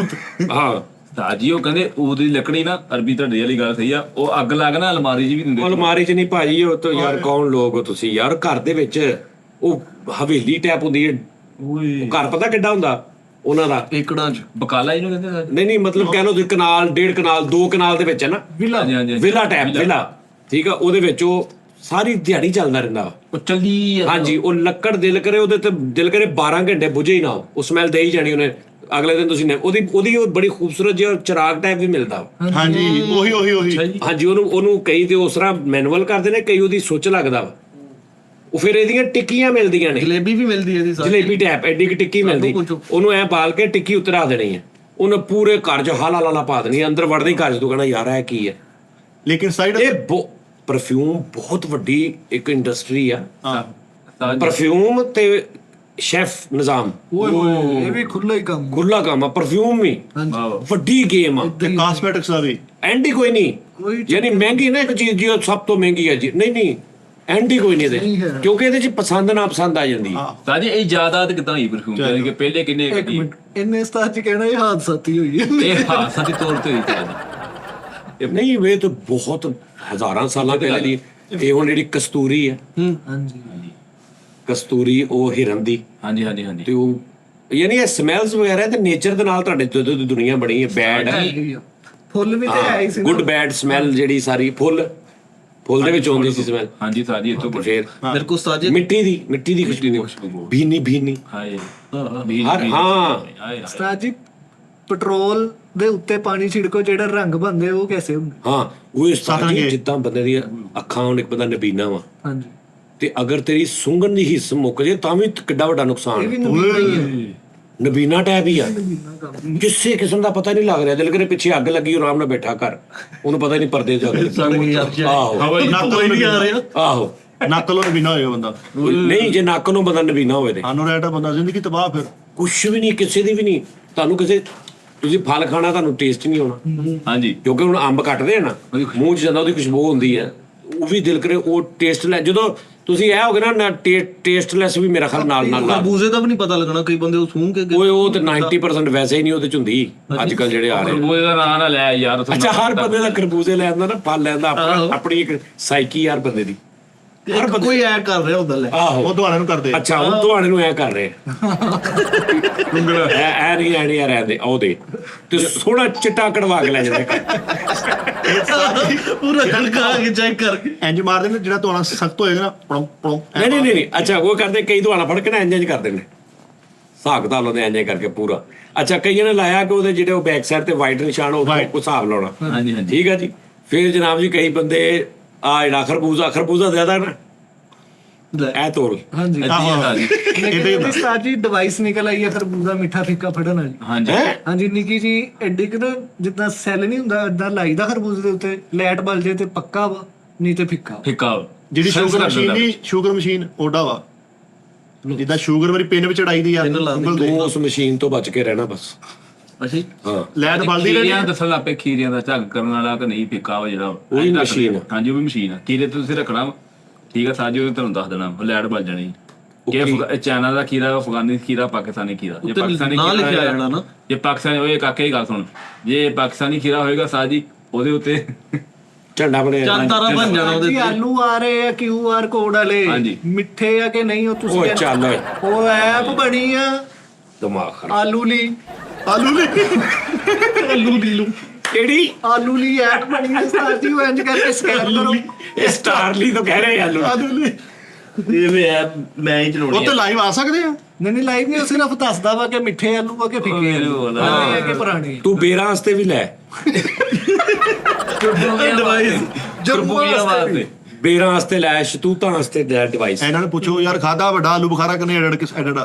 ਹਾਂ ਸਾਜੀ ਉਹ ਕਹਿੰਦੇ ਊਦ ਦੀ ਲੱਕੜੀ ਨਾ, ਅਰਬੀ ਤੁਹਾਡੀ ਵਾਲੀ ਗੱਲ ਸਹੀ ਆ, ਉਹ ਅੱਗ ਲੱਗਣਾ ਅਲਮਾਰੀ 'ਚ ਵੀ ਦਿੰਦੇ। ਅਲਮਾਰੀ ਚ ਨਹੀਂ ਭਾਜੀ, ਉਹ ਤਾਂ ਯਾਰ ਕੌਣ ਲੋਕ ਹੋ ਤੁਸੀਂ ਯਾਰ। ਘਰ ਦੇ ਵਿੱਚ ਉਹ ਹਵੇਲੀ ਟੈਪ ਹੁੰਦੀ ਹੈ, ਉਹ ਘਰ ਪਤਾ ਕਿੱਡਾ ਹੁੰਦਾ ਉਹਨਾਂ ਦਾ? ਏਕੜਾਂ ਚ ਬਕਾਲਾ ਇਹਨੂੰ ਕਹਿੰਦੇ ਸਾਜੀ। ਨਹੀਂ ਮਤਲਬ ਕਹਿ ਲਓ ਤੁਸੀਂ ਕਨਾਲ, 1.5 ਕਨਾਲ, 2 ਕਨਾਲ ਦੇ ਵਿੱਚ ਹੈ ਨਾ ਹਾਂਜੀ ਹਾਂਜੀ ਵਿਲਾ ਟੈਪ, ਵਿਲਾ, ਠੀਕ ਆ। ਉਹਦੇ ਵਿੱਚ ਉਹ ਸਾਰੀ ਦਿਹਾੜੀ ਚੱਲਦਾ ਰਹਿੰਦਾ ਵਾ। ਉਹ ਚੱਲੀ ਹਾਂਜੀ, ਉਹ ਲੱਕੜ ਦਿਲ ਕਰੇ ਉਹਦੇ ਤੇ, ਦਿਲ ਕਰੇ 12 ਘੰਟੇ ਬੁਝੇ ਹੀ ਨਾ, ਉਹ ਸਮੈਲ ਦੇ ਹੀ ਜਾਣੀ ਉਹਨੇ। ਅਗਲੇ ਦਿਨ ਤੁਸੀਂ ਉਹਦੀ ਉਹ ਬੜੀ ਖੂਬਸੂਰਤ ਜਿਹਾ ਚਿਰਾਗ ਟਾਈਪ ਵੀ ਮਿਲਦਾ ਵਾ। ਹਾਂਜੀ ਉਹੀ ਹਾਂਜੀ, ਉਹਨੂੰ ਕਈ ਤੇ ਉਸ ਤਰ੍ਹਾਂ ਮੈਨੂਅਲ ਕਰਦੇ ਨੇ, ਕਈ ਉਹਦੀ ਸੁੱਚ ਲੱਗਦਾ ਵਾ। ਉਹ ਫਿਰ ਇਹਦੀਆਂ ਟਿੱਕੀਆਂ ਮਿਲਦੀਆਂ ਨੇ, ਜਲੇਬੀ ਵੀ ਮਿਲਦੀ ਹੈ ਇਹਦੀ ਸਾਰੀ। ਜਲੇਬੀ ਟੈਪ ਐਡੀ ਕਿ ਟਿੱਕੀ ਮਿਲਦੀ, ਉਹਨੂੰ ਐ ਬਾਲ ਕੇ ਟਿੱਕੀ ਉਤਰਾ ਦੇਣੀ ਹੈ, ਉਹਨੇ ਪੂਰੇ ਘਰ 'ਚ ਹਾਲਾ ਲਾਲਾ ਪਾ ਦੇਣੀ, ਅੰਦਰ ਵੜਦੇ ਹੀ ਘਰ 'ਚ ਤੂੰ ਕਹਿਣਾ ਯਾਰ ਇਹ ਕੀ ਹੈ। ਲੇਕਿਨ ਸਾਈਡ ਇਹ ਪਰਫਿਊਮ ਬਹੁਤ ਵੱਡੀ ਇੱਕ ਇੰਡਸਟਰੀ ਆ। ਹਾਂ ਪਰਫਿਊਮ ਤੇ ਸ਼ੈਫ ਨਿਜ਼ਾਮ, ਓਏ ਇਹ ਵੀ ਖੁੱਲਾ ਹੀ ਕੰਮ। ਖੁੱਲਾ ਕੰਮ ਆ ਪਰਫਿਊਮ ਵੀ, ਵੱਡੀ ਗੇਮ ਆ। ਤੇ ਕਾਸਮੈਟਿਕਸ ਦਾ ਵੀ ਐਂਡੀ ਕੋਈ ਨਹੀਂ, ਯਾਨੀ ਮਹਿੰਗੀ ਨਾ ਇੱਕ ਚੀਜ਼ ਜੀ ਉਹ ਸਭ ਤੋਂ ਮਹਿੰਗੀ ਹੈ ਜੀ, ਨਹੀਂ ਐਂਡ ਹੀ ਕੋਈ ਨਹੀਂ ਇਹਦੇ 'ਚ। ਕਿਉਂਕਿ ਇਹਦੇ 'ਚ ਪਸੰਦ ਨਾ ਪਸੰਦ ਆ ਜਾਂਦੀ ਹੈ। ਸਾਜੀ ਇਹ ਜ਼ਿਆਦਾਤ ਕਿਦਾਂ ਹੋਈ ਪਰਫਿਊਮ ਜਾਨੀ ਕਿ ਪਹਿਲੇ ਕਿੰਨੇ ਇੱਕ ਕੱਢੀ ਮਿੰਟ ਇਹਨੇ ਉਸਤਾਦ ਜੀ ਕਹਿਣਾ ਇਹ ਹਾਦਸਾਤੀ ਹੋਈ ਹੈ ਇਹ ਹਾਦਸਾ ਦੀ ਤੌਰ ਤੇ ਹੋਈ ਸਾਜੀ ਨਹੀਂ ਇਹ ਤਾਂ ਬਹੁਤ ਹਜ਼ਾਰਾਂ ਸਾਲਾਂ ਪਹਿਲੇ ਦੀ ਇਹ ਹੁਣ ਜਿਹੜੀ ਕਸਤੂਰੀ ਹੈ ਹਾਂਜੀ ਕਸਤੂਰੀ ਉਹ ਹਿਰਨ ਦੀ ਹਾਂਜੀ ਹਾਂਜੀ ਹਾਂਜੀ ਤੇ ਉਹ ਯਾਨੀ ਇਹ ਸਮੈਲਸ ਵਗੈਰਾ ਤੇ ਨੇਚਰ ਦੇ ਨਾਲ ਤੁਹਾਡੇ ਤੋਂ ਦੀ ਦੁਨੀਆ ਬਣੀ ਹੈ ਬੈਡ ਫੁੱਲ ਵੀ ਤੇ ਹੈ ਹੀ ਸੀ ਨਾ। ਗੁੱਡ ਬੈਡ ਸਮੈਲ ਜਿਹੜੀ ਸਾਰੀ ਫੁੱਲ ਦੇ ਵਿੱਚ ਆਉਂਦੀ ਸੀ ਸਮੈਲ। ਹਾਂਜੀ ਸਾਜੀ ਇੱਥੋਂ ਫਿਰ ਮੇਰੇ ਕੋਲ ਉਸਤਾਦ ਜੀ ਮਿੱਟੀ ਦੀ ਖੁਸ਼ਬੂ ਭੀਨੀ ਹਾਏ ਹਰ ਹਾਂ ਉਸਤਾਦ ਜੀ ਪੈਟਰੋਲ ਦੇ ਉੱਤੇ ਪਾਣੀ ਛਿੜਕੋ ਜਿਹੜਾ ਰੰਗ ਬਣਦੇ ਉਹ ਕੈਸੇ ਹੁੰਦੇ ਹਾਂ ਉਹ ਇਸ ਤਰ੍ਹਾਂ ਸਤਰੰਗੇ। ਜਿੱਦਾਂ ਬੰਦੇ ਦੀਆਂ ਅੱਖਾਂ ਹੁਣ ਇੱਕ ਬੰਦਾ ਨਬੀਨਾ ਵਾ ਹਾਂਜੀ ਤੇ ਅਗਰ ਤੇਰੀ ਸੁੰਘਣ ਦੀ ਹਿੱਸ ਮੁੱਕ ਜੇ ਤਾਂ ਵੀ ਕਿੱਡਾ ਵੱਡਾ ਇਹ ਵੀ ਨੁਕਸਾਨ ਨਵੀਂ ਹੀ ਹੈ ਨਬੀਨਾ ਟੈਪ ਹੀ ਆ ਨਵੀਨਾ ਕੰਮ ਕਿਸੇ ਕਿਸਮ ਦਾ ਪਤਾ ਨਹੀਂ ਲੱਗ ਰਿਹਾ ਦਿਲ ਕਰੇ ਪਿੱਛੇ ਅੱਗ ਲੱਗੀ ਆਰਾਮ ਨਾਲ ਬੈਠਾ ਕਰ ਉਹਨੂੰ ਪਤਾ ਹੀ ਨਹੀਂ ਪਰਦੇ ਜਾ ਕੇ ਆਹੋ ਨੱਕ ਤੋਂ ਨਹੀਂ ਆ ਰਿਹਾ ਆਹੋ ਨੱਕ ਤੋਂ ਨਬੀਨਾ ਹੋਏਗਾ ਬੰਦਾ ਨਹੀਂ ਜੇ ਨੱਕ ਨੂੰ ਬੰਦਾ ਨਬੀਨਾ ਹੋਵੇ ਤੇ ਸਾਨੂੰ ਰੈਟ ਬੰਦਾ ਜ਼ਿੰਦਗੀ ਤਬਾਹ ਫਿਰ ਕੁਛ ਵੀ ਨਹੀਂ ਕਿਸੇ ਦੀ ਵੀ ਨਹੀਂ ਤੁਹਾਨੂੰ ਕਿਸੇ ਤੁਸੀਂ ਫਲ ਖਾਣਾ ਤੁਹਾਨੂੰ ਟੇਸਟ ਨਹੀਂ ਆਉਣਾ ਹਾਂਜੀ ਕਿਉਂਕਿ ਹੁਣ ਅੰਬ ਕੱਟਦੇ ਆ ਨਾ ਮੂੰਹ 'ਚ ਜਾਂਦਾ ਉਹਦੀ ਖੁਸ਼ਬੂ ਹੁੰਦੀ ਹੈ ਉਹ ਵੀ ਦਿਲ ਕਰੇ ਉਹ ਟੇਸਟ ਲੈ ਜਦੋਂ ਤੁਸੀਂ ਇਹ ਹੋਗੇ ਨਾ ਟੇਸਟਲੈਸ ਵੀ ਮੇਰਾ ਖਿਆਲ ਨਾਲ ਲਾ ਖਰਬੂਜ਼ੇ ਦਾ ਵੀ ਨਹੀਂ ਪਤਾ ਲੱਗਣਾ ਕਈ ਬੰਦੇ ਉਹ ਸੂੰਘ ਕੇ ਓਏ ਉਹ ਤੇ 90% ਵੈਸੇ ਹੀ ਨਹੀਂ ਉਹਦੇ ਚ ਹੁੰਦੀ ਅੱਜ ਕੱਲ ਜਿਹੜੇ ਆ ਰਹੇ ਖਰਬੂਜੇ ਦਾ ਨਾਂ ਨਾ ਲੈ ਯਾਰ ਅੱਛਾ ਹਰ ਬੰਦੇ ਦਾ ਖਰਬੂਜ਼ੇ ਲੈਂਦਾ ਨਾ ਫਲ ਲੈਂਦਾ ਆਪਣੀ ਇੱਕ ਸਾਈਕੀ ਯਾਰ ਬੰਦੇ ਦੀ ਹਰ ਕੋਈ ਐ ਕਰ ਰਿਹਾ ਹੁੰਦਾ ਲੈ ਆਹੋ ਉਹ ਦੁਆਲੇ ਨੂੰ ਕਰਦੇ ਅੱਛਾ ਉਹ ਤੁਹਾਡੇ ਨੂੰ ਐ ਕਰ ਰਹੇ ਐ ਨਹੀਂ ਰਹਿੰਦੇ ਉਹਦੇ ਤੇ ਸੋਹਣਾ ਚਿੱਟਾ ਕਢਵਾ ਕੇ ਲੈ ਜਾਂਦੇ ਪੂਰਾ ਖੜਕਾ ਕੇ ਚੈੱਕ ਕਰਕੇ ਇੰਜ ਮਾਰਦੇ ਨੇ ਜਿਹੜਾ ਤੁਹਾਡਾ ਸਖਤ ਹੋਏਗਾ ਨਾ ਪੜੋਂ ਪੜੋਂ ਨਹੀਂ ਅੱਛਾ ਉਹ ਕਰਦੇ ਕਈ ਦੁਆਲਾ ਫੜ ਕੇ ਨਾ ਇੰਜ ਕਰਦੇ ਨੇ ਹਿਸਾਬ ਕਿਤਾਬ ਲਾਉਂਦੇ ਇੰਜ ਕਰਕੇ ਪੂਰਾ ਅੱਛਾ ਕਈਆਂ ਨੇ ਲਾਇਆ ਕਿ ਉਹਦੇ ਜਿਹੜੇ ਉਹ ਬੈਕ ਸਾਈਡ ਤੇ ਵਾਈਟ ਨਿਸ਼ਾਨ ਉਹ ਹਿਸਾਬ ਲਾਉਣਾ ਹਾਂਜੀ ਹਾਂਜੀ ਠੀਕ ਆ ਜੀ ਫਿਰ ਜਨਾਬ ਜੀ ਕਈ ਬੰਦੇ ਆ ਜਿਹੜਾ ਖਰਬੂਜ਼ਾ ਜ਼ਿਆਦਾ ਨਾ ਇਹ ਤੋੜ ਹਾਂਜੀ ਲੇਕਿਨ ਉਸਤਾਦ ਜੀ ਡਿਵਾਈਸ ਨਿਕਲ ਆਈ ਹੈ ਖਰਬੂਜ਼ਾ ਮਿੱਠਾ ਫਿੱਕਾ ਫੜਨ ਵਾਲੀ ਹਾਂਜੀ ਹਾਂਜੀ ਨਿੱਕੀ ਜੀ ਐਡੀ ਕਿ ਨਾ ਜਿੱਦਾਂ ਸੈੱਲ ਨਹੀਂ ਹੁੰਦਾ ਏਦਾਂ ਲਾਈਦਾ ਖਰਬੂਜ਼ੇ ਦੇ ਉੱਤੇ ਲਾਈਟ ਬਲ ਜੇ ਤੇ ਪੱਕਾ ਵਾ ਨਹੀਂ ਤੇ ਫਿੱਕਾ ਵਾ। ਫਿੱਕਾ ਜਿਹੜੀ ਸ਼ੂਗਰ ਮਸ਼ੀਨ ਓਡਾ ਵਾ ਜਿੱਦਾਂ ਸ਼ੂਗਰ ਵਾਲੀ ਪਿੰਨ ਵਿੱਚ ਚੜਾਈ ਦੀ ਆ ਉਂਗਲ ਦੇ ਤੂੰ ਉਸ ਮਸ਼ੀਨ ਤੋਂ ਬਚ ਕੇ ਰਹਿਣਾ ਬਸ ਅੱਛਾ ਜੀ ਹਾਂ ਲੈਟ ਬਲਦੀ ਖੀਰਿਆਂ ਰਹਿੰਦੀ ਦੱਸਣ ਲੱਪੇ ਖੀਰਿਆਂ ਦਾ ਝੱਗ ਕਰਨ ਵਾਲਾ ਕਿ ਨਹੀਂ ਫਿੱਕਾ ਵਾ ਜਿਹੜਾ ਉਹ ਵੀ ਮਸ਼ੀਨ ਆ। ਹਾਂਜੀ ਉਹ ਵੀ ਮਸ਼ੀਨ ਆ ਖੀਰੇ ਤੁਸੀਂ ਰੱਖਣਾ ਵਾ। ਠੀਕ ਆ ਸਾਜੀ ਉਹ ਤੁਹਾਨੂੰ ਦੱਸ ਦੇਣਾ ਲੈਟ ਬਲ ਜਾਣੀ ਕਿ ਚਾਈਨਾ ਦਾ ਖੀਰਾ ਅਫਗਾਨੀ ਖੀਰਾ ਪਾਕਿਸਤਾਨੀ ਖੀਰਾ ਜੇ ਪਾਕਿਸਤਾਨੀ ਨਾ ਲਿਖਿਆ ਖੀਰਾ ਜਾਣਾ ਨਾ ਜੇ ਪਾਕਿਸਤਾਨੀ ਹੋਏ ਕਾਕੇ ਦੀ ਗੱਲ ਸੁਣ ਜੇ ਪਾਕਿਸਤਾਨੀ ਖੀਰਾ ਹੋਏਗਾ ਸਾਜੀ ਉਹਦੇ ਉੱਤੇ ਝੰਡਾ ਬਣਿਆ ਚਾਂਤਾਰਾ ਬਣ ਜਾਣਾ ਉਹਦੇ ਜੀ ਆਲੂ ਆ ਰਹੇ ਆ QR ਕੋਡ ਵਾਲੇ ਹਾਂਜੀ। ਮਿੱਠੇ ਆ ਕਿ ਨਹੀਂ ਉਹ ਤੁਸੀਂ ਉਹ ਚੱਲ ਓਏ ਉਹ ਐਪ ਬਣੀ ਆ ਦਿਮਾਗ ਖਰਾਬ ਆਲੂ ਲਈ ਕਿਹੜੀ ਆਲੂ ਲਈ ਐਪ ਬਣੀ ਆ ਉਸਤਾਦ ਜੀ ਉਹ ਇੰਜ ਕਰਕੇ ਸਕੈਨ ਕਰੋ ਇਹ ਸਟਾਰਲੀ ਤੋਂ ਕਹਿ ਰਹੇ ਆਲੂ ਇਹ ਵੀ ਐ ਮੈਂ ਹੀ ਚਲਾਉਣੀ ਉਹ ਤੇ ਲਾਈਵ ਆ ਸਕਦੇ ਆ ਨਹੀਂ ਲਾਈਵ ਨਹੀਂ ਉਹ ਸਿਰਫ ਦੱਸਦਾ ਵਾ ਕਿ ਮਿੱਠੇ ਆਲੂ ਆ ਕਿ ਫਿੱਕੇ ਆਲੂ ਨਵੇਂ ਆ ਕਿ ਪੁਰਾਣੇ ਤੂੰ ਬੇਰਾਂ ਵਾਸਤੇ ਵੀ ਲੈ ਡਿਵਾਈਸ ਜੰਮੂ ਵਾਸਤੇ ਬੇਰਾਂ ਵਾਸਤੇ ਲੈ ਸ਼ਤੂਤਾਂ ਵਾਸਤੇ ਲੈ ਡਿਵਾਈਸ ਇਹਨਾਂ ਨੂੰ ਪੁੱਛੋ ਯਾਰ ਖਾਦਾ ਵੱਡਾ ਆਲੂ ਬੁਖਾਰਾ ਕਿੰਨੇ ਐਡਡ ਕਿਸ ਐਡਡ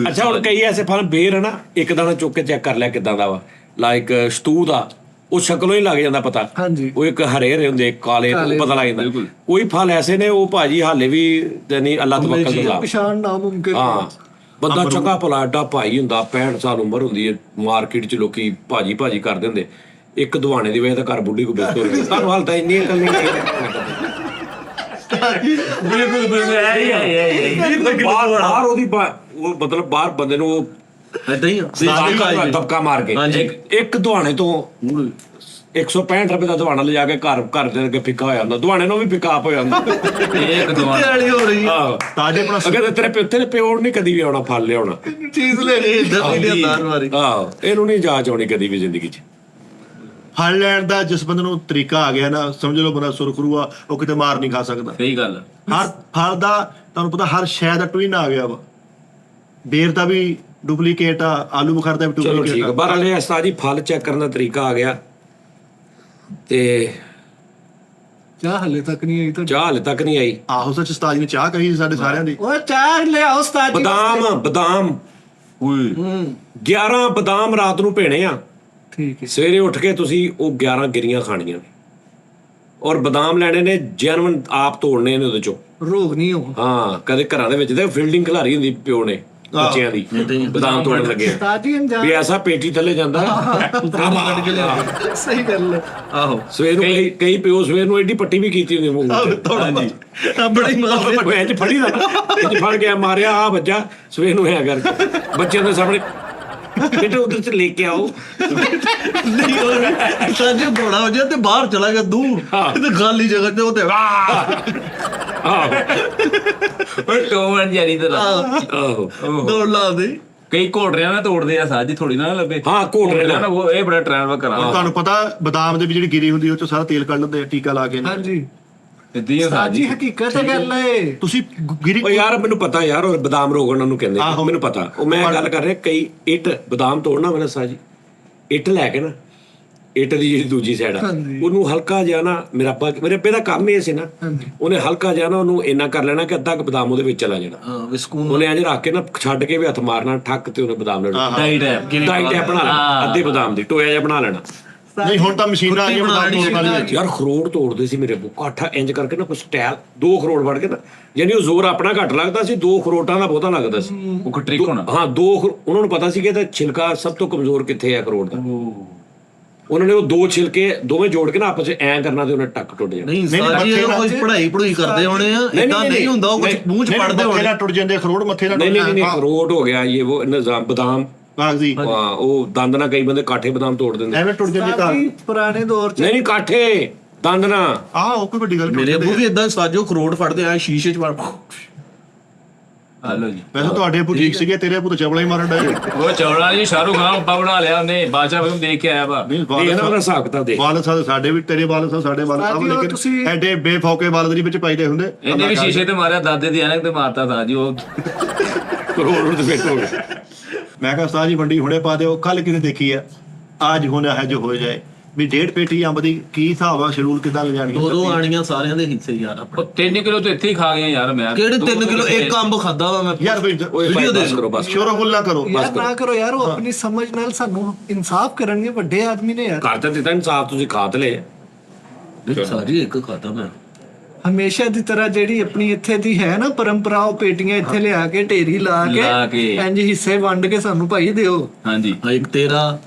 ਅੱਛਾ ਹੁਣ ਕਈ ਐਸੇ ਫਲ ਬੇਰ ਹੈ ਨਾ ਇੱਕ ਦਾਣਾ ਚੁੱਕ ਕੇ ਚੈੱਕ ਕਰ ਲਿਆ ਕਿਦਾਂ ਦਾ ਵਾ ਲਾਈਕ ਸ਼ਤੂਤ ਆ ਉਹ ਸ਼ਕਲੋਂ ਹੀ ਲੱਗ ਜਾਂਦਾ ਪਤਾ ਹਾਂਜੀ। ਉਹ ਇੱਕ ਹਰੇ ਹੁੰਦੇ ਕਾਲੇ ਉਹ ਪਤਾ ਲੱਗ ਜਾਂਦਾ ਕੋਈ ਫਲ ਐਸੇ ਨੇ ਉਹ ਭਾਜੀ ਹਾਲੇ ਵੀ ਯਾਨੀ ਅੱਲਾਹ ਤਵੱਕਲ ਦਾ ਪਛਾਣ ਨਾ ਮੁਮਕਿਨ ਹਾਂ ਬੰਦਾ ਚੰਗਾ ਭਲਾ ਐਡਾ ਭਾਈ ਹੁੰਦਾ 65 ਸਾਲ ਉਮਰ ਹੁੰਦੀ ਹੈ ਮਾਰਕੀਟ 'ਚ ਲੋਕੀ ਭਾਜੀ ਕਰਦੇ ਹੁੰਦੇ ਇੱਕ ਦਵਾਣੇ ਦੀ ਵਜ੍ਹਾ ਤਾਂ ਘਰ ਬੁੱਢੀ ਕੋ ਬਿਸਤੋ ਰਹੇ ਤੁਹਾਨੂੰ ਹਾਲ ਤਾਂ ਇੰਨੀ ਅਕਲ ਨਹੀਂ ਬਾਹਰ ਉਹਦੀ ਉਹ ਮਤਲਬ ਬਾਹਰ ਬੰਦੇ ਨੂੰ ਏਦਾਂ ਹੀ ਆ ਦਬਕਾ ਮਾਰ ਕੇ ਇੱਕ ਦਵਾਣੇ ਤੋਂ 165 ਰੁਪਏ ਦਾ ਦਵਾਣਾ ਲਿਜਾ ਕੇ ਘਰ ਦੇ ਅੱਗੇ ਫਿੱਕਾ ਹੋ ਜਾਂਦਾ ਦਵਾਣੇ ਨੂੰ ਵੀ ਪਿਕਾਪ ਹੋ ਜਾਂਦਾ ਇੱਕ ਦਵਾਨ ਵਾਲੀ ਹੋ ਰਹੀ ਆਹੋ ਤਾਜੇ ਆਪਣਾ ਅਗਰ ਤੇਰੇ ਪਿਓੜ ਨਹੀਂ ਕਦੀ ਵੀ ਆਉਣਾ ਫਲ ਲਿਆਉਣਾ ਚੀਜ਼ ਲੈ ਲਈ ਇਦਾਂ ਦੀ ਲਿਆਂਦਾਰ ਵਾਰੀ ਆਹੋ ਇਹਨੂੰ ਨਹੀਂ ਜਾਚ ਆਉਣੀ ਕਦੀ ਵੀ ਜ਼ਿੰਦਗੀ 'ਚ ਫਲ ਲੈਣ ਦਾ ਜਿਸ ਬੰਦੇ ਨੂੰ ਤਰੀਕਾ ਆ ਗਿਆ ਨਾ ਸਮਝ ਲਓ ਬੰਦਾ ਸੁਰਖਰੂ ਆ ਉਹ ਕਿਤੇ ਮਾਰ ਨਹੀਂ ਖਾ ਸਕਦਾ ਸਹੀ ਗੱਲ ਹਰ ਫਲ ਦਾ ਤੁਹਾਨੂੰ ਪਤਾ ਹਰ ਸ਼ੈ ਦਾ ਟਵਿਨ ਆ ਗਿਆ ਵਾ ਬੇਰ ਦਾ ਵੀ ਡੁਪਲੀਕੇਟ ਆ ਆਲੂ ਬੁਖਾਰ ਦਾ ਵੀ ਚਲੋ ਠੀਕ ਡੁਪਲੀਕੇਟ ਹੈ ਬਹਰਹਾਲ ਇਹ ਉਸਤਾਦ ਜੀ ਫਲ ਚੈੱਕ ਕਰਨ ਦਾ ਤਰੀਕਾ ਆ ਗਿਆ ਤੇ ਚਾਹ ਹਲੇ ਤੱਕ ਨਹੀਂ ਆਈ ਤਾਂ ਚਾਹ ਹਾਲੇ ਤੱਕ ਨਹੀਂ ਆਈ ਆਹੋ ਸੱਚ ਉਸਤਾਦ ਜੀ ਨੇ ਚਾਹ ਕਹੀ ਸੀ ਸਾਡੇ ਸਾਰਿਆਂ ਦੀ ਉਹ ਚਾਹ ਲਿਆਓ ਉਸਤਾਦ ਜੀ ਬਦਾਮ 11 ਬਦਾਮ ਰਾਤ ਨੂੰ ਭੇਣੇ ਆ ਠੀਕ ਹੈ ਸਵੇਰੇ ਉੱਠ ਕੇ ਤੁਸੀਂ ਉਹ 11 ਗਿਰੀਆਂ ਖਾਣੀਆਂ ਨੇ ਔਰ ਬਦਾਮ ਲੈਣੇ ਨੇ ਜੈਨੂਇਨ ਆਪ ਤੋੜਨੇ ਨੇ ਉਹਦੇ ਚੋਂ ਰੋਗ ਨਹੀਂ ਹੋ ਹਾਂ ਕਦੇ ਘਰਾਂ ਦੇ ਵਿੱਚ ਤੇ ਫੀਲਡਿੰਗ ਖਿਲਾਰੀ ਹੁੰਦੀ ਪਿਓ ਨੇ ਬੱਚਿਆਂ ਦੀ ਬਦਾਮ ਤੋੜਨ ਲੱਗੇ ਆ। ਸਾਜੀ ਅਣਜਾਣ ਵੀ ਐਸਾ ਪੇਟੀ ਥੱਲੇ ਜਾਂਦਾ ਕੱਢ ਕੇ ਲਿਆ ਸਹੀ ਗੱਲ ਹੈ। ਆਹੋ ਸਵੇਰ ਨੂੰ ਕਈ ਪਿਓ ਸਵੇਰ ਨੂੰ ਐਡੀ ਪੱਟੀ ਵੀ ਕੀਤੀ ਹੁੰਦੀ ਮੂੰਹ ਤੇ। ਹਾਂਜੀ ਬੜਾ ਹੀ ਮਾਰਦੇ ਉਹ ਇੰਜ ਫੜੀ ਦਾ ਇੰਜ ਫੜ ਗਿਆ ਮਾਰਿਆ ਆ ਬੱਚਾ ਸਵੇਰ ਨੂੰ ਹੈ ਕਰਕੇ ਬੱਚਿਆਂ ਦੇ ਸਾਹਮਣੇ ਬੇਟੇ ਉਧਰ ਚ ਲੈ ਕੇ ਆਓ। ਨਹੀਂ ਉਹ ਸਾਜੇ ਬੜਾ ਹੋ ਜਾ ਤੇ ਬਾਹਰ ਚਲਾ ਗਿਆ ਦੂਰ ਤੇ ਖਾਲੀ ਜਗ੍ਹਾ ਤੇ ਉਹ ਤੇ ਆਹੋ ਪਰ ਟੋਮਨ ਜਾਰੀ ਤੇ ਆਹੋ ਦੌੜ ਲਾ ਦੇ ਕਈ ਘੋੜਿਆਂ ਨਾਲ ਤੋੜਦੇ ਆ ਸਾਜੀ ਥੋੜੀ ਨਾ ਲੱਭੇ ਹਾਂ ਘੋਟਰੇ ਨਾ ਨਾਲ ਉਹ ਇਹ ਬੜਾ ਟ੍ਰੈਂਡ ਵਾ ਕਰਾਂ ਤੁਹਾਨੂੰ ਪਤਾ ਬਦਾਮ ਦੇ ਵੀ ਜਿਹੜੀ ਗਿਰੀ ਹੁੰਦੀ ਉਹ ਚ ਸਾਰਾ ਤੇਲ ਕੱਢ ਲੈਂਦੇ ਆ ਟੀਕਾ ਲਾ ਕੇ। ਹਾਂਜੀ ਇਦਾਂ ਹੀ ਆ ਸਾਜੀ ਸਾਜੀ ਹਕੀਕਤ ਗੱਲ ਹੈ। ਤੁਸੀਂ ਗਿਰੀ ਉਹ ਯਾਰ ਮੈਨੂੰ ਪਤਾ ਯਾਰ ਉਹ ਬਦਾਮ ਰੋਗਣ ਨੂੰ ਕਹਿੰਦੇ ਆਹੋ। ਮੈਨੂੰ ਪਤਾ ਉਹ ਮੈਂ ਗੱਲ ਕਰ ਰਿਹਾ ਕਈ ਇੱਟ ਬਦਾਮ ਤੋੜਨਾ ਮੈਨੇ ਸਾਜੀ ਇੱਟ ਲੈ ਕੇ ਨਾ ਇੱਟ ਦੀ ਜਿਹੜੀ ਦੂਜੀ ਸਾਈਡ ਆ ਉਹਨੂੰ ਹਲਕਾ ਜਿਹਾ ਨਾ ਮੇਰੇ ਅੱਬੇ ਦਾ ਕੰਮ ਇਹ ਸੀ ਨਾ ਉਹਨੇ ਹਲਕਾ ਜਿਹਾ ਨਾ ਉਹਨੂੰ ਇੰਨਾ ਕਰ ਲੈਣਾ ਕਿ ਅੱਧਾ ਕੁ ਬਦਾਮ ਉਹਦੇ ਵਿੱਚ ਚਲਾ ਜਾਣਾ। ਹਾਂ ਵਿਸਕੂਨ ਉਹਨੇ ਇੰਜ ਰੱਖ ਕੇ ਨਾ ਛੱਡ ਕੇ ਵੀ ਹੱਥ ਮਾਰਨਾ ਠੱਕ ਤੇ ਉਹਨੇ ਬਦਾਮ ਲੈ ਲੈਣਾ ਡਾਈਟ ਹੈ ਡਾਈਟ ਬਣਾ ਲੈਣਾ ਅੱਧੇ ਬਦਾਮ ਦੀ ਟੋਇਆ ਜਿਹਾ ਬਣਾ ਲੈਣਾ। ਨਹੀਂ ਹੁਣ ਤਾਂ ਮਸ਼ੀਨਾਂ ਆ ਗਈਆਂ ਬਦਾਮ ਤੋੜਨ ਵਾਲੀਆਂ। ਯਾਰ ਖਰੋੜ ਤੋੜਦੇ ਸੀ ਮੇਰੇ ਬੁੱਕਾ ਅੱਠਾ ਇੰਜ ਕਰਕੇ ਨਾ ਕੋਈ ਸਟਾਈਲ 2 ਖਰੋੜ ਵੜ ਕੇ ਨਾ ਯਾਨੀ ਉਹ ਜ਼ੋਰ ਆਪਣਾ ਘੱਟ ਲੱਗਦਾ ਸੀ 2 ਖਰੋਟਾਂ ਦਾ ਬਹੁਤਾ ਲੱਗਦਾ ਸੀ। ਉਹ ਟ੍ਰਿਕ ਹੋਣਾ ਹਾਂ 2 ਉਹਨਾਂ ਨੂੰ ਪਤਾ ਸੀ ਕਿ ਇਹਦਾ ਛਿਲਕਾ ਸਭ ਤੋਂ ਕਮਜ਼ੋਰ ਕਿੱਥੇ ਹੈ ਖਰੋੜ ਦਾ। ਉਹਨਾਂ ਨੇ ਉਹ 2 ਛਿਲਕੇ ਦੋਵੇਂ ਜੋੜ ਕੇ ਨਾ ਆਪਸ ਵਿੱਚ ਐਂ ਕਰਨਾ ਤੇ ਉਹਨੇ ਟੱਕ ਟੁੱਟ ਜਾਣਾ। ਨਹੀਂ ਸਾਜੀ ਇਹ ਕੋਈ ਪੜ੍ਹਾਈ ਕਰਦੇ ਹੋਣੇ ਆ ਇਦਾਂ ਨਹੀਂ ਹੁੰਦਾ ਉਹ ਕੁਝ ਮੂੰਹ ਚ ਪੜਦੇ ਮੱਥੇ ਹੋਣੇ ਨਾਲ ਟੁੱਟ ਜਾਂਦੇ ਖਰੋੜ ਮੱਥੇ ਨਾਲ ਨਹੀਂ ਖਰੋੜ ਹੋ ਗਿਆ ਇਹ ਉਹ ਨਿਜ਼ਾਮ ਬਦਾਮ ਕਾਗਜ਼ੀ ਹਾਂ ਉਹ ਦੰਦ ਨਾਲ ਕਈ ਬੰਦੇ ਕਾਠੇ ਬਦਾਮ ਤੋੜ ਦਿੰਦੇ। ਐਵੇਂ ਟੁੱਟ ਜਾਂਦੇ ਘਰ। ਸਾਜੀ ਪੁਰਾਣੇ ਦੌਰ ਚ ਨਹੀਂ ਕਾਠੇ ਦੰਦ ਨਾਲ ਆਹ ਉਹ ਕੋਈ ਵੱਡੀ ਗੱਲ ਮੇਰੇ ਅੱਬੂ ਵੀ ਇਦਾਂ ਸਾਜੋ ਖਰੋੜ ਫੜਦੇ ਆ ਸ਼ੀਸ਼ੇ ਚ ਵੜ ਹਲੋ ਜੀ ਵੈਸੇ ਤੁਹਾਡੇ ਅੱਬੂ ਠੀਕ ਸੀਗੇ ਤੇਰੇ ਅੱਬੂ ਤਾਂ ਚਵਲਾ ਹੀ ਮਾਰਨ ਡਏ। ਉਹ ਚੌੜਾ ਜੀ ਸ਼ਾਹਰੁਖ ਖਾਨ ਉੱਪਾ ਬਣਾ ਲਿਆ ਉਹਨੇ ਬਾਦਸ਼ਾਹ ਫਿਲਮ ਦੇਖ ਕੇ ਆਇਆ ਵਾ ਨਹੀਂ ਇਹ ਇਹਨਾਂ ਦਾ ਹਿਸਾਬ ਕਿਤਾਬ ਦੇ ਵਾਲ ਸਾਡੇ ਵੀ ਤੇਰੇ ਵਾਲ ਸਾਡੇ ਵਾਲ ਸਭ ਸਾਡੀ ਉਹ ਲੇਕਿਨ ਤੁਸੀਂ- ਐਡੇ ਬੇਫੌਕੇ ਵਾਲ ਦੇ ਵਿੱਚ ਪਾਈਦੇ ਹੁੰਦੇ। ਇਹਨੇ ਵੀ ਸ਼ੀਸ਼ੇ ਤੇ ਮਾਰਿਆ ਦਾਦੇ ਦੀ ਐਨਕ ਤੇ ਮਾਰਤਾ ਸਾਜੀ ਉਹ ਕਰੋੜ ਦੇ ਵਿੱਚ ਹੋ ਗਿਆ। ਮੈਂ ਕਿਹਾ ਉਸਤਾਦ ਜੀ ਮੰਡੀ ਹੁਣੇ ਪਾ ਦਿਓ ਕੱਲ ਕਿਤੇ ਦੇਖੀ ਆ ਅੱਜ ਹੋਣਾ ਹੈ ਜੋ ਹੋ ਜਾਏ ਵੀ 1.5 ਪੇਟੀ ਅੰਬ ਦੀ ਕੀ ਹਿਸਾਬ ਆ ਸ਼ਡਿਊਲ ਕਿੱਦਾਂ ਲਿਜਾਣੀ। 2 ਆਣੀਆਂ ਸਾਰਿਆਂ ਦੇ ਹਿੱਸੇ ਯਾਰ ਆਪਣੇ ਉਹ 3 ਕਿਲੋ ਤੇ ਇੱਥੇ ਹੀ ਖਾ ਗਏ ਯਾਰ ਮੈਂ ਕਿਹੜੇ 3 ਕਿਲੋ ਇੱਕ ਅੰਬ ਖਾਦਾ ਵਾ ਮੈਂ ਯਾਰ ਬਈ ਓਏ ਭਾਈ ਬਸ ਕਰੋ ਬਸ ਸ਼ੋਰੋ ਗੁੱਲ ਨਾ ਕਰੋ ਯਾਰ ਨਾ ਕਰੋ ਯਾਰ ਉਹ ਆਪਣੀ ਸਮਝ ਨਾਲ ਸਾਨੂੰ ਇਨਸਾਫ ਕਰਨਗੇ ਵੱਡੇ ਆਦਮੀ ਨੇ ਯਾਰ। ਘਰ ਤਾਂ ਦਿੱਤਾ ਇਨਸਾਫ ਤੁਸੀਂ ਖਾ ਤੇ ਲਏ। ਸਾਰੀ ਇੱਕ ਖਾਦਾ ਮੈਂ ਹਮੇਸ਼ਾ ਦੀ ਤਰ੍ਹਾਂ ਜਿਹੜੀ ਆਪਣੀ ਇੱਥੇ ਦੀ ਹੈ ਨਾ ਪਰੰਪਰਾ ਉਹ ਪੇਟੀਆਂ ਇੱਥੇ ਲਿਆ ਕੇ ਢੇਰੀ ਲਾ ਕੇ ਇੰਜ ਹਿੱਸੇ ਵੰਡ ਕੇ ਸਾਨੂੰ ਭਾਈ ਦਿਓ। ਹਾਂਜੀ ਇੱਕ ਤੇਰਾ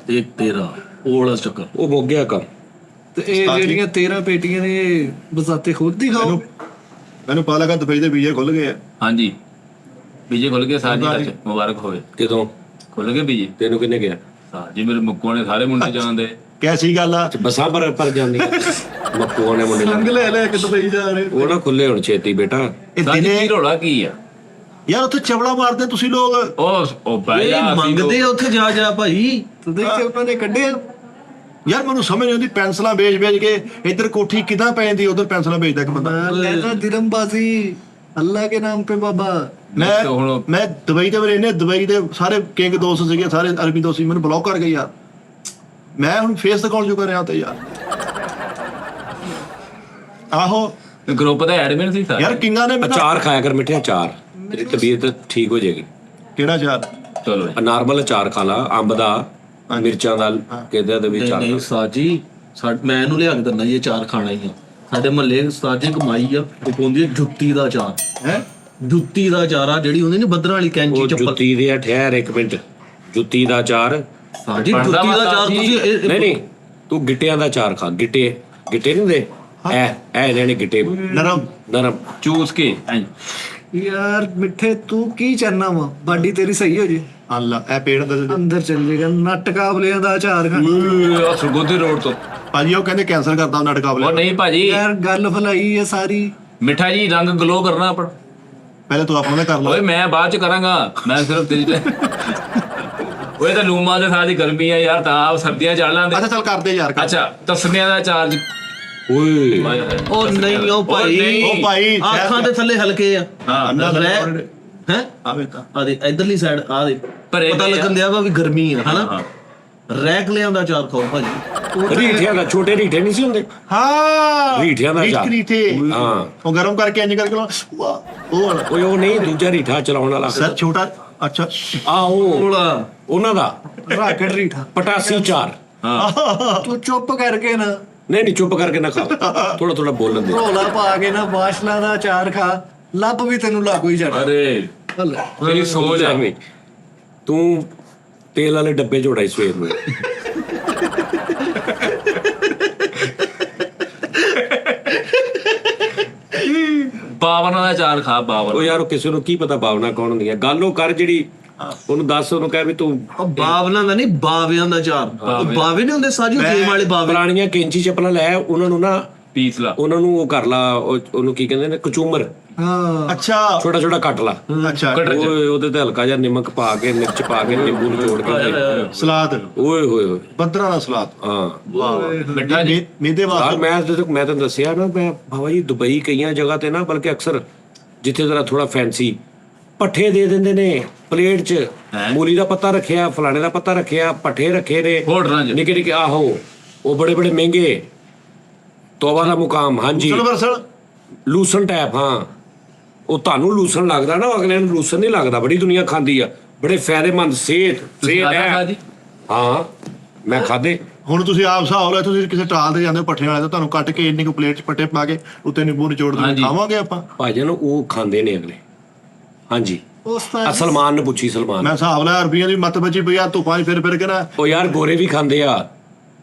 ਉਹ ਵਾਲਾ ਚੱਕਰ ਉਹ ਮੁੱਕ ਗਿਆ ਕੰਮ। ਤੇ ਇਹ ਜਿਹੜੀਆਂ 13 ਪੇਟੀਆਂ ਨੇ ਬਜ਼ਾਤੇ ਖੁਦ ਹੀ ਖਾਓ। ਮੈਨੂੰ ਪਤਾ ਲੱਗਾ ਦੁਬਈ ਦੇ ਵੀਜ਼ੇ ਖੁੱਲ ਗਏ ਆ। ਹਾਂਜੀ ਬੀਜੇ ਖੁੱਲ ਗਏ ਸਾਜੀ ਅੱਜ ਮੁਬਾਰਕ ਹੋਵੇ ਕਿਦੋਂ ਖੁੱਲ ਗਏ ਬੀਜੇ ਤੈਨੂੰ ਕਿੰਨੇ ਗਿਆ ਸਾਜੀ ਮੇਰੇ ਮੁੱਕੋਂ ਨੇ ਸਾਰੇ ਮੁੰਡੇ ਜਾਣਦੇ ਕੈਸੀ ਗੱਲ ਆ ਬੱਸਾਂ ਪਰ ਜਾਂਦੀਆਂ ਮੱਕੂਆਂ ਨੇ ਮੁੰਡੇ ਸੰਗ ਲੈ ਲੈ ਕੇ ਦੁਬਈ ਜਾ ਰਹੇ। ਉਹ ਨਾ ਖੁੱਲੇ ਹੁਣ ਛੇਤੀ ਬੇਟਾ। ਇਹ ਸਾਜੀ ਦਿਨੇ ਕੀ ਰੋਲਾ ਕੀ ਆ ਯਾਰ ਉੱਥੇ ਚਵਲਾ ਮਾਰਦੇ ਤੁਸੀਂ ਲੋਕ। ਉਹ ਬਾਈ ਇਹ ਮੰਗਦੇ ਆ ਉੱਥੇ ਜਾ ਭਾਈ ਤੇ ਦੇਖ ਕੇ ਉਹਨਾਂ ਨੇ ਕੱਢਿਆ। ਯਾਰ ਮੈਨੂੰ ਸਮਝ ਨਹੀਂ ਆਉਂਦੀ ਪੈਨਸਲਾਂ ਵੇਚ ਕੇ ਇੱਧਰ ਕੋਠੀ ਕਿਦਾਂ ਪੈ ਜਾਂਦੀ ਉਧਰ ਪੈਨਸਲਾਂ ਵੇਚਦਾ ਇੱਕ ਬੰਦਾ। ਲੈਦਾ ਦਿਰਮਬਾਜ਼ੀ ਅੱਲਾਹ ਕੇ ਨਾਮ पे ਬਾਬਾ। ਮੈਂ ਦੁਬਈ ਦੇ ਵੇਲੇ ਇਹਨੇ ਦੁਬਈ ਦੇ ਸਾਰੇ ਕਿੰਗ ਦੋਸਤ ਸੀਗੇ ਸਾਰੇ ਅਰਬੀ ਦੋਸਤ ਸੀ ਮੈਨੂੰ ਬਲੌਕ ਕਰ ਗਏ ਯਾਰ। ਮੈਂ ਹੁਣ ਫੇਸ ਦਿਖਾਉਣ ਜੋ ਕਰ ਰਿਹਾ ਤੇ ਯਾਰ ਆਹੋ ਗਰੁੱਪ ਦਾ ਐਡਮਿਨ ਸੀ ਸਾਰਾ ਯਾਰ ਕਿੰਗਾਂ ਨੇ ਮੈਨੂੰ ਅਚਾਰ ਖਾਇਆ ਕਰ ਮਿੱਠੇ ਅਚਾਰ ਤੇਰੀ ਤਬੀਅਤ ਠੀਕ ਹੋ ਜਾਏਗੀ। ਕਿਹੜਾ ਯਾਰ ਚਲੋ ਨਾਰਮਲ ਅਚਾਰ ਖਾ ਲਾ ਅੰਬ ਦਾ ਮਿਰਚਾਂ ਦਾ ਕਿਹਦਾ ਦੇ ਵਿੱਚ ਨਹੀਂ ਸਾਜੀ ਮੈਂ ਇਹਨੂੰ ਲਿਆ ਕੇ ਦਿੰਦਾ ਇਹ ਚਾਰ ਖਾਣਾ ਹੀ ਆ। ਸਾਡੇ ਮਹੱਲੇ ਸਾਜੀ ਕਮਾਈ ਆ ਉਹ ਪਾਉਂਦੀ ਜੁੱਤੀ ਦਾ ਚਾਰ ਹੈ ਜੁੱਤੀ ਦਾ ਚਾਰਾ ਜਿਹੜੀ ਹੁੰਦੀ ਨੀ ਬੱਦਰਾਂ ਵਾਲੀ ਕੈਂਚੀ ਉਹ ਚੱਪਲ ਜੁੱਤੀ ਦੇ ਠਹਿਰ ਇੱਕ ਮਿੰਟ ਜੁੱਤੀ ਦਾ ਅਚਾਰ ਸਾਜੀ ਜੁੱਤੀ ਦਾ ਚਾਰ ਤੁਸੀਂ ਨਹੀਂ ਤੂੰ ਗਿੱਟਿਆਂ ਦਾ ਅਚਾਰ ਖਾ ਗਿੱਟੇ ਗਿੱਟੇ ਨਹੀਂ ਦੇ ਐ ਜਿਹੜੇ ਗਿੱਟੇ ਨਰਮ ਚੂਸ ਕੇ ਯਾਰ ਮਿੱਠੇ ਤੂੰ ਕੀ ਚਾਹਨਾ ਵਾ ਬਾਡੀ ਤੇਰੀ ਸਹੀ ਹੋ ਜੇ ਅੱਲਾ ਇਹ ਪੇੜ ਦਾ ਅੰਦਰ ਚੱਲ ਜੇਗਾ ਨੱਟ ਕਾਬਲਿਆਂ ਦਾ ਅਚਾਰ ਖਾਣਾ। ਸਰਗੋਦੀ ਰੋਡ ਤੋਂ ਭਾਜੀ ਉਹ ਕਹਿੰਦੇ ਕੈਂਸਲ ਕਰਦਾ ਉਹਨਾਂ ਟਕਾਬਲੇ। ਉਹ ਨਹੀਂ ਭਾਜੀ ਯਾਰ ਗੱਲ ਭਲਾਈ ਹੈ ਸਾਰੀ। ਮਿੱਠਾ ਜੀ ਰੰਗ ਗਲੋ ਕਰਨਾ ਆਪਣਾ ਪਹਿਲੇ ਤੂੰ ਆਪਣਾ ਕਰ ਲੈ। ਓਏ ਮੈਂ ਬਾਅਦ ਚ ਕਰਾਂਗਾ ਮੈਂ ਸਿਰਫ ਤੇਰੀ ਤੇ ਓਏ ਤਾਂ ਲੂਮਾ ਦੇ ਸਾਡੀ ਗਰਮੀ ਆ ਯਾਰ ਤਾਂ ਆਪ ਸਰਦੀਆਂ ਚੜ ਲਾਂਦੇ। ਅੱਛਾ ਚੱਲ ਕਰਦੇ ਯਾਰ ਅੱਛਾ ਤਸਮੀਆਂ ਦਾ ਚਾਰਜ ਓਏ ਉਹ ਨਹੀਂ ਉਹ ਭਾਈ ਉਹ ਭਾਈ ਅੱਖਾਂ ਦੇ ਥੱਲੇ ਹਲਕੇ ਆ ਹਾਂ ਹੈ ਆਵੇ ਤਾਂ ਆ ਦੇ ਇਧਰਲੀ ਸਾਈਡ ਆ ਦੇ ਭਰੇ ਪਤਾ ਪਏ ਆ। ਲੱਗਣ ਦਿਆ ਵਾ ਵੀ ਗਰਮੀ ਆ ਹਨਾ ਹਾਂ। ਰੈਕ ਲਿਆਂਦਾ ਚਾਰ ਖਾਓ ਭਾਜੀ ਰੀਠਿਆਂ ਦਾ ਛੋਟੇ ਰੀਠੇ ਨਹੀਂ ਸੀ ਹੁੰਦੇ ਹਾਂ ਰੀਠਿਆਂ ਦਾ ਅਚਾਰ। ਰੀਠੇ ਹਾਂ ਉਹ ਗਰਮ ਕਰਕੇ ਇੰਜ ਕਰਕੇ ਉਹ ਵਾਲਾ ਓਏ ਉਹ ਨਹੀਂ ਦੂਜਾ ਰੀਠਾ ਚਲਾਉਣ ਵਾਲਾ ਸਰ ਛੋਟਾ ਅੱਛਾ ਉਹ ਉਹਨਾਂ ਦਾ ਰਾਕਟ ਰੀਠਾ ਪਟਾਸੀ ਚਾਰ ਤੂੰ ਚੁੱਪ ਕਰਕੇ ਨਾ ਨਹੀਂ ਚੁੱਪ ਕਰਕੇ ਨਾ ਖਾ ਥੋੜਾ ਬੋਲਣ ਦੇ ਰੋਲਾ ਪਾ ਕੇ ਨਾ ਬਾਸ਼ਲਾ ਦਾ ਅਚਾਰ ਖਾ ਲੱਭ ਵੀ ਤੈਨੂੰ ਲਾਗੂ ਹੀ ਜਾਣਾ। ਅਰੇ ਤੇਰੀ ਸੋਚ ਆ ਵੀ ਤੂੰ ਤੇਲ ਵਾਲੇ ਡੱਬੇ ਝੋੜਾਈ ਸਵੇਰ ਨੂੰ ਬਾਵਨਾਂ ਦਾ ਚਾਰ ਖਾ ਬਾਵਨ। ਉਹ ਯਾਰ ਉਹ ਕਿਸੇ ਨੂੰ ਕੀ ਪਤਾ ਭਾਵਨਾ ਕੌਣ ਹੁੰਦੀ ਹੈ। ਗੱਲ ਉਹ ਕਰ ਜਿਹੜੀ ਉਹਨੂੰ ਦੱਸ, ਉਹਨੂੰ ਕਹਿ ਵੀ ਤੂੰ ਉਹ ਬਾਵਲਾਂ ਦਾ ਨਹੀਂ, ਬਾਵਿਆਂ ਦਾ ਚਾਰ। ਉਹ ਬਾਵੇ ਨਹੀਂ ਹੁੰਦੇ ਸਾਜੂ ਗੇਮ ਵਾਲੇ ਬਾਵੇ। ਪੁਰਾਣੀਆਂ ਕੈਂਚੀ ਚੱਪਲਾਂ ਲੈ ਉਹਨਾਂ ਨੂੰ ਨਾ ਪੀਸ ਲਾ, ਉਹਨਾਂ ਨੂੰ ਉਹ ਕਰ ਲਾ, ਉਹਨੂੰ ਕੀ ਕਹਿੰਦੇ ਨੇ, ਕਚੂਮਰ ਹਾਂ ਅੱਛਾ ਛੋਟਾ ਛੋਟਾ ਕੱਟ ਲਾ। ਅੱਛਾ ਓਏ ਉਹਦੇ ਤੇ ਹਲਕਾ ਜਿਹਾ ਨਮਕ ਪਾ ਕੇ, ਮਿਰਚ ਪਾ ਕੇ, ਨਿੰਬੂ ਨਿਚੋੜ ਕੇ, ਸਲਾਦ, ਓਏ ਹੋਏ ਹੋਏ ਬੱਦਰਾਂ ਦਾ ਸਲਾਦ। ਹਾਂ। ਮਿੱਠਾ ਜੀ। ਮੇਦੇ ਯਾਰ ਵਾਸਤੇ ਮੈਂ ਤਾਂ ਦੱਸਿਆ ਨਾ, ਮੈਂ ਬਾਬਾ ਜੀ ਦੁਬਈ ਕਈਆਂ ਜਗ੍ਹਾ ਤੇ ਨਾ, ਬਲਕਿ ਅਕਸਰ ਜਿੱਥੇ ਜ਼ਰਾ ਥੋੜਾ ਫੈਂਸੀ ਪੱਠੇ ਦੇ ਦਿੰਦੇ ਨੇ ਪਲੇਟ 'ਚ। ਮੂਲੀ ਦਾ ਪੱਤਾ ਰੱਖਿਆ, ਫਲਾਣੇ ਦਾ ਪੱਤਾ ਰੱਖਿਆ, ਪੱਠੇ ਰੱਖੇ ਨੇ ਹੋਟਲਾਂ 'ਚ ਨਿੱਕੇ ਨਿੱਕੇ। ਆਹੋ ਉਹ ਬੜੇ ਬੜੇ ਮਹਿੰਗੇ, ਤੋਬਾ ਦਾ ਮੁਕਾਮ। ਹਾਂਜੀ ਯੂਨੀਵਰਸਲ ਲੂਸਨ ਟੈਪ। ਹਾਂ ਉਹ ਤੁਹਾਨੂੰ ਲੂਸਨ ਲੱਗਦਾ ਨਾ, ਅਗਲੇ ਨੂੰ ਲੂਸਨ ਨਹੀਂ ਲੱਗਦਾ। ਬੜੀ ਦੁਨੀਆ ਖਾਂਦੀ ਆ, ਬੜੇ ਫਾਇਦੇਮੰਦ, ਸਿਹਤ ਖਾਧਾ ਜੀ? ਹਾਂ ਮੈਂ ਖਾਦੇ। ਹੁਣ ਤੁਸੀਂ ਆਪ ਹਿਸਾਬ ਲਓ, ਤੁਸੀਂ ਕਿਸੇ ਟਾਲ ਤੇ ਜਾਂਦੇ ਹੋ ਪੱਠਿਆਂ ਵਾਲੇ ਤੋਂ, ਤੁਹਾਨੂੰ ਕੱਟ ਕੇ ਇੰਨੀ ਕੁ ਪਲੇਟ 'ਚ ਪੱਠੇ ਪਾ ਕੇ ਉੱਤੇ ਨਿੰਬੂ ਨਿਚੋੜ ਦੇ ਖਾਵਾਂਗੇ ਆਪਾਂ। ਭਾਜਨ ਉਹ ਖਾਂਦੇ ਨੇ ਅਗਲੇ। ਹਾਂਜੀ ਉਸ ਆ ਸਲਮਾਨ ਨੂੰ ਪੁੱਛੀ, ਸਲਮਾਨ ਮੈਂ ਹਿਸਾਬ ਲਾਇਆ ਰੁਪਈਆਂ ਦੀ ਮੱਤ ਬੱਜੀ ਪਈ ਆ, ਧੁੱਪਾਂ 'ਚ ਫਿਰ ਕੇ ਨਾ। ਉਹ ਯਾਰ ਗੋਰੇ ਵੀ ਖਾਂਦੇ ਆ,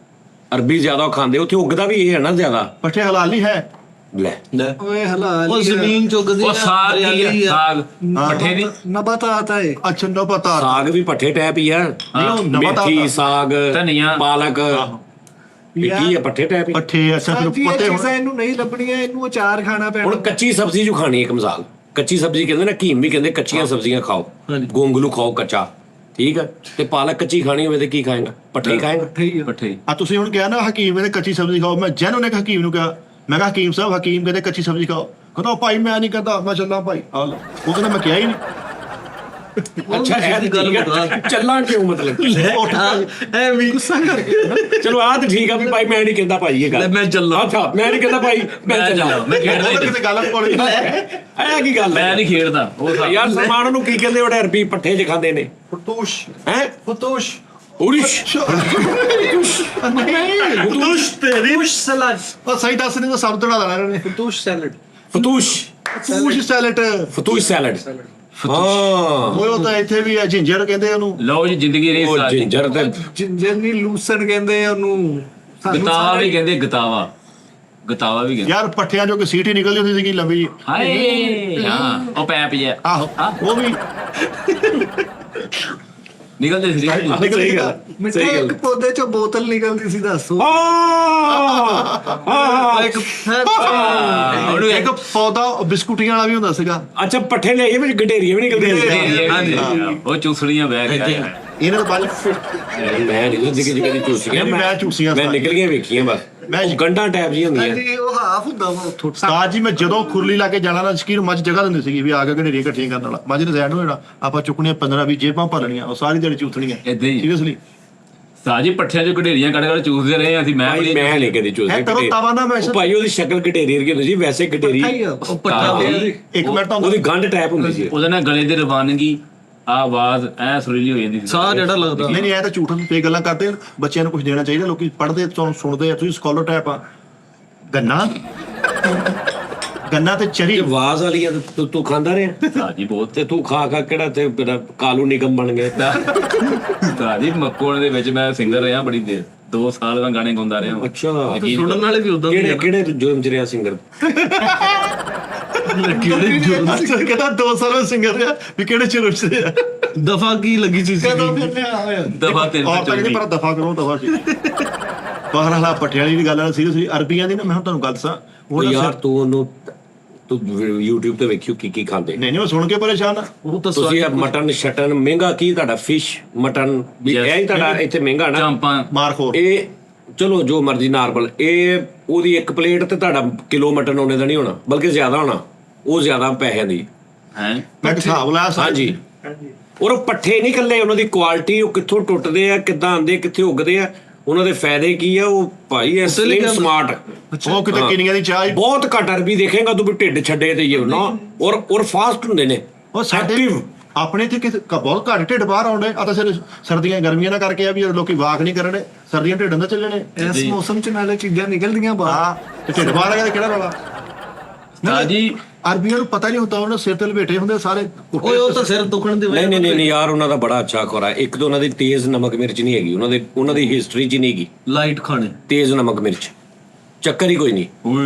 ਅਰਬੀ ਜ਼ਿਆਦਾ ਖਾਂਦੇ। ਉੱਥੇ ਉੱਗਦਾ ਵੀ ਇਹ ਹੈ ਨਾ ਜ਼ਿਆਦਾ। ਪੱਠੇ ਹਲਾਲ ਨਹੀਂ ਹੈ। ਲੈ ਓਏ ਹਲਾਲ ਉਹ ਜ਼ਮੀਨ ਚੁੱਕਦੀ ਉਹ ਸਾਗ ਕੀ ਆ? ਸਾਗ ਪੱਠੇ ਦੀ ਨਬਾਤਾਤ ਹੈ। ਅੱਛਾ ਨਾ ਪਤਾ ਸਾਗ ਵੀ ਪੱਠੇ ਟੈਪ ਹੀ ਆ। ਮੇਥੀ, ਸਾਗ, ਧਨੀਆ, ਪਾਲਕ, ਇਹ ਕੀ ਆ? ਪੱਠੇ ਟੈਪ ਹੀ। ਪੱਠੇ ਅੱਛਾ ਫਿਰ ਜੀ ਇਹ ਪੱਤੇ ਚੀਜ਼ਾਂ ਇਹਨੂੰ ਨਹੀਂ ਲੱਭਣੀਆਂ, ਇਹਨੂੰ ਅਚਾਰ ਖਾਣਾ ਪੈਣਾ। ਹੁਣ ਕੱਚੀ ਸਬਜ਼ੀ ਜੋ ਖਾਣੀ ਇੱਕ ਮਿਸਾਲ, ਕੱਚੀ ਸਬਜ਼ੀ ਕਹਿੰਦੇ ਨਾ, ਹਕੀਮ ਵੀ ਕਹਿੰਦੇ ਕੱਚੀਆਂ ਸਬਜ਼ੀਆਂ ਖਾਓ, ਗੋਂਗਲੂ ਖਾਓ ਕੱਚਾ, ਠੀਕ ਹੈ। ਤੇ ਪਾਲਕ ਕੱਚੀ ਖਾਣੀ ਹੋਵੇ ਤੇ ਕੀ ਖਾਏਗਾ? ਪੱਠੇ ਖਾਏਗਾ। ਪੱਠੇ। ਆ ਤੁਸੀਂ ਹੁਣ ਕਿਹਾ ਨਾ ਹਕੀਮ ਕਹਿੰਦੇ ਕੱਚੀ ਸਬਜ਼ੀ ਖਾਓ, ਮੈਂ ਜੈਨ ਉਹਨੇ ਹਕੀਮ ਨੂੰ ਕਿਹਾ, ਮੈਂ ਕਿਹਾ ਹਕੀਮ ਸਾਹਿਬ, ਹਕੀਮ ਕਹਿੰਦੇ ਕੱਚੀ ਸਬਜ਼ੀ ਖਾਓ। ਕਹਿੰਦਾ ਭਾਈ ਮੈਂ ਨਹੀਂ ਕਹਿੰਦਾ, ਮੈਂ ਚੱਲਾਂ ਭਾਈ। ਆ ਲਓ, ਉਹ ਕਹਿੰਦਾ ਮੈਂ ਕਿਹਾ ਹੀ ਨਹੀਂ। ਅੱਛਾ ਇਹ ਤੇ ਗੱਲ ਚੱਲਾਂ ਕਿਉਂ ਮਤਲਬ? ਐ ਵੀ ਗੁੱਸਾ ਕਰਕੇ ਚਲੋ ਆਹ ਤੇ ਠੀਕ ਆ ਵੀ ਭਾਈ ਮੈਂ ਨਹੀਂ ਕਹਿੰਦਾ ਭਾਈ ਇਹ ਗੱਲ। ਮੈਂ ਚੱਲਾਂ। ਅੱਛਾ ਮੈਂ ਨਹੀਂ ਕਹਿੰਦਾ ਭਾਈ ਮੈਂ ਚੱਲਾਂ। ਮੈਂ ਖੇਡਦਾ ਉਹਦੇ ਹੀ ਕਿਤੇ ਗੱਲ ਕੋਲ ਇਹ ਕੀ ਗੱਲ ਮੈਂ ਹੈ ਨਹੀਂ ਖੇਡਦਾ ਉਹ ਯਾਰ? ਸਲਮਾਨ ਨੂੰ ਕੀ ਕਹਿੰਦੇ ਉਹਦੇ ਅਰਬੀ ਪੱਠੇ 'ਚ ਖਾਂਦੇ ਨੇ? ਫਤੂਸ਼ ਹੈ ਫਤੂਸ਼ ਉਰਿਸ਼ ਫਤੂਸ਼ ਤੇਰੀ ਸਲਾਦ। ਉਹ ਸਹੀ ਦੱਸ ਨਹੀਂ ਤਾਂ ਸਭ ਤੋਂ ਲੈਣਾ ਇਹਨਾਂ ਨੇ। ਫਤੂਸ਼ ਸੈਲਡ। ਫਤੂਸ਼ ਫਤੂਸ਼ ਸੈਲਡ। ਫਤੂਸ਼ ਸੈਲਡ। ਹਾਂ ਉਹ ਤਾਂ ਇੱਥੇ ਵੀ ਹੈ, ਜਿੰਜਰ ਕਹਿੰਦੇ ਉਹਨੂੰ। ਲਓ ਜੀ ਜ਼ਿੰਦਗੀ ਰਹੀ ਉਹ ਸਾਡੀ। ਜਿੰਜਰ ਤੇ ਜਿੰਜਰ ਨਹੀਂ, ਲੂਸਨ ਕਹਿੰਦੇ ਆ ਉਹਨੂੰ। ਸਾਨੂੰ ਗਤਾਵਾ ਵੀ ਕਹਿੰਦੇ, ਗਤਾਵਾ ਗਤਾਵਾ ਵੀ ਕਹਿੰਦੇ। ਯਾਰ ਪੱਠਿਆਂ ਚੋਂ ਕਿ ਸੀਟ ਹੀ ਨਿਕਲਦੀ ਹੁੰਦੀ ਸੀਗੀ ਲੰਬੀ। ਹਾਏ ਹਾਂ ਉਹ ਪੈਪ ਜਿਹਾ ਆਹੋ ਉਹ ਵੀ ਨਿਕਲਦੇ ਸੀ। ਸਹੀ ਗੱਲ ਮਿੱਠੇ ਇੱਕ ਪੌਦੇ ਚੋਂ ਬੋਤਲ ਨਿਕਲਦੀ ਸੀ, ਦੱਸੋ। ਉਹਨੂੰ ਇੱਕ ਪੌਦਾ ਬਿਸਕੁਟੀਆਂ ਵਾਲਾ ਵੀ ਹੁੰਦਾ ਸੀਗਾ। ਅੱਛਾ ਪੱਠੇ ਲਿਆਈਏ ਵਿੱਚ ਗਡੇਰੀਆਂ ਵੀ ਨਿਕਲਦੀਆਂ ਸੀ। ਉਹ ਚੂਸੜੀਆਂ ਬਹਿ ਗਿਆ। ਇਹਨਾਂ ਦਾ ਬਾਅਦ ਮੈਂ ਨਹੀਂ ਜ਼ਿੰਦਗੀ ਚ ਕਦੀ ਚੂਸੀਆਂ। ਮੈਂ ਚੂਸੀਆਂ ਮੈਂ ਨਿਕਲੀਆਂ ਵੇਖੀਆਂ ਬਸ। ਉਹ ਗੰਢਾਂ ਟਾਈਪ ਜੀ ਹੁੰਦੀਆਂ। ਹਾਂਜੀ ਉਹ ਹਾਫ ਹੁੰਦਾ ਵਾ ਉੱਥੋਂ। ਸਾਜ ਜੀ ਮੈਂ ਜਦੋਂ ਖੁਰਲੀ ਲਾ ਕੇ ਜਾਣਾ ਨਾ, ਸ਼ਕੀਰ ਮੱਝ ਜਗ੍ਹਾ ਦਿੰਦੀ ਸੀਗੀ ਵੀ ਆ ਕੇ ਘੜੇਰੀਆਂ ਇਕੱਠੀਆਂ ਕਰਨ ਵਾਲਾ। ਮੱਝ ਨੇ ਸਾਈਡ ਨੂੰ ਜਿਹੜਾ ਆਪਾਂ ਚੁੱਕਣੀਆਂ 15-20 ਜੇਬਾਂ ਭਰਨੀਆਂ, ਉਹ ਸਾਰੀ ਦਿਹਾੜੀ ਚੂਥਣੀਆਂ। ਏਦਾਂ ਹੀ। ਸੀਰੀਅਸਲੀ ਸਾਜੀ ਪੱਠਿਆਂ ਚੋਂ ਗਡੇਰੀਆਂ ਕੱਢ ਕੱਢ ਚੂਸਦੇ ਰਹੇ ਅਸੀਂ। ਮੈਂ ਭਾਈ ਮੈਂ ਨਹੀਂ ਕਦੀ ਚੂਸੀ। ਇਹ ਕਰੋ ਤਵਾ ਨਾ ਮੈਂ ਉਹ ਭਾਈ ਉਹਦੀ ਸ਼ਕਲ ਗਡੇਰੀ ਵਰਗੀ ਹੁੰਦੀ ਸੀ, ਵੈਸੇ ਗਡੇਰੀ ਉਹ ਪੱਟਾ ਇੱਕ ਮਿੰਟ ਤਾਂ ਉਹਦੀ ਗੰਢ ਟਾਈਪ ਹੁੰਦੀ ਸੀ। ਉਹਦੇ ਨਾਲ ਗਲੇ ਦੇ ਰਵਾਨਗੀ ਆਵਾਜ਼ ਐ ਸੁਰੀਲੀ ਹੋ ਜਾਂਦੀ ਸੀ। ਸਾਹ ਜਿਹੜਾ ਲੱਗਦਾ। ਨਹੀਂ ਇਹ ਤਾਂ ਝੂਠ ਤੇ ਗੱਲਾਂ ਕਰਦੇ ਆ। ਬੱਚਿਆਂ ਨੂੰ ਕੁਝ ਦੇਣਾ ਚਾਹੀਦਾ, ਲੋਕੀ ਪੜ੍ਹਦੇ ਤੁਹਾਨੂੰ ਸੁਣਦੇ ਆ। ਤੁਸੀਂ ਸਕਾਲਰ ਟਾਈਪ ਆ। ਗੰਨਾ ਤੇ ਚਰੀ ਆਵਾਜ਼ ਵਾਲੀ ਆ ਤੂੰ ਖਾਂਦਾ ਰਿਹਾ ਸਾਜੀ ਬਹੁਤ। ਤੇ ਤੂੰ ਖਾ ਖਾ ਕਿਹੜਾ ਤੇ ਕਾਲੂ ਨਿਗਮ ਬਣ ਗਏ। ਸਾਜੀ ਮੱਕੋਣ ਦੇ ਵਿੱਚ ਮੈਂ ਸਿੰਗਰ ਰਿਹਾ ਬੜੀ ਦੇਰ, 2 ਸਾਲ ਮੈਂ ਗਾਣੇ ਗਾਉਂਦਾ ਰਿਹਾ। ਅੱਛਾ ਸੁਣਨ ਵਾਲੇ ਵੀ ਉਦਾਂ ਕਿਹੜੇ ਕਿਹੜੇ ਜੁਰਮ ਚ ਰਿਹਾ ਸਿੰਗਰ? ਕਹਿੰਦਾ 2 ਸਾਲ ਸਿੰਗਰ ਰਿਹਾ ਵੀ ਕਿਹੜੇ ਚਿਰ ਚ ਆ। ਦਫਾ ਕੀ ਲੱਗੀ ਸੀ ਕਦੋਂ ਫਿਰਨੇ ਆਇਆ ਦਫਾ ਤੇ ਔਰ ਤਾਂ ਕਹਿੰਦੇ ਪਰ ਦਫਾ ਕਰੋ ਦਫਾ ਸੀ। ਬਾਹਰ ਵਾਲਾ ਪੱਠਿਆਂ ਦੀ ਗੱਲ ਆ, ਸੀਰੀਅਸਲੀ ਅਰਬੀਆਂ ਦੀ ਨਾ। ਮੈਂ ਹੁਣ ਤੁਹਾਨੂੰ ਗੱਲ ਦੱਸਾਂ, ਉਹ ਯਾਰ ਤੂੰ ਉਹਨੂੰ ਤੂੰ YouTube ਤੇ ਵੇਖਿਓ ਕੀ ਖਾਂਦੇ। ਨਹੀਂ ਮੈਂ ਸੁਣ ਕੇ ਪਰੇਸ਼ਾਨ ਆ। ਉਹ ਤਾਂ ਤੁਸੀਂ ਇਹ ਮਟਨ ਸ਼ਟਨ ਮਹਿੰਗਾ ਕੀ ਤੁਹਾਡਾ ਫਿਸ਼ ਮਟਨ ਵੀ ਇਹ ਹੀ ਤੁਹਾਡਾ ਇੱਥੇ ਮਹਿੰਗਾ ਨਾ। ਚਾਂਪਾਂ ਮਾਰਖੋਰ ਇਹ ਚਲੋ ਜੋ ਮਰਜ਼ੀ ਨਾਰਮਲ, ਇਹ ਉਹਦੀ ਇੱਕ ਪਲੇਟ ਤੇ ਤੁਹਾਡਾ ਕਿਲੋ ਮਟਨ ਉਹਨੇ ਦਾ ਨਹੀਂ ਹੋਣਾ, ਬਲਕਿ ਜ਼ਿਆਦਾ ਹੋਣਾ। ਉਹ ਜ਼ਿਆਦਾ ਪੈਸਿਆਂ ਦੀ ਹੈ। ਮੈਂ ਹਿਸਾਬ ਲਾਇਆ ਸਾਂ। ਹਾਂਜੀ। ਔਰ ਉਹ ਪੱਠੇ ਨਹੀਂ ਇਕੱਲੇ, ਉਹਨਾਂ ਦੀ ਕੁਆਲਿਟੀ, ਉਹ ਕਿੱਥੋਂ ਟੁੱਟਦੇ ਆ, ਕਿੱਦਾਂ ਆਉਂਦੇ, ਕਿੱਥੇ ਉੱਗਦੇ ਆ, ਉਹਨਾਂ ਦੇ ਫਾਇਦੇ ਕੀ ਆ। ਉਹ ਭਾਈ ਸਲਿਮ ਸਮਾਰਟ। ਉਹ ਕਿਤੇ ਕਿੰਨੀਆਂ ਦੀ ਚਾਹ ਬਹੁਤ ਘੱਟ ਅਰਬੀ ਦੇਖੇਗਾ ਤੂੰ ਵੀ ਢਿੱਡ ਛੱਡੇ ਤੇ ਇਹ ਨਾ। ਔਰ ਫਾਸਟ ਹੁੰਦੇ ਨੇ। ਉਹ ਸਾਡੇ ਆਪਣੇ ਇੱਥੇ ਬਹੁਤ ਘੱਟ ਢਿੱਡ ਬਾਹਰ ਆਉਂਦੇ ਆ। ਤਾਂ ਸਿਰ ਸਰਦੀਆਂ ਗਰਮੀਆਂ ਨਾਲ ਕਰਕੇ ਆ ਵੀ ਲੋਕੀ ਵਾਕ ਨਹੀਂ ਕਰਨੇ, ਸਰਦੀਆਂ ਢਿੱਡ ਅੰਦਰ ਚੱਲਣੇ। ਇਸ ਮੌਸਮ ਚ ਨਾਲੇ ਚੀਜ਼ਾਂ ਨਿਕਲਦੀਆਂ ਬਾਹਰ। ਹਾਂ ਤੇ ਢਿੱਡ ਬਾਹਰ ਆ ਗਿਆ ਕਿਹੜਾ ਰੌਲਾ? ਸਾਜੀ ਅਰਬੀਆਂ ਨੂੰ ਪਤਾ ਨਹੀਂ ਹੁੰਦਾ, ਉਹਨਾਂ ਸਿਰ ਤੇ ਲਪੇਟੇ ਹੁੰਦੇ ਸਾਰੇ। ਓਏ ਉਹ ਤਾਂ ਸਿਰ ਦੁਖਣ ਦੀ ਵਜ੍ਹਾ ਨਹੀਂ ਯਾਰ, ਉਹਨਾਂ ਦਾ ਬੜਾ ਅੱਛਾ ਖੁਰਾ। ਇੱਕ ਤਾਂ ਉਹਨਾਂ ਦੀ ਤੇਜ਼ ਨਮਕ ਮਿਰਚ ਨਹੀਂ ਹੈਗੀ, ਉਹਨਾਂ ਦੀ ਹਿਸਟਰੀ 'ਚ ਨਹੀਂ ਹੈਗੀ ਲਾਈਟ ਖਾਣੇ। ਤੇਜ਼ ਨਮਕ ਮਿਰਚ, ਚੱਕਰ ਹੀ ਕੋਈ ਨਹੀਂ।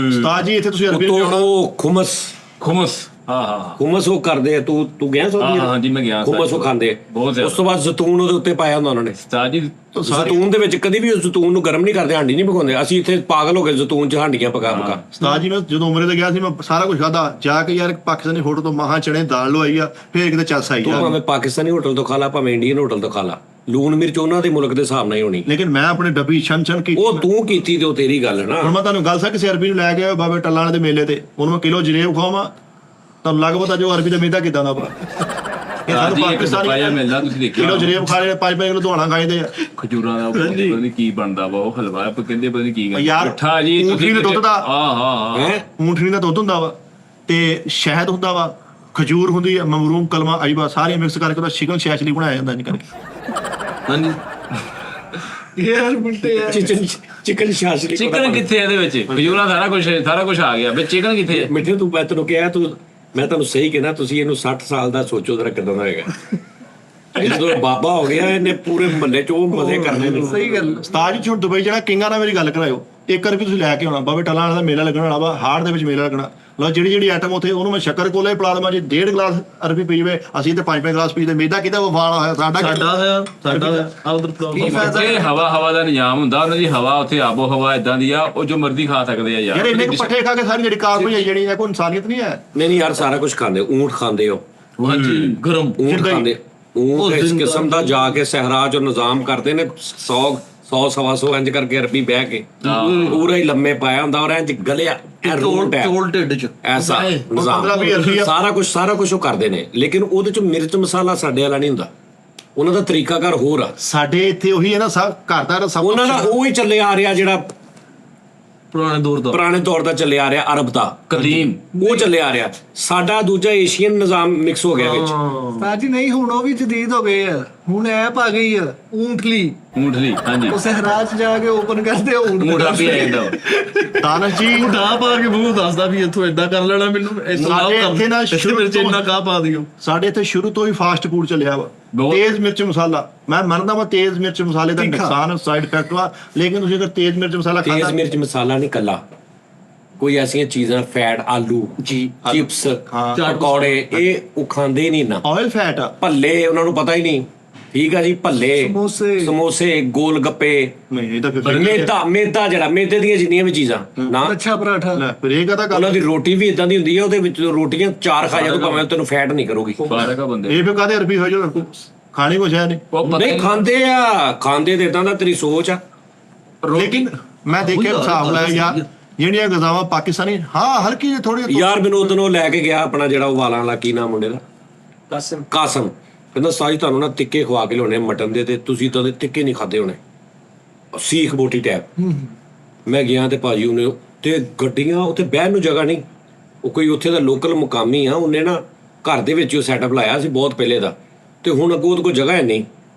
ਉਸਤਾਦ ਜੀ ਇੱਥੇ ਤੁਸੀਂ ਅਰਬੀ ਉਤੋਂ ਉਹ ਖੁਮਸ ਹਾਂ ਖੁਮਸ ਉਹ ਕਰਦੇ ਆ। ਤੂੰ ਗਿਆ ਸੋਦੀ? ਹਾਂ ਜੀ, ਮੈਂ ਗਿਆ। ਖੁਮਸ ਉਹ ਖਾਂਦੇ। ਬਹੁਤ ਜ਼ਿਆਦਾ। ਉਸ ਤੋਂ ਬਾਅਦ ਜ਼ੈਤੂਨ ਉਹਦੇ ਉੱਤੇ ਪਾਇਆ ਹੁੰਦਾ ਉਹਨਾਂ ਨੇ। ਉਸਤਾਦ ਜੀ ਜ਼ੈਤੂਨ ਦੇ ਵਿੱਚ ਕਦੀ ਵੀ ਉਸ ਜ਼ੈਤੂਨ ਨੂੰ ਗਰਮ ਨਹੀਂ ਕਰਦੇ, ਹਾਂਡੀ ਨਹੀਂ ਪਕਾਉਂਦੇ। ਅਸੀਂ ਇੱਥੇ ਪਾਗਲ ਹੋ ਗਏ ਜ਼ੈਤੂਨ 'ਚ ਹਾਂਡੀਆਂ ਪਕਾ। ਉਸਤਾਦ ਜੀ ਮੈਂ ਜਦੋਂ ਉਮਰੇ ਤੇ ਗਿਆ ਸੀ, ਮੈਂ ਸਾਰਾ ਕੁਝ ਖਾਦਾ ਜਾ ਕੇ। ਯਾਰ ਪਾਕਿਸਤਾਨੀ ਹੋਟਲ ਤੋਂ ਮਹਾਂ ਚਣੇ ਦਾਲ ਲਵਾਈ ਆ, ਫੇਰ ਕਿਤੇ ਚੱਸ ਆਈ ਤੂੰ ਭਾਵੇਂ ਪਾਕਿਸਤਾਨੀ ਹੋਟਲ ਤੋਂ ਖਾ ਲਾ, ਭਾਵੇਂ ਇੰਡੀਅਨ ਹੋਟਲ ਤੋਂ ਖਾ ਲਾ, ਲੂਣ ਮਿਰਚ ਉਹਨਾਂ ਦੇ ਮੁਲਕ ਦੇ ਹਿਸਾਬ ਨਾਲ ਹੀ ਹੋਣੀ। ਲੇਕਿਨ ਮੈਂ ਆਪਣੇ ਡੱਬੀ ਛਨ ਕੀ। ਉਹ ਤੂੰ ਕੀਤੀ ਤੇ ਉਹ ਤੇਰੀ ਗੱਲ ਹੈ ਨਾ। ਹੁਣ ਮੈਂ ਤੁਹਾਨੂੰ ਗੱਲ ਸਾਂ, ਕਿਸੇ ਅਰਬੀ ਨੂੰ ਲੈ ਕੇ ਬਾਬੇ ਟੱਲਾਂ ਵਾਲੇ ਦੇ ਮੇਲੇ ਤੇ, ਉਹਨੂੰ ਮੈਂ ਕਿਲੋ ਜਲੇਬ ਖਵਾਵਾਂ, ਤੁਹਾਨੂੰ ਲੱਗ ਪਤਾ ਜੋ ਅਰਬੀ ਦਾ ਮੇਦਾ ਕਿਦਾਂ ਦਾ ਵਾ। ਇਹ ਸਾਨੂੰ ਪਾਕਿਸਤਾਨੀ ਮਿਲਦਾ, ਤੁਸੀਂ ਦੇਖਿਆ ਕਿਲੋ ਜਲੇਬ ਖਾ ਰਹੇ, 5 ਕਿਲੋ ਦੁਹਾਣਾ ਖਾਈਦੇ ਆ। ਖਜੂਰਾਂ ਦਾ ਪਤਾ ਨਹੀਂ ਕੀ ਬਣਦਾ ਵਾ, ਉਹ ਹਲਵਾ ਕਹਿੰਦੇ ਪਤਾ ਨਹੀਂ ਕੀ ਯਾਰ ਮਿੱਠਾ ਜੀ। ਊਂਠਣੀ ਦੇ ਦੁੱਧ ਦਾ, ਹਾਂ ਊਂਠਣੀ ਦਾ ਦੁੱਧ ਹੁੰਦਾ ਵਾ, ਤੇ ਸ਼ਹਿਦ ਹੁੰਦਾ ਵਾ, ਖਜੂਰ ਹੁੰਦੀ ਆ, ਮਮਰੂਮ, ਕਲਮਾ, ਅਜਵਾ, ਸਾਰੀਆਂ ਮਿਕਸ ਕਰਕੇ ਉਹਦਾ ਚਿਕਨ ਸ਼ੈਸ਼ਲੀ ਬਣਾਇਆ ਜਾਂਦਾ ਨਹੀਂ ਕਰਕੇ। ਹਾਂਜੀ ਯਾਰ ਬਿਲਟੇ ਯਾਰ ਚਿਕਨ ਸ਼ਾਸ਼ਲੀ। ਚਿਕਨ ਕਿੱਥੇ ਇਹਦੇ ਵਿੱਚ? ਖਜੂਰਾਂ ਸਾਰਾ ਕੁਝ ਆ ਗਿਆ, ਵੀ ਚਿਕਨ ਕਿੱਥੇ ਹੈ? ਮਿੱਠੇ ਤੂੰ ਮੈਂ ਤੈਨੂੰ ਕਿਹਾ, ਮੈਂ ਤੁਹਾਨੂੰ ਸਹੀ ਕਹਿਣਾ, ਤੁਸੀਂ ਇਹਨੂੰ 60 ਸਾਲ ਦਾ ਸੋਚੋ ਜਰਾ ਕਿਦਾਂ ਦਾ ਹੋਏਗਾ। ਜਦੋਂ ਬਾਬਾ ਹੋ ਗਿਆ, ਇਹਨੇ ਪੂਰੇ ਮਹੱਲੇ 'ਚ ਉਹ ਮਜ਼ੇ ਕਰਨੇ ਨੇ। ਸਹੀ ਗੱਲ। ਉਸਤਾਦ ਜੀ ਹੁਣ ਦੁਬਈ ਜਾਣਾ, ਕਿੰਗਾਂ ਨਾਲ ਮੇਰੀ ਗੱਲ ਕਰਾਇਓ। 1 ਰੁਪਏ ਤੁਸੀਂ ਲੈ ਕੇ ਆਉਣਾ, ਬਾਬੇ ਟੱਲਾਂ ਵਾਲਾ ਦਾ ਮੇਲਾ ਲੱਗਣ ਵਾਲਾ ਵਾ, ਹਾੜ ਦੇ ਵਿੱਚ ਮੇਲਾ ਲੱਗਣਾ। ਲਓ ਜਿਹੜੀ ਆਈਟਮ ਉੱਥੇ, ਉਹਨੂੰ ਮੈਂ ਸ਼ੱਕਰ ਕੋਲੇ ਹੀ ਪਿਲਾ ਦੇਵਾਂ। ਜੇ 1.5 ਗਲਾਸ ਅਰਬੀ ਪੀ ਜਾਵੇ, ਅਸੀਂ ਤੇ 5 ਗਲਾਸ ਪੀਦੇ। ਮੇਦਾ ਕਿਹਦਾ ਵਫਾਲ ਹੋਇਆ? ਸਾਡਾ ਹੋਇਆ ਉਧਰ ਇਹ ਹਵਾ ਦਾ ਨਿਜ਼ਾਮ ਹੁੰਦਾ, ਉਹਨਾਂ ਦੀ ਹਵਾ ਉੱਥੇ ਆਬੋ ਹਵਾ ਇਦਾਂ ਦੀ ਆ, ਉਹ ਜੋ ਮਰਜ਼ੀ ਖਾ ਸਕਦੇ ਆ ਯਾਰ। ਇੰਨੇ ਕੁ ਪੱਠੇ ਖਾ ਕੇ ਸਾਰੀ ਜਿਹੜੀ ਕਾਰਬਨ ਜਿਹੜੀ ਹੈ, ਕੋਈ ਇਨਸਾਨੀਅਤ ਨਹੀਂ ਹੈ। ਨਹੀਂ ਯਾਰ, ਸਾਰਾ ਕੁਝ ਖਾਂਦੇ। ਊਂਠ ਖਾਂਦੇ ਹੋ, ਹਾਂਜੀ ਗਰਮ ਊਂਠ ਖਾਂਦੇ। ਊਂਠ ਇਸ ਕਿਸਮ ਦਾ ਜਾ ਕੇ ਸਹਿਰਾ 'ਚ ਨਿਜ਼ਾਮ ਕਰਦੇ ਨੇ, 100 ਸਵਾ 100 ਇੰਜ ਕਰਕੇ ਅਰਬੀ ਬਹਿ ਕੇ ਪੂਰਾ ਹੀ ਲੰਮੇ ਪਾਇਆ ਹੁੰਦਾ, ਔਰ ਇੰਜ ਗਲਿਆ ਚੋਲ ਢਿੱਡ 'ਚ ਐਸਾ ਨਿਜ਼ਾਮ। ਸਾਰਾ ਕੁਝ ਉਹ ਕਰਦੇ ਨੇ, ਲੇਕਿਨ ਉਹਦੇ 'ਚ ਮਿਰਚ ਮਸਾਲਾ ਸਾਡੇ ਵਾਲਾ ਨਹੀਂ ਹੁੰਦਾ। ਉਹਨਾਂ ਦਾ ਤਰੀਕਾਕਾਰ ਹੋਰ ਆ। ਸਾਡੇ ਇੱਥੇ ਉਹੀ ਹੈ ਨਾ, ਸਭ ਘਰ ਦਾ ਸਭ ਉਹਨਾਂ ਦਾ ਉਹ ਹੀ ਚੱਲੇ ਆ ਰਿਹਾ, ਜਿਹੜਾ ਪੁਰਾਣੇ ਦੌਰ ਦਾ ਚੱਲੇ ਆ ਰਿਹਾ, ਅਰਬ ਦਾ ਕਦੀਮ, ਉਹ ਚੱਲੇ ਆ ਰਿਹਾ। ਸਾਡਾ ਦੂਜਾ ਏਸ਼ੀਅਨ ਨਿਜ਼ਾਮ ਮਿਕਸ ਹੋ ਗਿਆ ਵਿੱਚ। ਸਾਜੀ ਨਹੀਂ, ਹੁਣ ਉਹ ਵੀ ਜਦੀਦ ਹੋ ਗਏ ਆ। ਹੁਣ ਐਪ ਆ ਗਈ ਆ ਊਂਠਲੀ। ਹਾਂਜੀ। ਉਹ ਸਹਿਰਾ 'ਚ ਜਾ ਕੇ ਓਪਨ ਕਰਦੇ ਊਂਠ ਵੀ ਆ ਜਾਂਦਾ। ਦਾਨਸ਼ ਜੀ ਢਾ ਪਾ ਕੇ ਮੂੰਹ ਦੱਸਦਾ ਵੀ ਇੱਥੋਂ ਏਦਾਂ ਕਰ ਲੈਣਾ, ਮੈਨੂੰ ਸਾਡੇ ਇੱਥੇ ਨਾ ਸ਼ੁਰੂ ਤੋਂ ਇੰਨਾ ਕਾਹ ਪਾ ਦਿਓ। ਸਾਡੇ ਇੱਥੇ ਸ਼ੁਰੂ ਤੋਂ ਹੀ ਫਾਸਟ ਫੂਡ ਚੱਲਿਆ ਵਾ। ਤੇਜ਼ ਮਿਰਚ ਮਸਾਲਾ, ਮੈਂ ਮੰਨਦਾ ਵਾ ਤੇਜ਼ ਮਿਰਚ ਮਸਾਲੇ ਦਾ ਨੁਕਸਾਨ, ਸਾਈਡ ਇਫੈਕਟ ਵਾ, ਲੇਕਿਨ ਤੁਸੀਂ ਅਗਰ ਤੇਜ਼ ਮਿਰਚ ਮਸਾਲਾ ਖਾਣਾ। ਤੇਜ਼ ਮਿਰਚ ਮਸਾਲਾ ਨਹੀਂ ਕੱਲਾ, ਕੋਈ ਐਸੀਆਂ ਚੀਜ਼ਾਂ, ਫੈਟ, ਆਲੂ ਜੀ, ਚਿਪਸ, ਪਕੌੜੇ, ਇਹ ਉਹ ਖਾਂਦੇ ਨਹੀਂ ਨਾ। ਆਇਲ ਫੈਟ ਆ, ਭੱਲੇ ਉਹਨਾਂ ਨੂੰ ਪਤਾ ਹੀ ਨਹੀਂ। ਠੀਕ ਆ ਜੀ, ਭੱਲੇ, ਸਮੋਸੇ, ਗੋਲ ਗੱਪੇ, ਮੇਦਾ ਜਿਹੜਾ ਮੇਦੇ ਦੀਆਂ ਜਿੰਨੀਆਂ ਵੀ ਚੀਜ਼ਾਂ ਨਾ, ਅੱਛਾ ਪਰਾਠਾ, ਉਹਨਾਂ ਦੀ ਰੋਟੀ ਵੀ ਇਦਾਂ ਦੀ ਹੁੰਦੀ ਹੈ, ਉਹਦੇ ਵਿੱਚ ਰੋਟੀਆਂ 4 ਖਾ ਜਾ ਤੂੰ, ਭਾਵੇਂ ਤੈਨੂੰ ਫੈਟ ਨਹੀਂ ਕਰੂਗੀ। ਇਹ ਵੀ ਕਾਹਦੇ ਅਰਬੀ ਹੋ ਜਾ ਖਾਣੀ ਕੁਛ ਹੈ ਨਹੀਂ ਖਾਂਦੇ ਆ, ਖਾਂਦੇ ਤੇ ਇਦਾਂ ਦਾ ਤੇਰੀ ਸੋਚ ਆ। ਲੇਕਿਨ ਮੈਂ ਦੇਖਿਆ ਹਿਸਾਬ ਲਾਇਆ ਯਾਰ, ਜਿਹੜੀਆਂ ਗਜ਼ਾਵਾਂ ਪਾਕਿਸਤਾਨੀ, ਹਾਂ ਹਲਕੀ ਜਿਹੀ ਥੋੜੀ ਯਾਰ। ਮੈਨੂੰ ਉਦੋਂ ਲੈ ਕੇ ਗਿਆ ਆਪਣਾ ਜਿਹੜਾ ਉਹ ਵਾਲਾਂ ਵਾਲਾ, ਕੀ ਨਾਮ ਮੁੰਡੇ ਦਾ, ਕਾਸਮ, ਕਹਿੰਦਾ ਸਾਜੀ ਤੁਹਾਨੂੰ ਨਾ ਟਿੱਕੇ ਖਵਾ ਕੇ ਲਿਆਉਣੇ ਮਟਨ ਦੇ, ਤੇ ਤੁਸੀਂ ਤਾਂ ਟਿੱਕੇ ਨਹੀਂ ਖਾਦੇ ਹੋਣੇ, ਸੀਖ ਬੋਟੀ ਟੈਪ। ਮੈਂ ਗਿਆ ਤੇ ਭਾਜੀ ਉਹਨੇ ਤੇ ਗੱਡੀਆਂ ਉੱਥੇ ਬਹਿਣ ਨੂੰ ਜਗ੍ਹਾ ਨਹੀਂ, ਉਹ ਕੋਈ ਉੱਥੇ ਦਾ ਲੋਕਲ ਮੁਕਾਮੀ ਆ, ਉਹਨੇ ਨਾ ਘਰ ਦੇ ਵਿੱਚ ਉਹ ਸੈਟਅਪ ਲਾਇਆ ਸੀ ਬਹੁਤ ਪਹਿਲੇ ਦਾ, ਤੇ ਹੁਣ ਅੱਗੋਂ ਉਹਦੇ ਕੋਲ ਜਗ੍ਹਾ ਹੈ ਨਹੀਂ,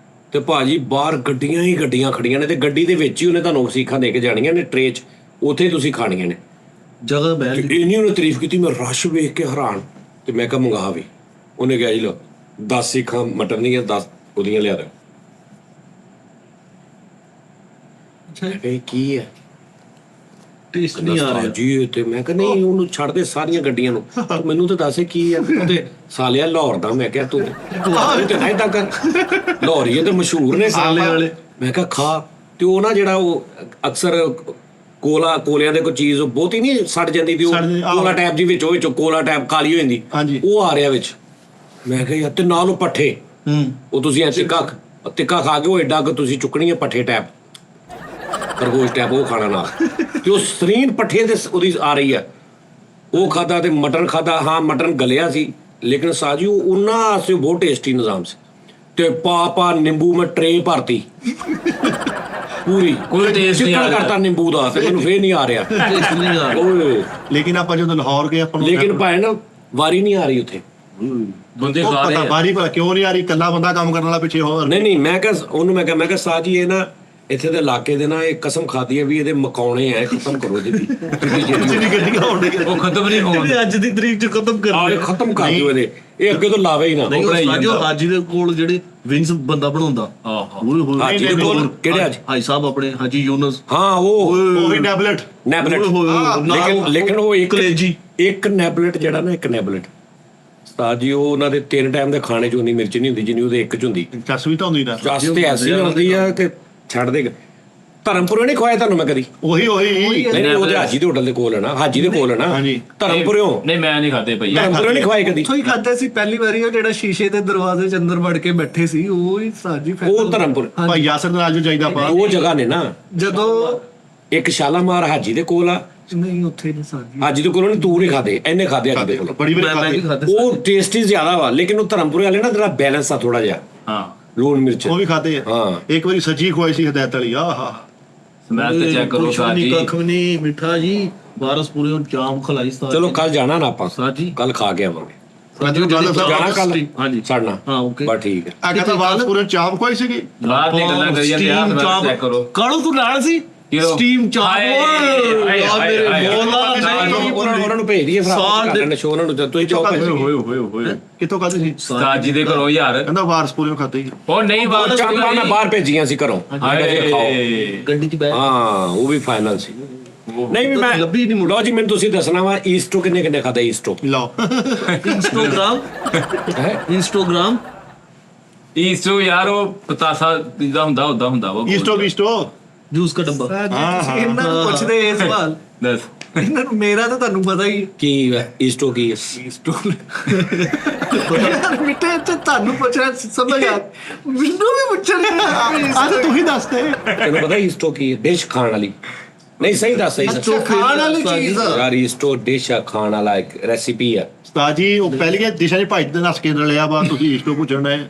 ਤੇ ਭਾਜੀ ਬਾਹਰ ਗੱਡੀਆਂ ਹੀ ਗੱਡੀਆਂ ਖੜੀਆਂ ਨੇ, ਤੇ ਗੱਡੀ ਦੇ ਵਿੱਚ ਹੀ ਉਹਨੇ ਤੁਹਾਨੂੰ ਸੀਖਾਂ ਦੇ ਕੇ ਜਾਣੀਆਂ ਨੇ ਟਰੇ 'ਚ, ਉੱਥੇ ਤੁਸੀਂ ਖਾਣੀਆਂ ਨੇ ਜਗ੍ਹਾ ਬੈਠ। ਇੰਨੀ ਉਹਨੇ ਤਾਰੀਫ ਕੀਤੀ, ਮੈਂ ਰਸ਼ ਵੇਖ ਕੇ ਹੈਰਾਨ, ਤੇ ਮੈਂ ਕਿਹਾ ਮੰਗਾ ਵੀ। ਉਹਨੇ ਕਿਹਾ ਜੀ ਲੋ 10 ਸੀਖਾਂ ਮਟਨ ਦੀਆਂ, 10 ਉਹਦੀਆਂ ਲਿਆ ਦਿਓ। ਇਹ ਕੀ ਹੈ? ਟੇਸਟ ਨਹੀਂ ਆ ਰਿਹਾ ਜੀ। ਤੇ ਮੈਂ ਕਿਹਾ ਨਹੀਂ, ਉਹਨੂੰ ਛੱਡ ਦੇ ਸਾਰੀਆਂ ਗੱਡੀਆਂ ਨੂੰ, ਮੈਨੂੰ ਤਾਂ ਦੱਸ ਕੀ ਆ। ਤੇ ਸਾਲਿਆ ਲਾਹੌਰ ਦਾ, ਮੈਂ ਕਿਹਾ ਤੂੰ ਤੇ ਨਹੀਂ ਤਾਂ ਕਰ, ਲਾਹੌਰੀਏ ਤੇ ਮਸ਼ਹੂਰ ਨੇ ਸਾਲੇ ਵਾਲੇ। ਮੈਂ ਕਿਹਾ ਖਾ, ਤੇ ਉਹ ਨਾ ਜਿਹੜਾ ਉਹ ਅਕਸਰ ਕੋਲਿਆਂ ਦੇ ਕੋਈ ਚੀਜ਼ ਬਹੁਤੀ ਨਹੀਂ ਸੜ ਜਾਂਦੀ, ਤੇ ਉਹ ਕੋਲਾ ਟੈਪ ਜੀ ਵਿੱਚ, ਉਹ ਵਿੱਚੋਂ ਕੋਲਾ ਟੈਪ ਕਾਲੀ ਹੋ ਜਾਂਦੀ, ਉਹ ਆ ਰਿਹਾ ਵਿੱਚ। ਮੈਂ ਕਿਹਾ ਯਾਰ, ਤੇ ਨਾਲ ਉਹ ਪੱਠੇ, ਉਹ ਤੁਸੀਂ ਐ ਤਿੱਕਾ ਖਾ ਕੇ ਉਹ ਏਡਾ ਕਿ ਤੁਸੀਂ ਚੁੱਕਣੀ ਹੈ ਪੱਠੇ ਟੈਪ, ਖਰਗੋਸ਼ ਟੈਪ, ਉਹ ਖਾਣਾ ਨਾਲ, ਤੇ ਉਹ ਸਰੀਨ ਪੱਠੇ ਦੇ ਉਹਦੀ ਆ ਰਹੀ ਹੈ, ਉਹ ਖਾਦਾ। ਤੇ ਮਟਨ ਖਾਦਾ, ਹਾਂ ਮਟਨ ਗਲਿਆ ਸੀ, ਲੇਕਿਨ ਸਾਜੀ ਉਹਨਾਂ ਵਾਸਤੇ ਬਹੁਤ ਟੇਸਟੀ ਨਿਜ਼ਾਮ ਸੀ। ਤੇ ਪਾ ਨਿੰਬੂ ਮੈਂ ਟਰੇ ਭਰਤੀ ਪੂਰੀ, ਕੋਈ ਟੇਸਟ ਨਹੀਂ ਕਰਤਾ ਨਿੰਬੂ ਦਾ, ਤੇ ਮੈਨੂੰ ਫੇਰ ਨਹੀਂ ਆ ਰਿਹਾ। ਲੇਕਿਨ ਆਪਾਂ ਜਦੋਂ ਲਾਹੌਰ ਗਏ ਆਪਾਂ ਨੂੰ, ਲੇਕਿਨ ਭਾਵੇਂ ਨਾ ਵਾਰੀ ਨਹੀਂ ਆ ਰਹੀ ਉੱਥੇ, ਬੰਦੇ ਖਾ ਰਹੇ ਵਾਰੀ ਪਰ ਕਿਉਂ ਨਹੀਂ ਆ ਰਹੀ? ਇਕੱਲਾ ਬੰਦਾ ਕੰਮ ਕਰਨ ਵਾਲਾ ਪਿੱਛੇ ਹੋਰ ਨਹੀਂ। ਮੈਂ ਕਿਹਾ ਉਹਨੂੰ, ਮੈਂ ਕਿਹਾ ਸਾਜੀ ਇਹ ਨਾ ਇੱਥੇ ਦੇ ਇਲਾਕੇ ਦੇ ਨਾ ਇਹ ਕਸਮ ਖਾਦੀ ਹੈ ਵੀ ਇਹਦੇ ਮਕਾਉਣੇ ਆ, ਖਤਮ ਕਰੋ ਜੀ ਜਿਹੜੀ ਗੱਡੀਆਂ ਆਉਂਦੀਆਂ ਉਹ ਖਤਮ ਨਹੀਂ ਹੋਣ ਅੱਜ ਦੀ ਤਰੀਕ ਚ ਖਤਮ ਕਰ ਆਹ ਖਤਮ ਕਰ ਦਿਓ ਇਹਦੇ, ਇਹ ਅੱਗੇ ਤੋਂ ਲਾਵੇ ਹੀ ਨਾ। ਨਹੀਂ ਸਾਜੋ ਹਾਜੀ ਦੇ ਕੋਲ ਜਿਹੜੇ ਵਿੰਗਸ ਬੰਦਾ ਬਣਾਉਂਦਾ ਆਹੋ ਹਾਜੀ ਦੇ ਕੋਲ ਕਿਹੜੇ ਹਾਜੀ? ਹਾਈ ਸਾਹਿਬ ਆਪਣੇ ਹਾਜੀ ਯੂਨਸ ਹਾਂ ਉਹ ਉਹੀ ਟੈਬਲੇਟ ਨੈਬਲੇਟ, ਲੇਕਿਨ ਉਹ ਕਲੇਜੀ ਇੱਕ ਨੈਬਲੇਟ ਜਿਹੜਾ ਨਾ, ਇੱਕ ਨੈਬਲੇਟ ਉਸਤਾਦ ਜੀ, ਉਹ ਉਹਨਾਂ ਦੇ 3 ਟਾਈਮ ਦੇ ਖਾਣੇ 'ਚ ਉਨੀ ਮਿਰਚ ਨਹੀਂ ਹੁੰਦੀ ਜਿੰਨੀ ਉਹਦੇ ਇੱਕ 'ਚ ਹੁੰਦੀ। ਚਸ ਵੀ ਤਾਂ ਹੁੰਦੀ ਨਾ। ਚਸ ਤੇ ਐਸੀ ਹੁੰਦੀ ਆ ਕਿ ਛੱਡ ਦੇਗਾ। ਧਰਮਪੁਰੇ ਨਹੀਂ ਖਵਾਇਆ ਤੁਹਾਨੂੰ ਮੈਂ ਕਦੀ? ਉਹੀ ਨਹੀਂ ਉਹਦੇ ਹਾਜੀ ਦੇ ਹੋਟਲ ਦੇ ਕੋਲ ਹੈ ਨਾ, ਹਾਜੀ ਦੇ ਕੋਲ ਹੈ ਨਾ। ਹਾਂਜੀ। ਧਰਮਪੁਰਿਓਂ ਨਹੀਂ ਮੈਂ ਨਹੀਂ ਖਾਦੇ ਭਈ, ਧਰਮਪੁਰੇ ਨਹੀਂ ਖਵਾਏ ਕਦੀ? ਉੱਥੋਂ ਹੀ ਖਾਦੇ ਸੀ ਪਹਿਲੀ ਵਾਰੀ, ਉਹ ਜਿਹੜਾ ਸ਼ੀਸ਼ੇ ਦੇ ਦਰਵਾਜ਼ੇ 'ਚ ਅੰਦਰ ਵੜ ਕੇ ਬੈਠੇ ਸੀ, ਉਹ ਹੀ ਸਾਜੀ ਉਹ ਧਰਮਪੁਰ ਭਾਈ ਯਾਸਰ ਦੇ ਨਾਲ ਜੋ ਜਾਈਦਾ ਆਪਾਂ। ਉਹ ਜਗ੍ਹਾ ਨੇ ਨਾ, ਜਦੋਂ ਇੱਕ ਸ਼ਾਲਾਮਾਰ ਹਾਜੀ ਦੇ ਕੋਲ ਆ, ਨਹੀਂ ਉੱਥੇ ਨਹੀਂ ਸਾਜੀ ਹਾਜੀ ਦੇ ਕੋਲ ਉਹਨੇ ਤੂੰ ਨਹੀਂ ਖਾਦੇ, ਇਹਨੇ ਖਾਦੇ ਹਾਜੀ ਦੇ ਕੋਲ। ਬੜੀ ਮੈਂ ਵਾਰੀ ਵੀ ਖਾਦੇ ਉਹ ਟੇਸਟੀ ਜ਼ਿਆਦਾ ਵਾ, ਲੇਕਿਨ ਉਹ ਧਰਮਪੁਰੇ ਵਾਲੇ ਨਾ ਜਿਹੜਾ ਬੈਲੈਂਸ ਆ ਥੋੜਾ ਜਿਹਾ, ਹਾਂ ਲੂਣ ਮਿਰਚ। ਉਹ ਵੀ ਖਾਦੇ ਆ। ਹਾਂ। ਇੱਕ ਵਾਰੀ ਸੱਜੀ ਖਵਾਈ ਸੀ ਹਦਾਇਤ ਵਾਲੀ, ਆਹਾ ਸਮੈਲ ਤੇ ਚੈੱਕ ਕਰੋ ਸਾਜੀ। ਕੱਖ ਵੀ ਨਹੀਂ ਮਿੱਠਾ ਜੀ, ਵਾਰਸ ਪੂਰੇ ਨੂੰ ਚਾਮ ਖਲਾਈ ਸਾਜੀ। ਚਲੋ ਕੱਲ ਜਾਣਾ ਨਾ ਆਪਾਂ, ਸਾਜੀ ਕੱਲ ਖਾ ਕੇ ਆਵਾਂਗੇ। ਜਾਣਾ ਕੱਲ? ਹਾਂਜੀ ਛੱਡਣਾ? ਹਾਂ ਓਕੇ। ਬਸ ਠੀਕ ਹੈ। ਆ ਕਹਿੰਦਾ ਵਾਲਸਪੁਰ ਚਾਪ ਖਵਾਈ ਸੀਗੀ। ਬਾਹਰ ਦੀ ਗੱਲਾਂ ਕਰੀ ਜਾਂਦੇ ਆ, ਸਮੈਲ ਚੈੱਕ ਕਰੋ। ਕਾਲੂ ਤੂੰ ਨਾਲ ਸੀ ਸਟੀਮ ਚਾਪ ਓਏ ਯਾਰ ਮੇਰੇ ਉਹਨਾਂ ਨੂੰ ਭੇਜ ਦਈਏ ਫਿਰ ਸ਼ੋਅ ਉਹਨਾਂ ਨੂੰ, ਜਦ ਤੁਸੀਂ ਚਾਹੋ ਭੇਜੋ। ਹੋਏ ਕਿੱਥੋਂ ਖਾਦੇ ਸੀ? ਸਾਜੀ ਦੇ ਘਰੋਂ ਯਾਰ। ਕਹਿੰਦਾ ਵਾਰਸਪੁਰ ਖਾਦੇ ਸੀ। ਉਹ ਨਹੀਂ ਬਾਤ ਚਾਪਾਂ ਮੈਂ ਬਾਹਰ ਭੇਜੀਆਂ ਸੀ ਘਰੋਂ। ਹਾਏ ਗੱਡੀ 'ਚ ਬੈਠ ਹਾਂ ਉਹ ਵੀ ਫਾਈਨਲ ਸੀ। ਨਹੀਂ ਵੀ ਮੈਂ ਲੱਭੀ ਨਹੀਂ ਮੁੜ। ਲਓ ਜੀ ਮੈਨੂੰ ਤੁਸੀਂ ਦੱਸਣਾ ਵਾ ਈਸਟੋ ਕਿੰਨੇ ਖਾਦਾ? ਈਸਟੋ ਲਓ ਇੰਸਟਾਗ੍ਰਾਮ ਈਸਟੋ ਯਾਰ ਉਹ ਪਤਾਸਾ ਜਿੱਦਾਂ ਹੁੰਦਾ ਉਦਾਂ ਹੁੰਦਾ ਵਾ। ਈਸਟੋ ਜੂਸ ਦਾ ਡੱਬਾ ਇਹਨਾਂ ਨੂੰ ਪੁੱਛਦੇ ਇਹ ਸਵਾਲ, ਦੱਸ ਇਹਨਾਂ ਨੂੰ ਮੇਰਾ ਤਾਂ ਤੁਹਾਨੂੰ ਪਤਾ ਹੀ ਹੈ। ਕੀ ਈਸਟੋ ਕੀ ਹੈ? ਯਾਰ ਮਿੱਟੇ ਤੇ ਤੁਹਾਨੂੰ ਪੁੱਛਣਾ ਸਮਝ ਆ, ਮੈਨੂੰ ਵੀ ਪੁੱਛਣਾ ਆ ਤੂੰ ਹੀ ਦੱਸ ਦੇ। ਤੈਨੂੰ ਪਤਾ ਈਸਟੋ ਕੀ ਹੈ? ਡਿਸ਼ ਖਾਣ ਵਾਲੀ। ਨਹੀਂ ਸਹੀ ਦੱਸ, ਸਹੀ ਦੱਸ ਖਾਣ ਵਾਲੀ ਚੀਜ਼ ਆ ਯਾਰ। ਈਸਟੋ ਡਿਸ਼ ਆ, ਖਾਣ ਵਾਲਾ ਇੱਕ ਰੈਸਿਪੀ ਆ। ਉਸਤਾਦ ਜੀ ਉਹ ਪਹਿਲੀਆਂ ਦਿਸ਼ਾ ਦੇ ਭਾਈ ਦੇ ਨਸ ਕੇ ਲਿਆ ਵਾ, ਤੁਸੀਂ ਈਸਟੋ ਪੁੱਛਣਾ ਹੈ।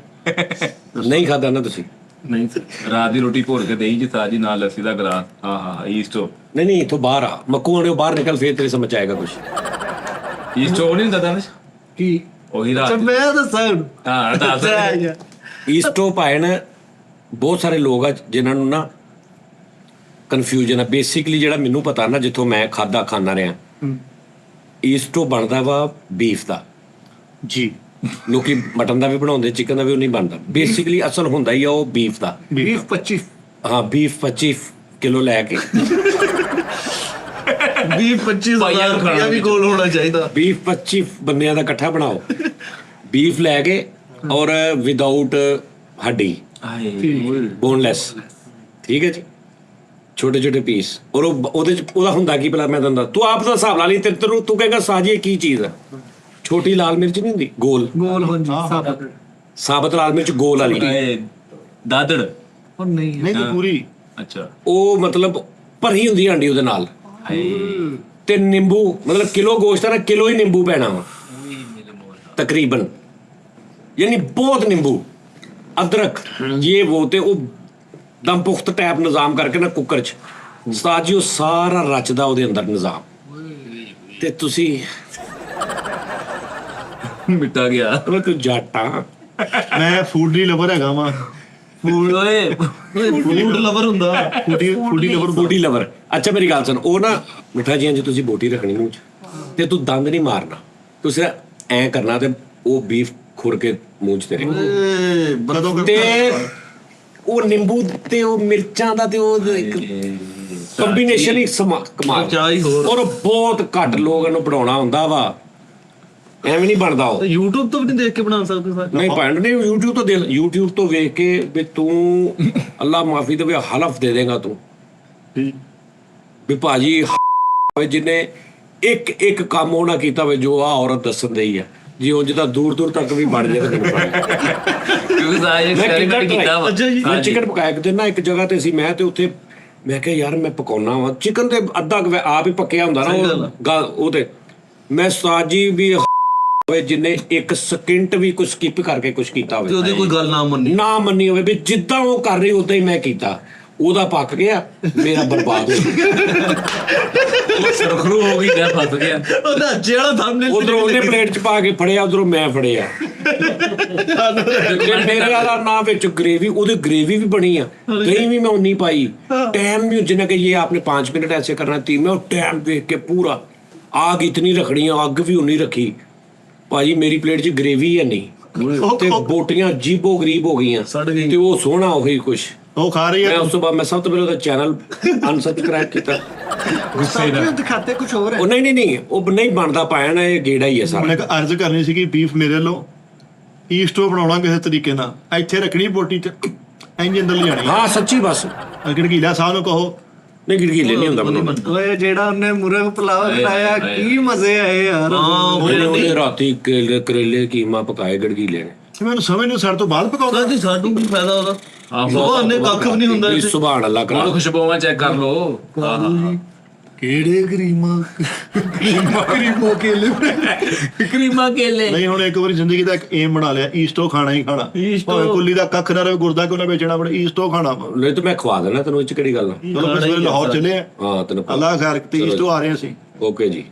ਨਹੀਂ ਖਾਦਾ ਨਾ ਤੁਸੀਂ? ਨਹੀਂ ਰਾਤ ਦੀ ਰੋਟੀ ਭੋਰ ਕੇ ਦੇਈ ਜੀ ਸਾਜੀ ਨਾਲ ਲੱਸੀ ਦਾ ਗਲਾਸ। ਆਹਾ ਈਸਟੋ ਨਹੀਂ ਇੱਥੋਂ ਬਾਹਰ ਆ, ਮੱਕੂ ਆਣੇ ਬਾਹਰ ਨਿਕਲ, ਫੇਰ ਤੇਰੇ ਸਮਝ ਆਏਗਾ ਕੁਝ। ਈਸਟੋ ਨਹੀਂ ਹੁੰਦਾ ਤਾਂ ਕੀ ਉਹੀ ਰਾਤ ਮੈਂ ਦੱਸਾਂ ਹਾਂ ਦੱਸ। ਈਸਟੋ ਭਾਣ ਬਹੁਤ ਸਾਰੇ ਲੋਕ ਆ ਜਿਨ੍ਹਾਂ ਨੂੰ ਨਾ ਕਨਫਿਊਜ਼ਨ ਆ। ਬੇਸਿਕਲੀ ਜਿਹੜਾ ਮੈਨੂੰ ਪਤਾ ਨਾ, ਜਿੱਥੋਂ ਮੈਂ ਖਾਣਾ ਰਿਹਾ, ਈਸਟੋ ਬਣਦਾ ਵਾ ਬੀਫ ਦਾ ਜੀ। ਲੋਕੀ ਮਟਨ ਦਾ ਵੀ ਬਣਾਉਂਦੇ, ਚਿਕਨ ਦਾ ਵੀ, ਉਹ ਨਹੀਂ ਬਣਦਾ। ਬੇਸਿਕਲੀ ਅਸਲ ਹੁੰਦਾ ਹੀ ਆ ਉਹ ਬੀਫ ਦਾ। ਬੀਫ 25 ਹਾਂ ਬੀਫ 25 ਕਿਲੋ ਲੈ ਕੇ 20-25,000 ਰੁਪਇਆ ਵੀ ਕੋਲ ਹੋਣਾ ਚਾਹੀਦਾ। ਬੀਫ 25 ਬੰਦਿਆਂ ਦਾ ਇਕੱਠਾ ਬਣਾਓ, ਬੀਫ ਲੈ ਕੇ, ਔਰ ਵਿਦਆਊਟ ਹੱਡੀ, ਬੋਨਲੈਸ, ਠੀਕ ਹੈ ਜੀ, ਛੋਟੇ ਛੋਟੇ ਪੀਸ। ਔਰ ਉਹਦੇ ਚ ਉਹਦਾ ਹੁੰਦਾ ਕੀ ਭਲਾ, ਮੈਂ ਦੰਦਾ ਤੂੰ ਆਪ ਦਾ ਹਿਸਾਬ ਲਾ ਲਈ। ਤੂੰ ਕਹੇਗਾ ਸਾਜੀ ਇਹ ਕੀ ਚੀਜ਼ ਆ? ਛੋਟੀ ਲਾਲ ਮਿਰਚ ਨਹੀਂ ਹੁੰਦੀ, ਗੋਲ ਹਾਂਜੀ ਸਾਬਤ ਸਾਬਤ ਲਾਲ ਮਿਰਚ ਗੋਲ ਵਾਲੀ, ਦਾਦੜ ਉਹ ਨਹੀਂ ਨਹੀਂ ਨਹੀਂ ਪੂਰੀ। ਅੱਛਾ ਉਹ ਮਤਲਬ ਭਰੀ ਹੁੰਦੀ ਆਂਡੀ ਉਹਦੇ ਨਾਲ। ਤੇ ਨਿੰਬੂ, ਮਤਲਬ ਕਿਲੋ ਗੋਸ਼ਤ ਆ ਨਾ, ਕਿਲੋ ਹੀ ਨਿੰਬੂ ਪੈਣਾ ਵਾ ਤਕਰੀਬਨ, ਯਾਨੀ ਬਹੁਤ ਨਿੰਬੂ, ਅਦਰਕ, ਇਹ ਉਹ ਤੇ ਉਹ ਦਮ ਪੁਖਤ ਟੈਪ ਨਿਜ਼ਾਮ ਕਰਕੇ ਨਾ ਕੁੱਕਰ 'ਚ ਉਸਤਾਦ ਜੀ ਉਹ ਸਾਰਾ ਰਚਦਾ ਉਹਦੇ ਅੰਦਰ ਨਿਜ਼ਾਮ। ਤੇ ਤੁਸੀਂ ਮਿਟਾ ਗਿਆ। ਉਹ ਤੂੰ ਜੱਟ ਆ। ਮੈਂ ਫੂਡੀ ਲਵਰ ਹੈਗਾ ਵਾ। ਫੂਡ ਓਏ ਫੂਡ ਲਵਰ ਹੁੰਦਾ। ਬੋਟੀ ਲਵਰ। ਅੱਛਾ ਮੇਰੀ ਗੱਲ ਸੁਣ, ਉਹ ਨਾ ਮਿੱਠਾ ਜੀਆਂ 'ਚ ਤੁਸੀਂ ਬੋਟੀ ਰੱਖਣੀ ਮੂੰਹ 'ਚ, ਤੇ ਤੂੰ ਦੰਦ ਨਹੀਂ ਮਾਰਨਾ, ਤੂੰ ਸਿਰਫ ਐਂ ਕਰਨਾ ਤੇ ਉਹ ਬੀਫ ਖੁਰ ਕੇ ਮੂੰਹ 'ਚ ਤੇਰੇ। ਤੇ ਉਹ ਨਿੰਬੂ ਤੇ ਉਹ ਮਿਰਚਾਂ ਦਾ ਤੇ ਉਹ ਕੰਬੀਨੇਸ਼ਨ ਹੀ ਕਮਾਲ। ਔਰ ਬਹੁਤ ਘੱਟ ਲੋਕ ਇਹਨੂੰ ਬਣਾਉਣਾ ਹੁੰਦਾ ਵਾ, ਐਵੇਂ ਨਹੀਂ ਬਣਦਾ ਉਹ। YouTube ਤੋਂ ਵੀ ਨਹੀਂ ਦੇਖ ਕੇ ਬਣਾ ਸਕਦੇ ਸਰ? ਨਹੀਂ ਪੈਂਡ ਨਹੀਂ, YouTube ਤੋਂ ਦੇਖ, YouTube ਤੋਂ ਵੇਖ ਕੇ ਵੀ ਤੂੰ ਅੱਲਾ ਮਾਫੀ ਦੇਵੇ ਹਲਫ ਦੇ ਦੇਗਾ ਤੂੰ ਵੀ ਭਾਜੀ ਜਿਹਨੇ ਇੱਕ ਕੰਮ ਉਹ ਨਾ ਕੀਤਾ ਹੋਵੇ ਜੋ ਆ ਔਰਤ ਦੱਸਣ ਦਈ ਆ, ਜੀ ਉਂਝ ਤਾਂ ਦੂਰ ਤੱਕ ਵੀ ਬਣ ਜਾਏ ਤਾਂ ਮੈਨੂੰ ਕਿਉਂਕਿ ਸਾਜੀ ਐਕਸਪੈਰੀਮੈਂਟ ਕੀਤਾ ਵਾ। ਮੈਂ ਚਿਕਨ ਪਕਾਇਆ ਇੱਕ ਦਿਨ ਨਾ, ਇੱਕ ਜਗ੍ਹਾ ਤੇ ਸੀ ਮੈਂ, ਤੇ ਉੱਥੇ ਮੈਂ ਕਿਹਾ ਯਾਰ ਮੈਂ ਪਕਾਉਣਾ ਵਾ ਚਿਕਨ, ਤੇ ਅੱਧਾ ਆਪ ਹੀ ਪੱਕਿਆ ਹੁੰਦਾ ਨਾ ਉਹ ਤੇ ਮੈਂ ਸਾਜੀ ਵੀ ਹੋਏ ਜਿੰਨੇ 1 ਸਕਿੰਟ ਵੀ ਕੁਝ ਸਕਿਪ ਕਰਕੇ ਕੁਝ ਕੀਤਾ ਹੋਵੇ, ਉਹਦੀ ਕੋਈ ਗੱਲ ਨਾ ਮੰਨੀ ਹੋਵੇ ਵੀ ਜਿੱਦਾਂ ਉਹ ਕਰ ਰਹੀ ਉਦਾਂ ਹੀ ਮੈਂ ਕੀਤਾ। ਉਹਦਾ ਪੱਕ ਗਿਆ, ਮੇਰਾ ਬਰਬਾਦ ਹੋ ਗਿਆ। ਉਹ ਸਰਖਰੂ ਹੋ ਗਈ ਲੈ ਫਸ ਗਿਆ। ਉਹਦਾ ਜਿਹੜਾ ਸਾਹਮਣੇ ਉਧਰੋਂ ਉਹਨੇ ਪਲੇਟ 'ਚ ਪਾ ਕੇ ਫੜਿਆ, ਉਧਰੋਂ ਮੈਂ ਫੜਿਆ। ਤੇ ਮੇਰੇ ਵਾਲਾ ਨਾ ਵਿੱਚ ਗ੍ਰੇਵੀ, ਉਹਦੀ ਗ੍ਰੇਵੀ ਵੀ ਬਣੀ ਆ, ਦਹੀਂ ਵੀ ਮੈਂ ਉਨੀ ਪਾਈ। टाइम भी जिन्हें कि ये आपने 5 मिनट ऐसे करना 3 में, टाइम देख के पूरा आग इतनी रखनी है, आग भी उन्नी रखी भाजी। मेरी प्लेट च ग्रेवी है नहीं ते बोटियां अजीबो गरीब हो गई ते वो सोहना हो गई कुछ। ਉਹ ਖਾ ਰਹੀ मैं ਹੈ उस तो बाद मैं सब तो पहले ਉਹਦਾ ਚੈਨਲ ਅਨਸਬਸਕ੍ਰਾਈਬ ਕੀਤਾ। ਸਾਹਮਣੇ ਦਿਖਾਤੇ ਕੁਝ ਹੋਰ ਹੈ। ਉਹ ਨਹੀਂ ਉਹ ਨਹੀਂ ਬਣਦਾ ਪਾਇਆ ਨਾ, ਇਹ ਗੇੜਾ ਹੀ ਹੈ ਉਹਨੇ ਸਾਰਾ। ਇੱਕ ਅਰਜ਼ ਕਰਨੀ ਸੀ ਕਿ ਬੀਫ ਮੇਰੇ ਵੱਲੋਂ ਈਸਟੋ ਬਣਾਉਣਾ ਕਿਸੇ ਤਰੀਕੇ ਨਾਲ, ਇੱਥੇ ਰੱਖਣੀ ਬੋਟੀ ਚ, ਇੰਜ ਅੰਦਰ ਲਿਆਣੀ। ਹਾਂ ਸੱਚੀ ਬਸ ਗੜਗੀਲਾ ਸਾਹਿਬ ਨੂੰ ਕਹੋ ਨਹੀਂ ਗਿੜਗੀਲੇ ਨਹੀਂ ਹੁੰਦਾ ਬਣਾਉਣਾ। ਓਏ ਜਿਹੜਾ ਉਹਨੇ ਮੁਰਗ ਪੁਲਾਵ ਖਾਇਆ, ਕੀ ਮਜ਼ੇ ਆਏ ਯਾਰ। ਉਹਨੇ ਰਾਤੀ ਕਰੇਲੇ ਕੀਮਾ ਪਕਾਏ ਗੜਗੀਲੇ ਨੇ। ਮੈਨੂੰ ਸਮਝ ਨਹੀਂ ਸਾਡੇ ਤੋਂ ਬਾਅਦ ਪਕਾਉਂਦਾ। ਜੀ ਸਾਨੂੰ ਕੀ ਫਾਇਦਾ ਉਹਦਾ? ਆਹੋ ਉਹ ਉਹਨੇ ਕੱਖ ਵੀ ਨਹੀਂ ਹੁੰਦਾ ਵੀ ਸੁਭਾਨ ਅੱਲਾਹ ਕਰਾ। ਉਹ ਖੁਸ਼ਬੂਆਂ ਚੈੱਕ ਕਰ ਲਓ। ਕਿਹੜੇ ਕਰੀਮਾ ਕੇਲੇ ਕਰੀਮਾ ਕੇਲੇ। ਨਹੀਂ ਹੁਣ ਇੱਕ ਵਾਰੀ ਜ਼ਿੰਦਗੀ ਦਾ ਇੱਕ ਏਮ ਬਣਾ ਲਿਆ, ਈਸਟੋ ਖਾਣਾ ਹੀ ਖਾਣਾ। ਭਾਵੇਂ ਕੁੱਲੀ ਦਾ ਕੱਖ ਨਾ ਰਹੇ, ਗੁਰਦਾ ਕਿਉਂ ਨਾ ਵੇਚਣਾ ਪੜੇ, ਈਸਟੋ ਖਾਣਾ ਵਾ। ਨਹੀਂ ਤਾਂ ਮੈਂ ਖਵਾ ਦੇਣਾ ਤੈਨੂੰ, ਇਹ ਚ ਕਿਹੜੀ ਗੱਲ ਆ। ਚਲੋ ਇਸ ਵੇਲੇ ਲਾਹੌਰ ਚੱਲੇ ਆ, ਹਾਂ ਤੈਨੂੰ ਅੱਲਾਹ ਖੈਰ ਤੇ ਈਸਟੋ ਆ ਰਹੇ ਅਸੀਂ। ਓਕੇ ਜੀ।